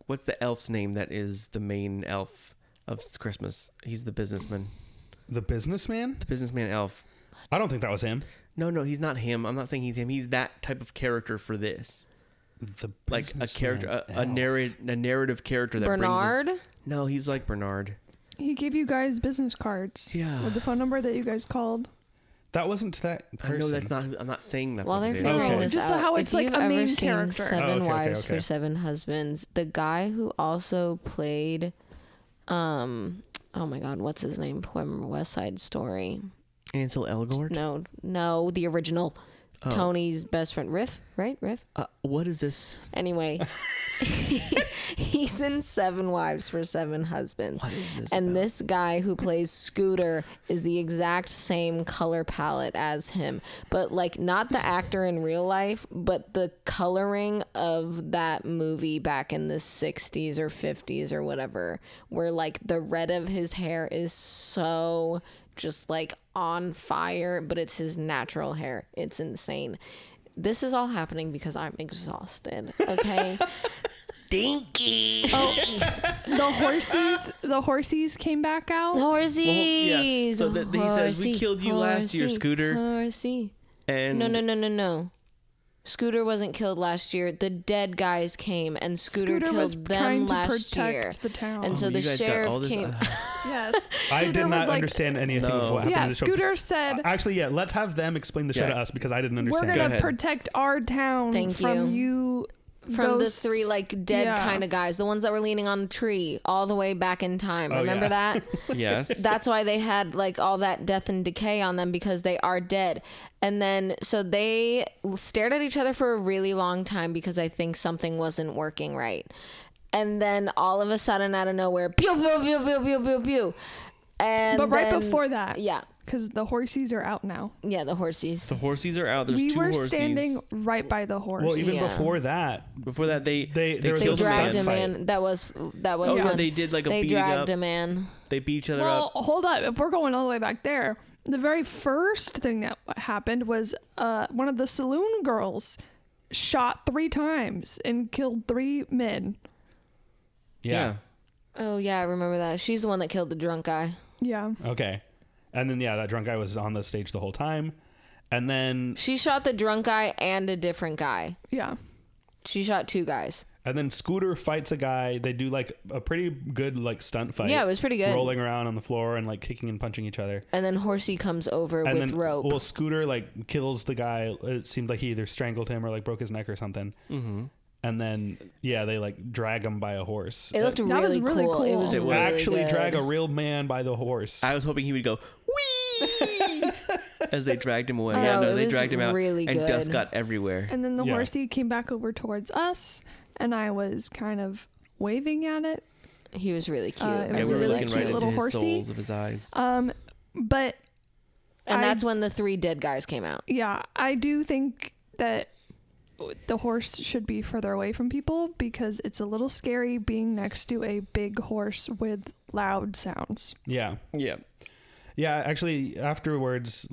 what's the elf's name that is the main elf of Christmas? He's the businessman.
The businessman?
The businessman elf.
I don't think that was him.
No, he's not him. I'm not saying he's him. He's that type of character for this.
The
Like a character, a narrative character that
Bernard?
brings us. No, he's like Bernard.
He gave you guys business cards.
Yeah.
With the phone number that you guys called.
That wasn't that person.
I know that's not. I'm not saying that's
While
what
they're
it is.
figuring
Okay.
this
Just
out,
how
if
it's like
you've
a
ever
main
seen
character.
7
okay,
wives
okay.
for 7 husbands, the guy who also played, oh my God, what's his name from West Side Story?
Ansel Elgort.
No, the original.
Oh.
Tony's best friend, Riff. right, Riff?
What is this?
Anyway, he's in 7 Wives for 7 Husbands.
What is this
And
about?
this guy who plays Scooter is the exact same color palette as him. But, like, not the actor in real life, but the coloring of that movie back in the 60s or 50s or whatever, where, like, the red of his hair is so just, like, on fire, but it's his natural hair. It's insane. This is all happening because I'm exhausted, okay?
Dinky.
The horsies came back out.
Horsies.
So he says, we killed you last year, Scooter.
Horsey.
And
No. Scooter wasn't killed last year. The dead guys came, and Scooter
was
killed
trying
them
to
last
protect
year.
the town.
And so
Oh,
the
you guys got all
sheriff
this-
came.
Yes.
I did
Scooter
not
was like,
understand anything of what happened
Yeah,
in the show.
Scooter said,
Actually, yeah, let's have them explain the show
Yeah.
to us because I didn't
we're
understand.
going to
ahead.
protect our town
Thank
from you
From
ghosts.
the 3 like dead
Yeah.
kind of guys, the ones that were leaning on the tree all the way back in time.
Oh,
Remember
yeah.
that?
yes.
That's why they had like all that death and decay on them, because they are dead. And then so they stared at each other for a really long time because I think something wasn't working right. And then all of a sudden, out of nowhere, pew pew pew pew pew pew pew. And
But right
then-
before that,
yeah,
because the horsies are out now.
yeah, the horsies.
The horsies are out. There's
We
2
were
horsies.
standing right by the horse.
Well, even
Yeah.
before that,
Before that, they
there was
They
killed
a
a
dragged
stunt
him
fight.
in. That was
Oh,
fun.
yeah, they did like a
They
beating
dragged
up.
him in.
They beat each other
Well,
up.
hold up. If we're going all the way back there, the very first thing that happened was one of the saloon girls shot 3 times and killed 3 men.
yeah.
Oh yeah, I remember that. She's the one that killed the drunk guy.
Yeah.
Okay. And then, yeah, that drunk guy was on the stage the whole time. And then
She shot the drunk guy and a different guy.
Yeah.
She shot 2 guys.
Scooter fights a guy. They do like a pretty good like stunt fight.
Yeah, it was pretty good.
Rolling around on the floor and like kicking and punching each other.
And then Horsey comes over
And
with
then,
rope.
well, Scooter like kills the guy. It seemed like he either strangled him or like broke his neck or something. Mm-hmm. And then, yeah, they like drag him by a horse.
It looked
was
really,
really
cool. It
cool.
was
It
really
was.
Actually
good.
drag a real man by the horse.
I was hoping he would go wee as they dragged him away.
No,
Yeah, no,
it
they
was
dragged him out,
really
and
good.
dust got everywhere.
And then the
Yeah.
horsey came back over towards us, and I was kind of waving at it.
He was really cute.
It
Yeah,
was
we
a
were
really
looking
cute
right
little
into his
horsey.
souls of his eyes.
But
and
I-
that's when the 3 dead guys came out.
yeah, I do think that the horse should be further away from people because it's a little scary being next to a big horse with loud sounds.
Yeah.
Yeah.
Yeah, actually, afterwards,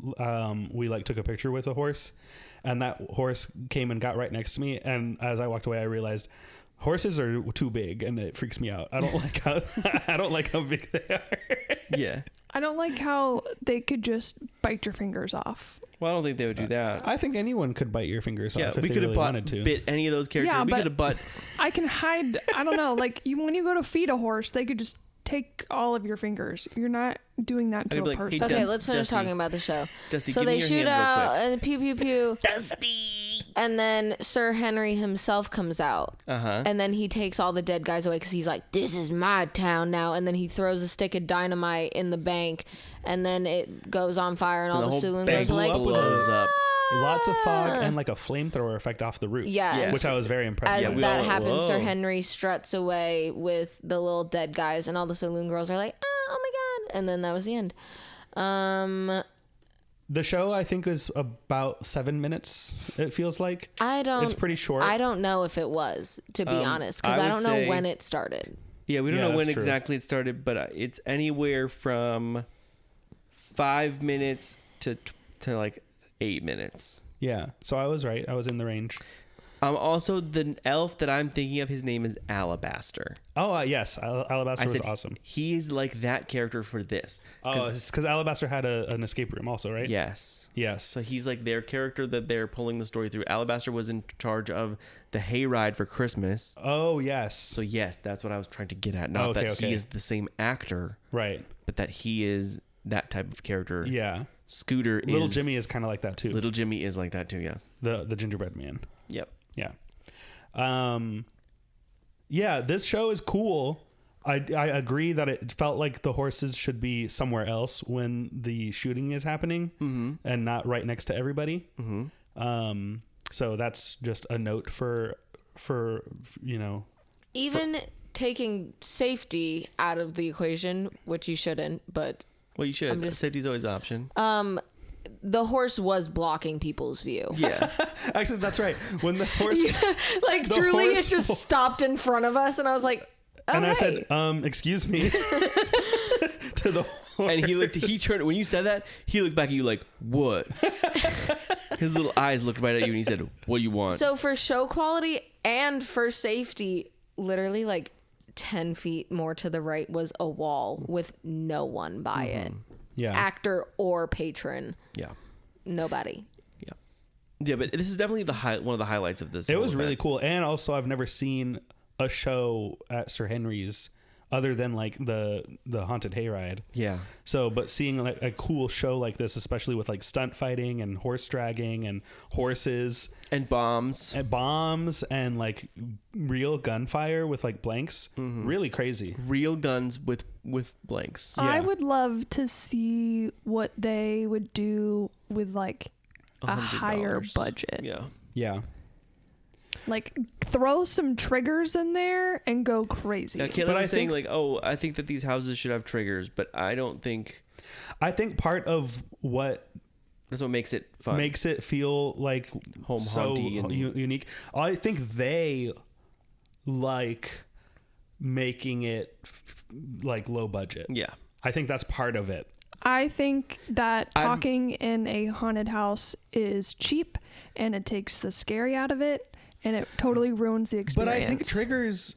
we like took a picture with a horse, and that horse came and got right next to me. And as I walked away, I realized horses are too big, and it freaks me out. I don't like how I don't like how big they are.
Yeah.
I don't like how they could just bite your fingers off.
Well, I don't think they would do that.
I think anyone could bite your fingers
Yeah,
off if
we
they
could have
really wanted to.
bit any of those characters.
Yeah,
we
but-
could have butt.
I can hide. I don't know. Like when you go to feed a horse, they could just take all of your fingers. You're not doing that to
I'd
a
be like, hey,
person.
Okay,
Dust-
let's finish
Dusty.
talking about the show.
Dusty,
so
give me
they
your
shoot
hand real
out
quick.
and pew pew pew.
Dusty.
And then Sir Henry himself comes out.
Uh-huh.
And then he takes all the dead guys away because he's like, this is my town now. And then he throws a stick of dynamite in the bank. And then it goes on fire and all the
whole
saloon
bank
girls are like,
blows up.
Lots of fog and like a flamethrower effect off the roof.
Yeah,
Yes.
Which I was very impressed
as
with.
we
that
all-
happens, Sir
whoa.
Henry struts away with the little dead guys. And all the saloon girls are like, oh my God. And then that was the end.
The show, I think, is about 7 minutes, it feels like. It's pretty short.
I don't know if it was, to be honest, because
I
I
would
don't know
say-
when it started.
Yeah, we don't
Yeah,
know when
that's true.
exactly it started, but it's anywhere from 5 minutes to like 8 minutes.
Yeah. So I was right. I was in the range.
Also, the elf that I'm thinking of, his name is Alabaster.
Oh, yes. Alabaster
I
was
said
awesome.
he's like that character for this.
Oh, it's because Alabaster had an escape room also, right?
Yes.
Yes.
So he's like their character that they're pulling the story through. Alabaster was in charge of the hayride for Christmas.
Oh, yes.
So yes, that's what I was trying to get at. Not
Okay,
that
okay.
he is the same actor,
Right.
but that he is that type of character.
Yeah.
Scooter
Little
is...
Jimmy is kind of like that too.
Little Jimmy is like that too, yes.
The gingerbread man.
Yep.
Yeah. Yeah, this show is cool. I agree that it felt like the horses should be somewhere else when the shooting is happening and not right next to everybody. So that's just a note for
Even taking safety out of the equation, which you shouldn't, but
Well, you should. Safety's always an option.
the horse was blocking people's view.
Yeah.
Actually, that's right. When the horse
Like
The
truly
horse
it just
will-
stopped in front of us and I was like, oh,
and I
hey.
said, excuse me, to the horse.
And he turned, when you said that, he looked back at you like, what? His little eyes looked right at you and he said, what do you want?
So for show quality and for safety, literally like 10 feet more to the right was a wall with no one by it.
Yeah.
Actor or patron.
Yeah.
Nobody.
Yeah, but this is definitely one of the highlights of this.
It
whole
was really
event.
cool. And also, I've never seen a show at Sir Henry's other than like the haunted hayride.
Yeah.
So, but seeing like a cool show like this, especially with like stunt fighting and horse dragging and horses
And bombs.
and bombs and like real gunfire with like blanks, really crazy.
Real guns with blanks.
I
Yeah.
would love to see what they would do with like a higher
$100.
budget.
Yeah.
Yeah.
Like throw some triggers in there and go crazy.
Now, Caitlin
But
was
I
saying
think-
like, oh, I think that these houses should have triggers, but I don't think
I think part of what
that's what makes it fun.
makes it feel like
Home
so
haunty and-
unique. I think they like making it like low budget.
Yeah.
I think that's part of it.
I think that
I'm-
talking in a haunted house is cheap and it takes the scary out of it and it totally ruins the experience.
But I think triggers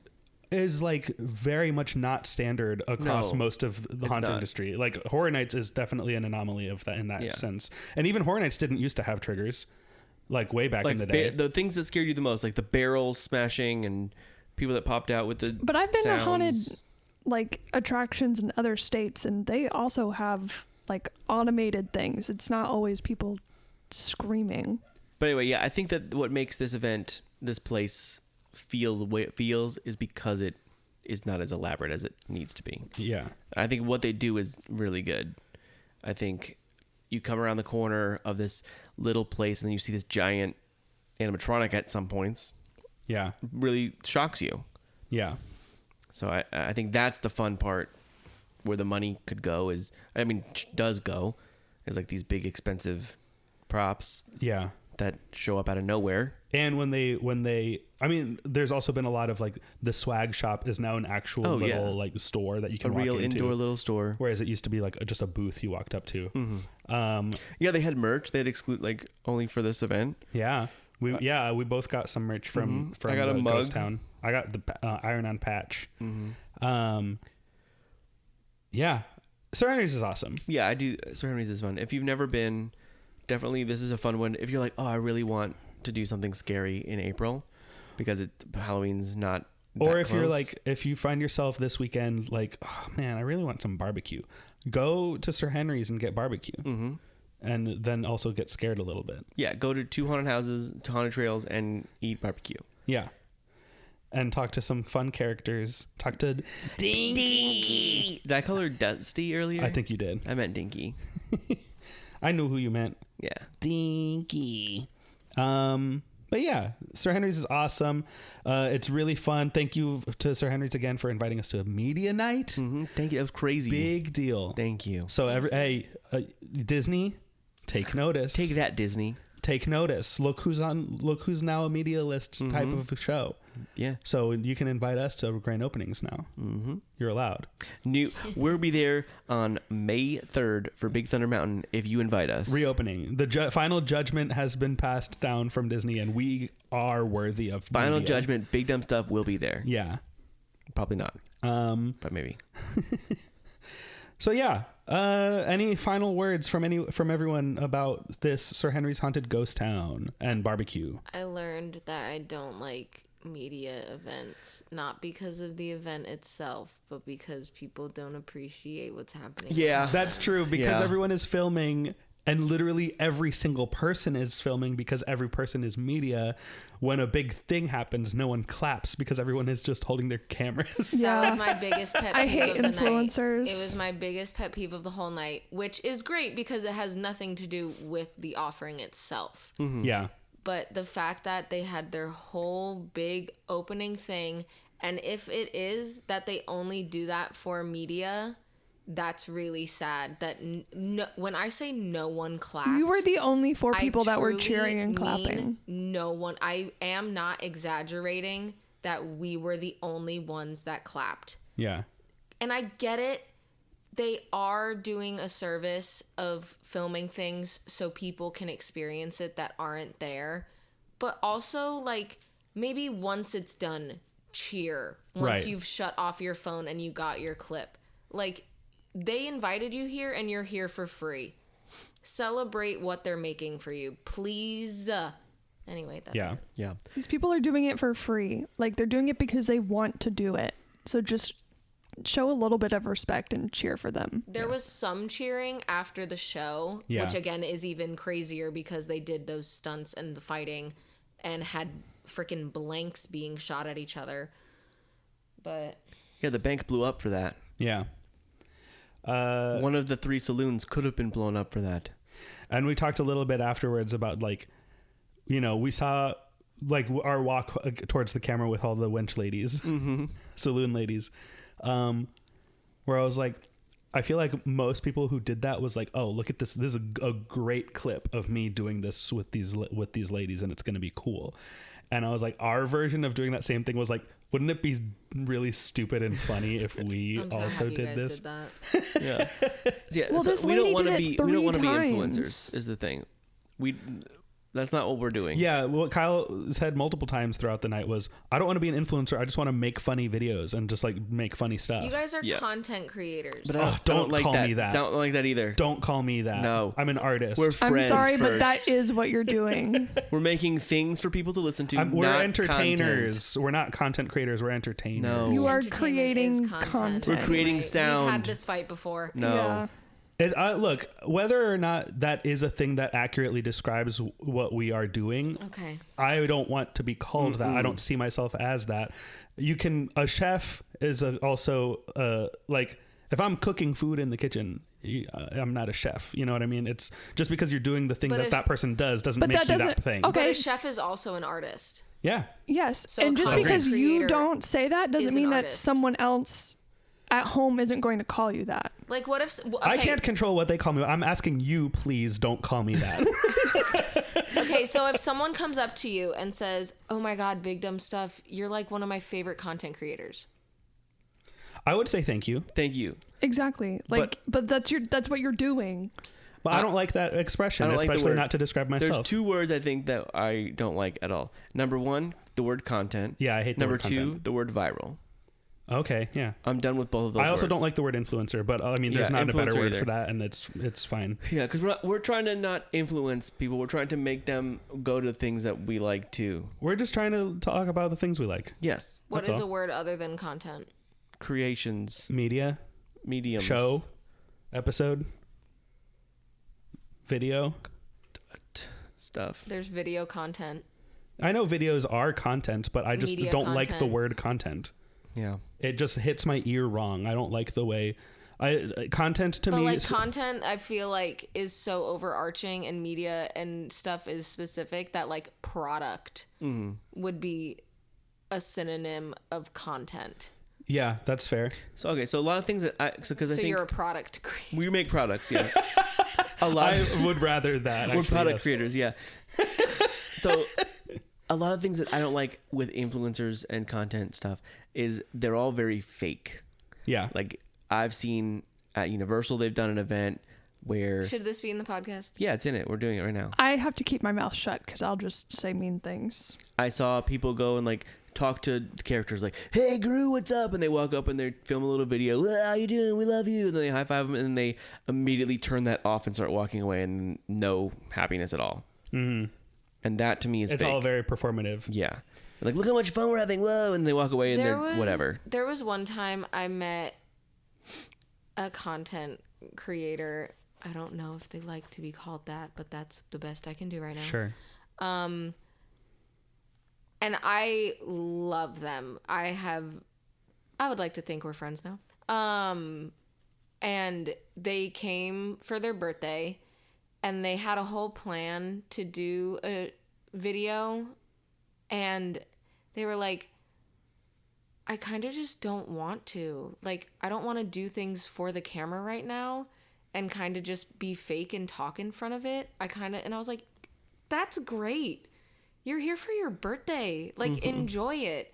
is like very much not standard across
No,
most of the
it's
haunted
not.
industry. Like Horror Nights is definitely an anomaly of that in that
Yeah.
sense. And even Horror Nights didn't used to have triggers, like way back in the day.
the things that scared you the most, like the barrels smashing and people that popped out with the
But I've been to
sounds.
haunted like attractions in other states and they also have like automated things. It's not always people screaming.
But anyway, yeah, I think that what makes this event, this place, feel the way it feels is because it is not as elaborate as it needs to be.
Yeah.
I think what they do is really good. I think you come around the corner of this little place and then you see this giant animatronic at some points.
Yeah.
Really shocks you.
Yeah.
So I think that's the fun part where the money could go does go is like these big expensive props
Yeah.
that show up out of nowhere.
And when they I mean, there's also been a lot of like the swag shop is now an actual
Oh,
little
yeah.
like store that you
A
can walk
real
into.
indoor little store.
Whereas it used to be like just a booth you walked up to.
Yeah, they had merch. They had exclude like only for this event.
Yeah. We both got some merch from
I got a
the
mug.
Ghost Town. I got the iron-on patch. Yeah. Sir Henry's is awesome.
Yeah, I do. Sir Henry's is fun. If you've never been, definitely this is a fun one. If you're like, oh, I really want to do something scary in April because Halloween's not.
Or
that
if you're
close.
like, if you find yourself this weekend like, oh man, I really want some barbecue, go to Sir Henry's and get barbecue. Mm-hmm. And then also get scared a little bit.
yeah, go to 2 haunted houses, to haunted trails, and eat barbecue.
Yeah. And talk to some fun characters. Talk to Dinky.
Did I call her Dusty earlier?
I think you did.
I meant Dinky.
I knew who you meant.
Yeah.
Dinky. But yeah, Sir Henry's is awesome. It's really fun. Thank you to Sir Henry's again for inviting us to a media night.
Mm-hmm. Thank you. That was crazy.
Big deal.
Thank you.
So Disney, take notice.
Take that, Disney.
Take notice. Look who's now a media list type of a show.
Yeah.
So you can invite us to grand openings now. Mm-hmm. You're allowed.
We'll be there on May 3rd for Big Thunder Mountain if you invite us.
Reopening. The final judgment has been passed down from Disney, and we are worthy of
Final
media.
judgment, Big Dumb Stuff will be there.
Yeah.
Probably not, but maybe.
So yeah. Any final words from everyone about this Sir Henry's Haunted Ghost Town and barbecue?
I learned that I don't like media events, not because of the event itself, but because people don't appreciate what's happening.
Yeah.
That's true because
Yeah.
everyone is filming and literally every single person is filming because every person is media. When a big thing happens, no one claps because everyone is just holding their cameras.
Yeah.
That was my biggest pet peeve
I hate
of the
influencers.
night. It was my biggest pet peeve of the whole night, which is great because it has nothing to do with the offering itself.
Yeah.
but the fact that they had their whole big opening thing, and if it is that they only do that for media, that's really sad. That when I say no one clapped,
We were the only four
I
people that were
truly
cheering and
mean
clapping.
no one. I am not exaggerating that we were the only ones that clapped.
Yeah.
And I get it. They are doing a service of filming things so people can experience it that aren't there. But also, like, maybe once it's done, cheer. Once
Right.
you've shut off your phone and you got your clip. Like, they invited you here and you're here for free. Celebrate what they're making for you. Please. Anyway, that's
Yeah.
it.
Yeah.
These people are doing it for free. Like, they're doing it because they want to do it. So just show a little bit of respect and cheer for them.
There was some cheering after the show,
Yeah.
which again is even crazier because they did those stunts and the fighting and had freaking blanks being shot at each other. But
Yeah, the bank blew up for that.
Yeah.
One of the 3 saloons could have been blown up for that.
And we talked a little bit afterwards about, like, you know, we saw like our walk towards the camera with all the wench ladies, saloon ladies, where I was like, I feel like most people who did that was like, oh, look at this. This is a great clip of me doing this with these ladies, and it's going to be cool. And I was like, our version of doing that same thing was like, wouldn't it be really stupid and funny if we
I'm so
also
happy you
did
guys
this?
did that.
Yeah. Yeah.
Well, this
we don't
lady
want to
did
be
it
we don't want to be
3
influencers
times.
is the thing. That's not what we're doing.
Yeah, what Kyle said multiple times throughout the night was, I don't want to be an influencer. I just want to make funny videos and just like make funny stuff.
You guys are
Yeah.
content creators.
But
Oh, don't
like
call
that.
me that.
Don't like that either.
Don't call me that.
No.
I'm an artist.
We're
I'm
friends
sorry, but
first.
that is what you're doing.
We're making things for people to listen to.
We're
not
entertainers.
content.
We're not content creators. We're entertainers.
No.
You are
Entertainment
creating
is content.
content.
We're creating
We've
sound.
had this fight before.
No.
Yeah.
Look, whether or not that is a thing that accurately describes what we are doing,
Okay.
I don't want to be called that. I don't see myself as that. A chef is also like, if I'm cooking food in the kitchen, I'm not a chef. You know what I mean? It's just because you're doing the thing
But
that person does doesn't
But
make
that
you
doesn't.
that thing.
But
Okay.
a chef is also an artist.
Yeah.
Yes.
So
and
a
just
content
because you
creator
don't say that doesn't
is
mean
an
that
artist.
someone else at home isn't going to call you that.
Like, what if... Okay,
I can't control what they call me. I'm asking you, please don't call me that.
okay, so if someone comes up to you and says, oh my God, Big Dumb Stuff, you're like one of my favorite content creators.
I would say thank you,
Thank you.
Exactly. Like, but that's what you're doing.
but I don't like that expression,
I don't like the
especially
word.
not to describe myself.
There's 2 words I think that I don't like at all. Number 1, the word content.
Yeah, I hate the
Number
word
2,
content.
the word viral.
Okay, yeah.
I'm done with both of those
I also
words.
don't like the word influencer, but I mean, there's
Yeah,
not a better
influencer
word
either.
for that, and it's fine.
Yeah, because we're trying to not influence people. We're trying to make them go to things that we like too.
We're just trying to talk about the things we like.
Yes.
What
That's
is
all.
a word other than content?
Creations,
Media,
mediums,
show, episode, video.
stuff.
There's video content.
I know videos are content, but I just
Media
don't like the
content.
word content.
Yeah.
It just hits my ear wrong. I don't like the way content to
But
me.
like content, I feel like is so overarching, and media and stuff is specific that like product would be a synonym of content.
Yeah, that's fair.
So okay, so a lot of things that I think
You're a product creator.
we make products. Yes. A lot.
I would rather that.
We're
actually,
product
yes.
creators. Yeah. So a lot of things that I don't like with influencers and content stuff is they're all very fake.
Yeah.
Like I've seen at Universal, they've done an event where
Should this be in the podcast?
yeah, it's in it. We're doing it right now.
I have to keep my mouth shut because I'll just say mean things.
I saw people go and like talk to the characters like, "Hey, Gru, what's up?" And they walk up and they film a little video. "How you doing? We love you." And then they high five them and then they immediately turn that off and start walking away and no happiness at all.
Mm-hmm.
And that to me is
It's
fake.
all very performative.
Yeah. Like, look how much fun we're having. Whoa. And they walk away and they're whatever.
There was one time I met a content creator. I don't know if they like to be called that, but that's the best I can do right now.
Sure.
And I love them. I would like to think we're friends now. And they came for their birthday and they had a whole plan to do video, and they were like, I kind of just don't want to. Like, I don't want to do things for the camera right now and kind of just be fake and talk in front of it. And I was like, that's great. You're here for your birthday. Like, enjoy it.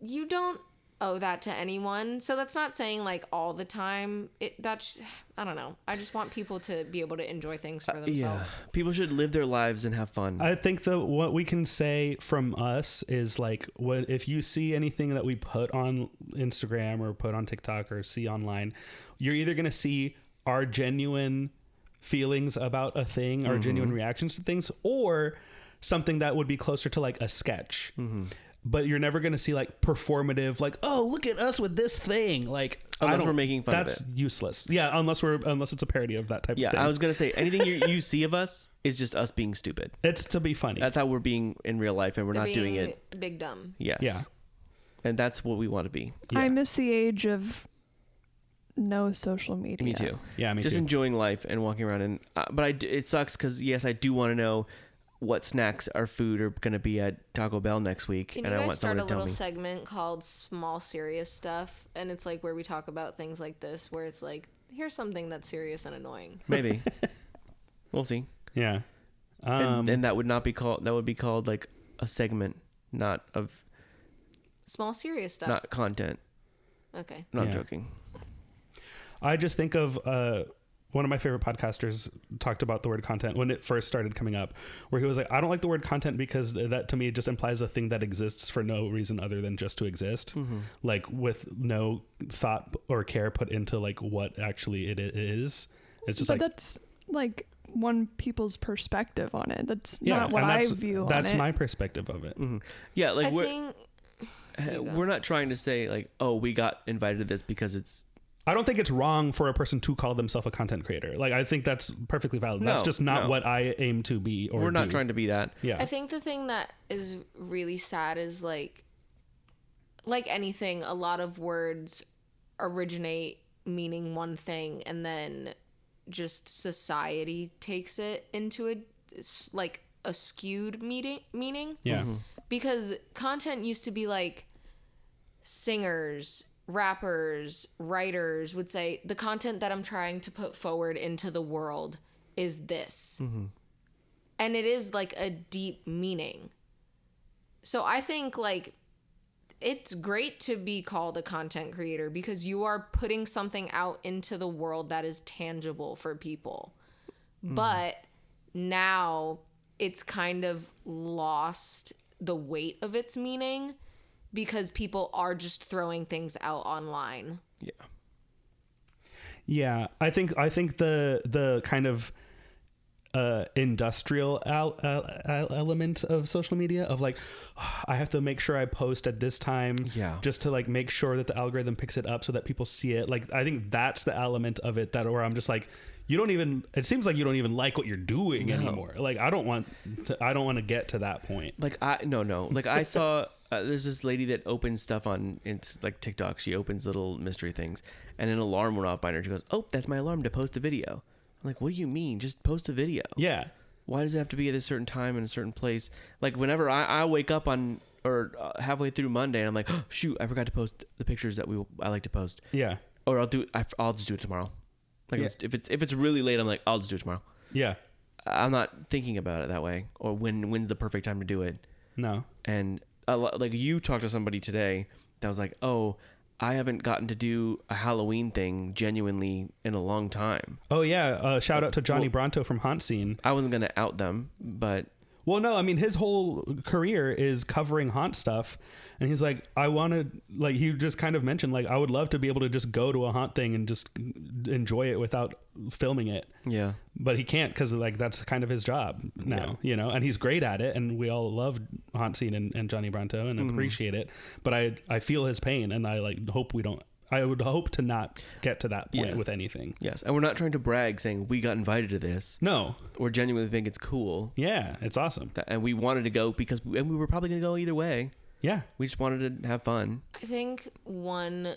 You don't owe that to anyone. So that's not saying like all the time. I don't know. I just want people to be able to enjoy things for themselves.
People should live their lives and have fun.
I think what we can say from us is like, if you see anything that we put on Instagram or put on TikTok or see online, you're either going to see our genuine feelings about a thing, our genuine reactions to things, or something that would be closer to like a sketch. But you're never going to see like performative, like, oh, look at us with this thing. Like,
unless we're making fun of it.
That's useless. Yeah. Unless it's a parody of that type of thing.
Yeah. I was going to say anything you see of us is just us being stupid.
It's to be funny.
That's how we're being in real life, and we're not doing it.
Big dumb.
Yes.
Yeah.
And that's what we want to be.
Yeah.
I miss the age of no social media.
Me too.
Yeah. Me
just
too.
enjoying life and walking around. And but it sucks because yes, I do want to know what snacks or food are going to be at Taco Bell next week.
Can
and
you
I
guys
want
start
someone
a
to tell
little
me.
segment called Small Serious Stuff? And it's like where we talk about things like this, where it's like, here's something that's serious and annoying.
Maybe. We'll see.
Yeah.
And that would be called like a segment, not of
Small Serious Stuff.
not content.
Okay.
No, I'm
Yeah.
joking.
I just think of one of my favorite podcasters talked about the word content when it first started coming up, where he was like, I don't like the word content because that to me just implies a thing that exists for no reason other than just to exist, like with no thought or care put into like what actually it is. It's just
But
like,
that's like one people's perspective on it. That's
yeah,
not what
and
I view on it.
that's my perspective of it.
Yeah, like
I think
we're not trying to say like, oh, we got invited to this because it's.
I don't think it's wrong for a person to call themselves a content creator. Like, I think that's perfectly valid. That's just not what I aim to be. Or
we're not
do.
trying to be that.
Yeah.
I think the thing that is really sad is like anything, a lot of words originate meaning one thing, and then just society takes it into a skewed meaning.
Yeah.
Because content used to be like singers, rappers, writers would say the content that I'm trying to put forward into the world is this. And it is like a deep meaning. So I think like it's great to be called a content creator because you are putting something out into the world that is tangible for people. But now it's kind of lost the weight of its meaning because people are just throwing things out online.
Yeah.
Yeah, I think the kind of industrial element of social media of like, I have to make sure I post at this time, just to like make sure that the algorithm picks it up so that people see it. Like, I think that's the element of it that where I'm just like, it seems like you don't even like what you're doing anymore. Like, I don't want to get to that point.
Like like I saw there's this lady that opens stuff on like TikTok. She opens little mystery things, and an alarm went off by her. She goes, "Oh, that's my alarm to post a video." I'm like, "What do you mean? Just post a video."
Yeah.
Why does it have to be at a certain time in a certain place? Like whenever I wake up on or halfway through Monday, and I'm like, oh, "Shoot, I forgot to post the pictures that I like to post."
Yeah.
Or I'll just do it tomorrow. Like if it's really late, I'm like, I'll just do it tomorrow.
Yeah.
I'm not thinking about it that way, or when's the perfect time to do it.
No.
And like you talked to somebody today that was like, oh, I haven't gotten to do a Halloween thing genuinely in a long time.
Oh yeah. Shout out to Johnny Bronto from Haunt Scene.
I wasn't gonna out them, but
well, no, I mean, his whole career is covering haunt stuff. And he's like, he just kind of mentioned, like, I would love to be able to just go to a haunt thing and just enjoy it without filming it. Yeah. But he can't because, like, that's kind of his job now, you know, and he's great at it. And we all love Haunt Scene and Johnny Bronto and appreciate it. But I feel his pain, and I, like, I would hope to not get to that point with anything.
Yes. And we're not trying to brag saying we got invited to this. No. Or genuinely think it's cool.
Yeah, it's awesome.
And we wanted to go because we were probably going to go either way. Yeah. We just wanted to have fun.
I think one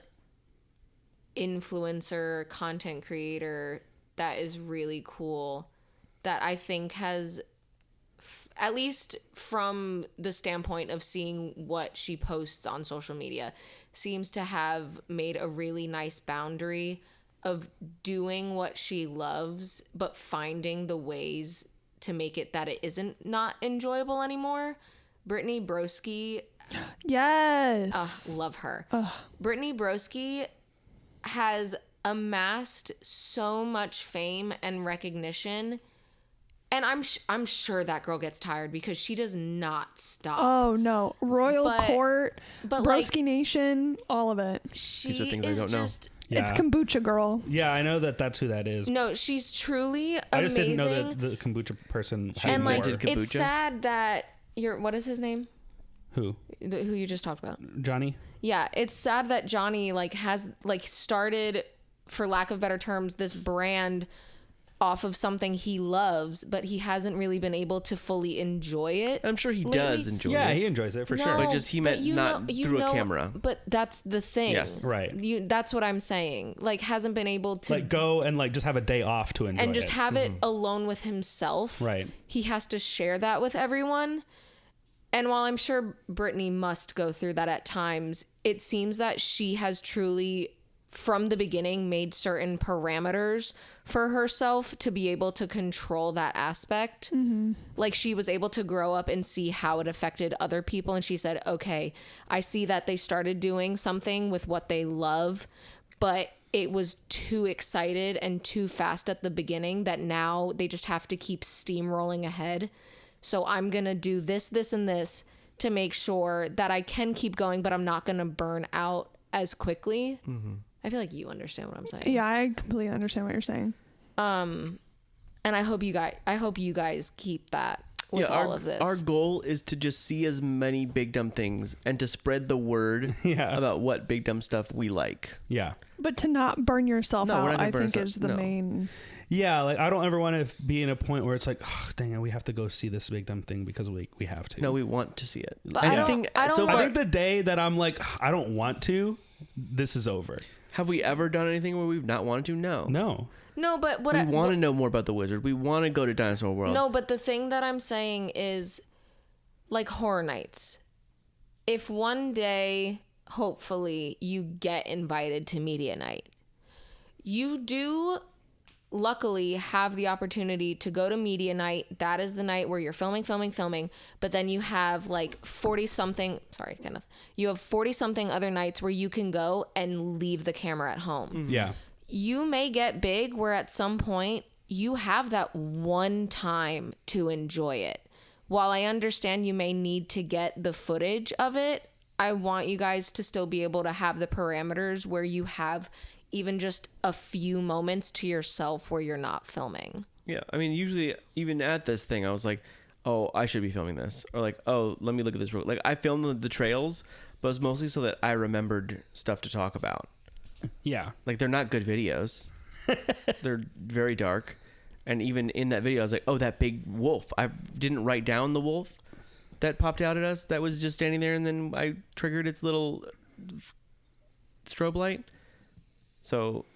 influencer, content creator that is really cool that I think has at least from the standpoint of seeing what she posts on social media, seems to have made a really nice boundary of doing what she loves, but finding the ways to make it that it isn't not enjoyable anymore. Brittany Broski,
Yes.
love her. Brittany Broski has amassed so much fame and recognition, and I'm sure that girl gets tired because she does not stop.
Oh no, Royal Court,
but
Broski Nation, all of it.
She
These are things I
is
don't know.
just
Yeah.
It's kombucha girl.
Yeah, I know that's who that is.
no, she's truly amazing.
I just didn't know that the kombucha person had
and like
more.
invented kombucha?
it's sad that what is his name?
Who?
Who you just talked about?
Johnny?
Yeah, it's sad that Johnny like has like started, for lack of better terms, this brand off of something he loves, but he hasn't really been able to fully enjoy it.
I'm sure he
lately.
does enjoy
Yeah,
it.
he enjoys it for
No,
sure.
But just he meant not through a camera.
But that's the thing.
Yes.
Right.
That's what I'm saying. Like, hasn't been able to
Like go and like just have a day off to enjoy
and just
it.
have it alone with himself.
Right.
He has to share that with everyone. And while I'm sure Brittany must go through that at times, it seems that she has truly, from the beginning, made certain parameters for herself to be able to control that aspect. Like, she was able to grow up and see how it affected other people. And she said, okay, I see that they started doing something with what they love, but it was too excited and too fast at the beginning that now they just have to keep steamrolling ahead. So I'm going to do this, this, and this to make sure that I can keep going, but I'm not going to burn out as quickly. I feel like you understand what I'm saying.
Yeah, I completely understand what you're saying.
And I hope you guys keep that with all of this.
Our goal is to just see as many big dumb things and to spread the word
Yeah.
about what big dumb stuff we like.
Yeah.
But to not burn yourself
No, we're not
out,
gonna
I
burn
think
ourselves-
is the
no.
main.
Yeah, like I don't ever want to be in a point where it's like, oh, dang it, we have to go see this big dumb thing because we have to.
No, we want to see it.
But
And
I don't
so
want-
I
far,
think the day that I'm like, I don't want to, this is over.
have we ever done anything where we've not wanted to? No.
No, but what
We
I
want to know more about the wizard. We want to go to Dinosaur World.
No, but the thing that I'm saying is, like, Horror Nights. If one day, hopefully, you get invited to Media Night, you do luckily have the opportunity to go to Media Night. That is the night where you're filming, but then you have like 40 something, sorry, Kenneth, you have 40 something other nights where you can go and leave the camera at home.
Yeah.
You may get big where at some point you have that one time to enjoy it. While I understand you may need to get the footage of it, I want you guys to still be able to have the parameters where you have even just a few moments to yourself where you're not filming.
Yeah, I mean, usually even at this thing, I was like, oh, I should be filming this. Or like, oh, let me look at this. Like, I filmed the trails, but it was mostly so that I remembered stuff to talk about.
Yeah.
Like, they're not good videos. They're very dark. And even in that video, I was like, oh, that big wolf. I didn't write down the wolf that popped out at us that was just standing there, and then I triggered its little strobe light. So,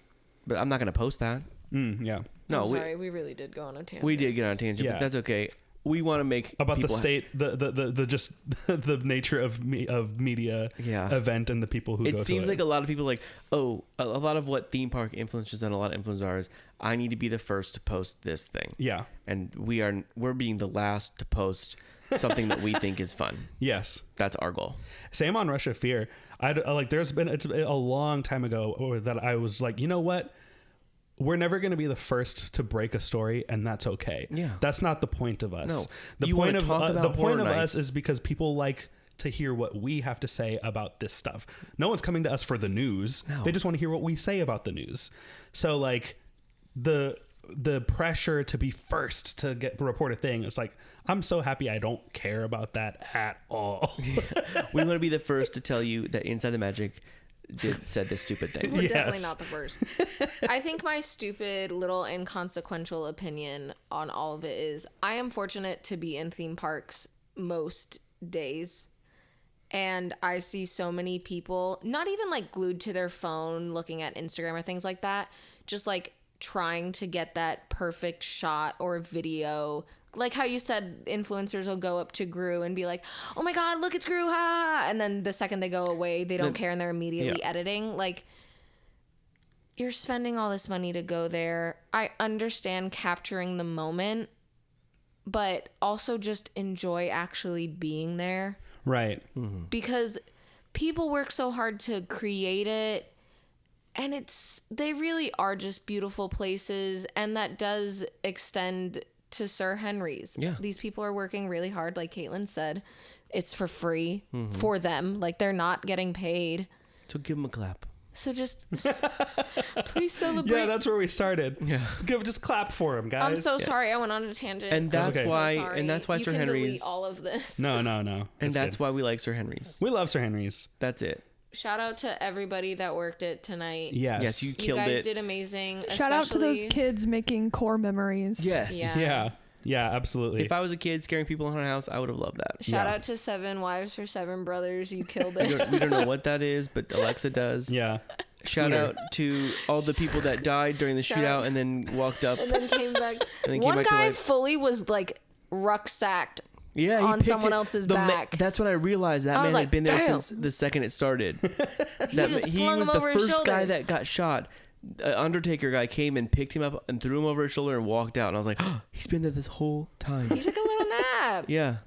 but I'm not going to post that.
Yeah.
No,
I'm sorry, we really did go on a tangent.
we did get on a tangent,
Yeah.
but that's okay. We want to make
About the
people
state, the just the nature of media
Yeah.
event and the people who go to it.
It seems like a lot of people like, oh, a lot of what theme park influencers and a lot of influencers are is, I need to be the first to post this thing.
Yeah.
And we're being the last to post something that we think is fun.
Yes.
That's our goal.
Same on Rush of Fear. It's a long time ago that I was like, you know what? We're never going to be the first to break a story, and that's okay.
Yeah.
That's not the point of us.
No.
The
You
point
wanna
of
talk about
the point
Horror
of
Nights.
us is because people like to hear what we have to say about this stuff. No one's coming to us for the news.
No.
They just want to hear what we say about the news. So like the pressure to be first to report a thing, it's like, I'm so happy I don't care about that at all.
We want to be the first to tell you that Inside the Magic said this stupid thing.
We're definitely
Yes.
not the first. I think my stupid, little, inconsequential opinion on all of it is I am fortunate to be in theme parks most days. And I see so many people, not even like glued to their phone, looking at Instagram or things like that, just like trying to get that perfect shot or video, like how you said influencers will go up to Gru and be like, oh my God, look, it's Gru, ha, ha, ha. And then the second they go away, they don't care and they're immediately editing. Like, you're spending all this money to go there. I understand capturing the moment, but also just enjoy actually being there.
Right.
Because people work so hard to create it, and they really are just beautiful places, and that does extend to Sir Henry's.
Yeah.
These people are working really hard, like Caitlin said. It's for free for them. Like, they're not getting paid.
So give them a clap.
So just please celebrate.
Yeah, that's where we started.
Yeah.
Just clap for him, guys.
I'm so sorry. I went on a tangent.
And that's
okay.
why,
Sorry.
and that's why
you
Sir
can
Henry's.
delete all of this.
No.
And
It's
that's
good.
why we like Sir Henry's.
We love Sir Henry's.
That's it.
Shout out to everybody that worked it tonight.
Yes.
Yes, you
You
killed
guys
it.
did amazing.
Shout out to those
especially-
kids making core memories.
Yes.
Yeah.
Yeah, absolutely.
If I was a kid scaring people in our house, I would have loved that.
Shout
Yeah.
out to 7 Wives for 7 Brothers. You killed
We
it.
don't know what that is, but Alexa does.
Yeah.
Shout
Scooter.
out to all the people that died during the
Shout
shootout
out.
and then walked up.
And then came back.
then came
One
back to
guy
life.
fully was like rucksacked.
Yeah, he
on
picked
someone
it.
else's
The
back.
that's when I realized that
I was
man
like,
had been there
"Damn."
since the second it started.
He just slung
was
him
the
over his
first guy
shoulder.
that got shot. Undertaker guy came and picked him up and threw him over his shoulder and walked out. And I was like, oh, he's been there this whole time.
He took a little nap.
Yeah.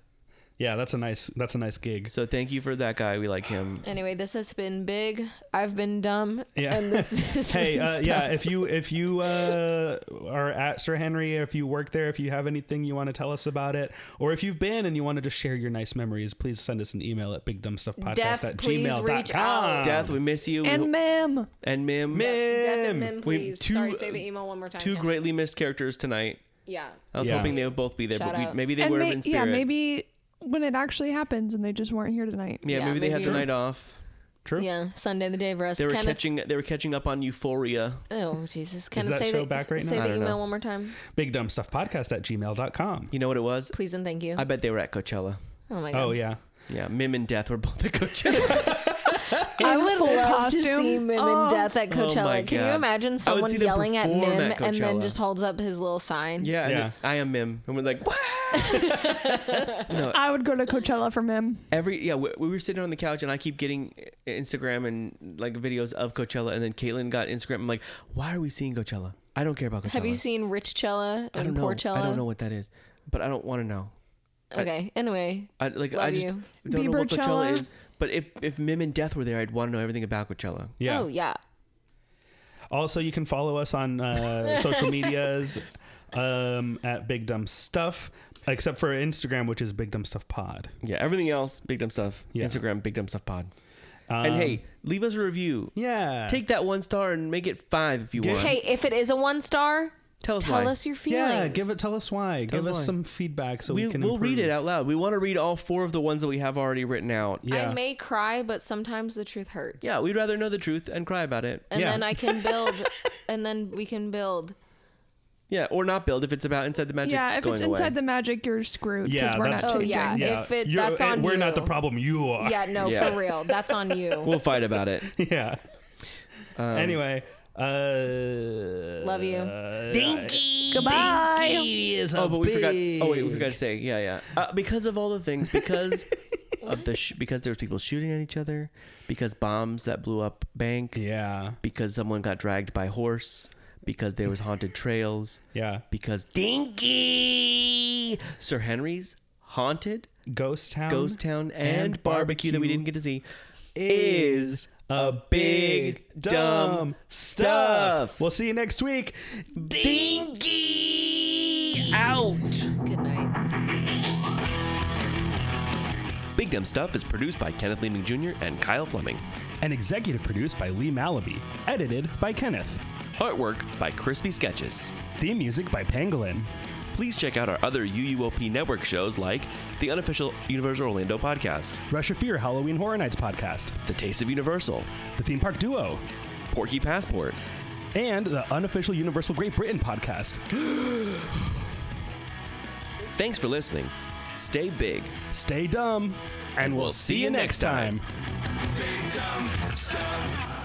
Yeah, that's a nice gig.
So thank you for that guy. We like him.
Anyway, this has been big. I've been dumb.
Yeah.
And this is
Hey, yeah, if you are at Sir Henry, if you work there, if you have anything you want to tell us about it, or if you've been and you want to just share your nice memories, please send us an email at bigdumbstuffpodcast@gmail.com.
reach out.
Death, we miss you.
And Mim.
And Mim.
Death and Mim,
We-
please.
two-
Sorry, say the email one more time.
Two
Ken.
greatly missed characters tonight.
Yeah.
I was
Yeah.
hoping they would both be there,
Shout
but
out.
maybe they
And
were in spirit.
yeah, maybe when it actually happens and they just weren't here tonight.
Yeah,
Yeah,
maybe they had the
maybe.
night off.
True.
Yeah. Sunday, the day of rest.
They were
Kenneth,
catching up on Euphoria.
Oh, Jesus. Kenneth,
that
say
show
the,
back right now?
say
I
the
don't
email
know.
one more time.
bigdumbstuffpodcast@gmail.com.
You know what it was?
Please and thank you.
I bet they were at Coachella.
Oh, my God.
Oh yeah.
Yeah, Mim and Death were both at Coachella.
I would
full
love to
costume.
see Mim
Oh.
and Death at
Oh my
Coachella. Can you
God.
imagine
I would
someone
see them
yelling at
perform
Mim
at
and then
Coachella.
just holds up his little sign?
Yeah, and
Yeah.
then, I am Mim, and we're like, what?
I would go to Coachella for Mim.
We were sitting on the couch, and I keep getting Instagram and like videos of Coachella, and then Caitlin got Instagram. I'm like, why are we seeing Coachella? I don't care about Coachella.
Have you seen Rich Cella
I don't
and
know.
Poor Cella?
I don't know what that is, but I don't want to know.
Okay. Anyway,
I
Love
just
you.
don't know what Coachella
Bieberchella?
is. But if Mim and Death were there, I'd want to know everything about Coachella.
Yeah.
oh yeah.
Also, you can follow us on social medias at Big Dumb Stuff, except for Instagram, which is Big Dumb Stuff Pod.
Yeah, everything else, Big Dumb Stuff.
Yeah.
Instagram, Big Dumb Stuff Pod. And hey, leave us a review.
yeah,
Take that 1 star and make it 5 if you want.
Hey, if it is a 1-star,
tell us
tell
why.
us your feelings.
yeah. Tell us why.
Tell
Give
us
us
why.
some feedback so we can.
We'll read it
improve.
out loud. We want to read all 4 of the ones that we have already written out.
Yeah.
I may cry, but sometimes the truth hurts.
Yeah, we'd rather know the truth and cry about it.
And
Yeah.
then I can build, and then we can build.
Yeah, or not build if it's about Inside the Magic.
Yeah, if
going
it's
away.
inside the magic, you're screwed because
Yeah,
we're
that's-
not
Oh,
changing.
yeah.
Yeah.
If it-
You're-
that's on
We're
you.
not the problem. You are.
Yeah, no,
Yeah.
for real. That's on you.
We'll fight about it.
Yeah. Anyway.
Love you.
Dinky.
Goodbye.
Dinky is a
Oh, but we forgot.
big-
Oh wait, we forgot to say. Yeah. Because of all the things, because of because there was people shooting at each other, because bombs that blew up bank,
Yeah.
because someone got dragged by horse, because there was haunted trails,
Yeah.
because Dinky Sir Henry's haunted
Ghost Town.
ghost town and barbecue that we didn't get to see
is a big dumb stuff. We'll see you next week.
Dinky out.
Good night.
Big Dumb Stuff is produced by Kenneth Leeming Jr. and Kyle Fleming.
And executive produced by Lee Malaby. Edited by Kenneth.
Artwork by Crispy Sketches.
Theme music by Pangolin.
Please check out our other UUOP network shows like the unofficial Universal Orlando podcast,
Rush of Fear Halloween Horror Nights podcast.
The Taste of Universal,
The Theme Park Duo.
Porky Passport,
And the unofficial Universal Great Britain podcast.
Thanks for listening. Stay big.
Stay dumb. And we'll see you next time.
Big dumb stuff.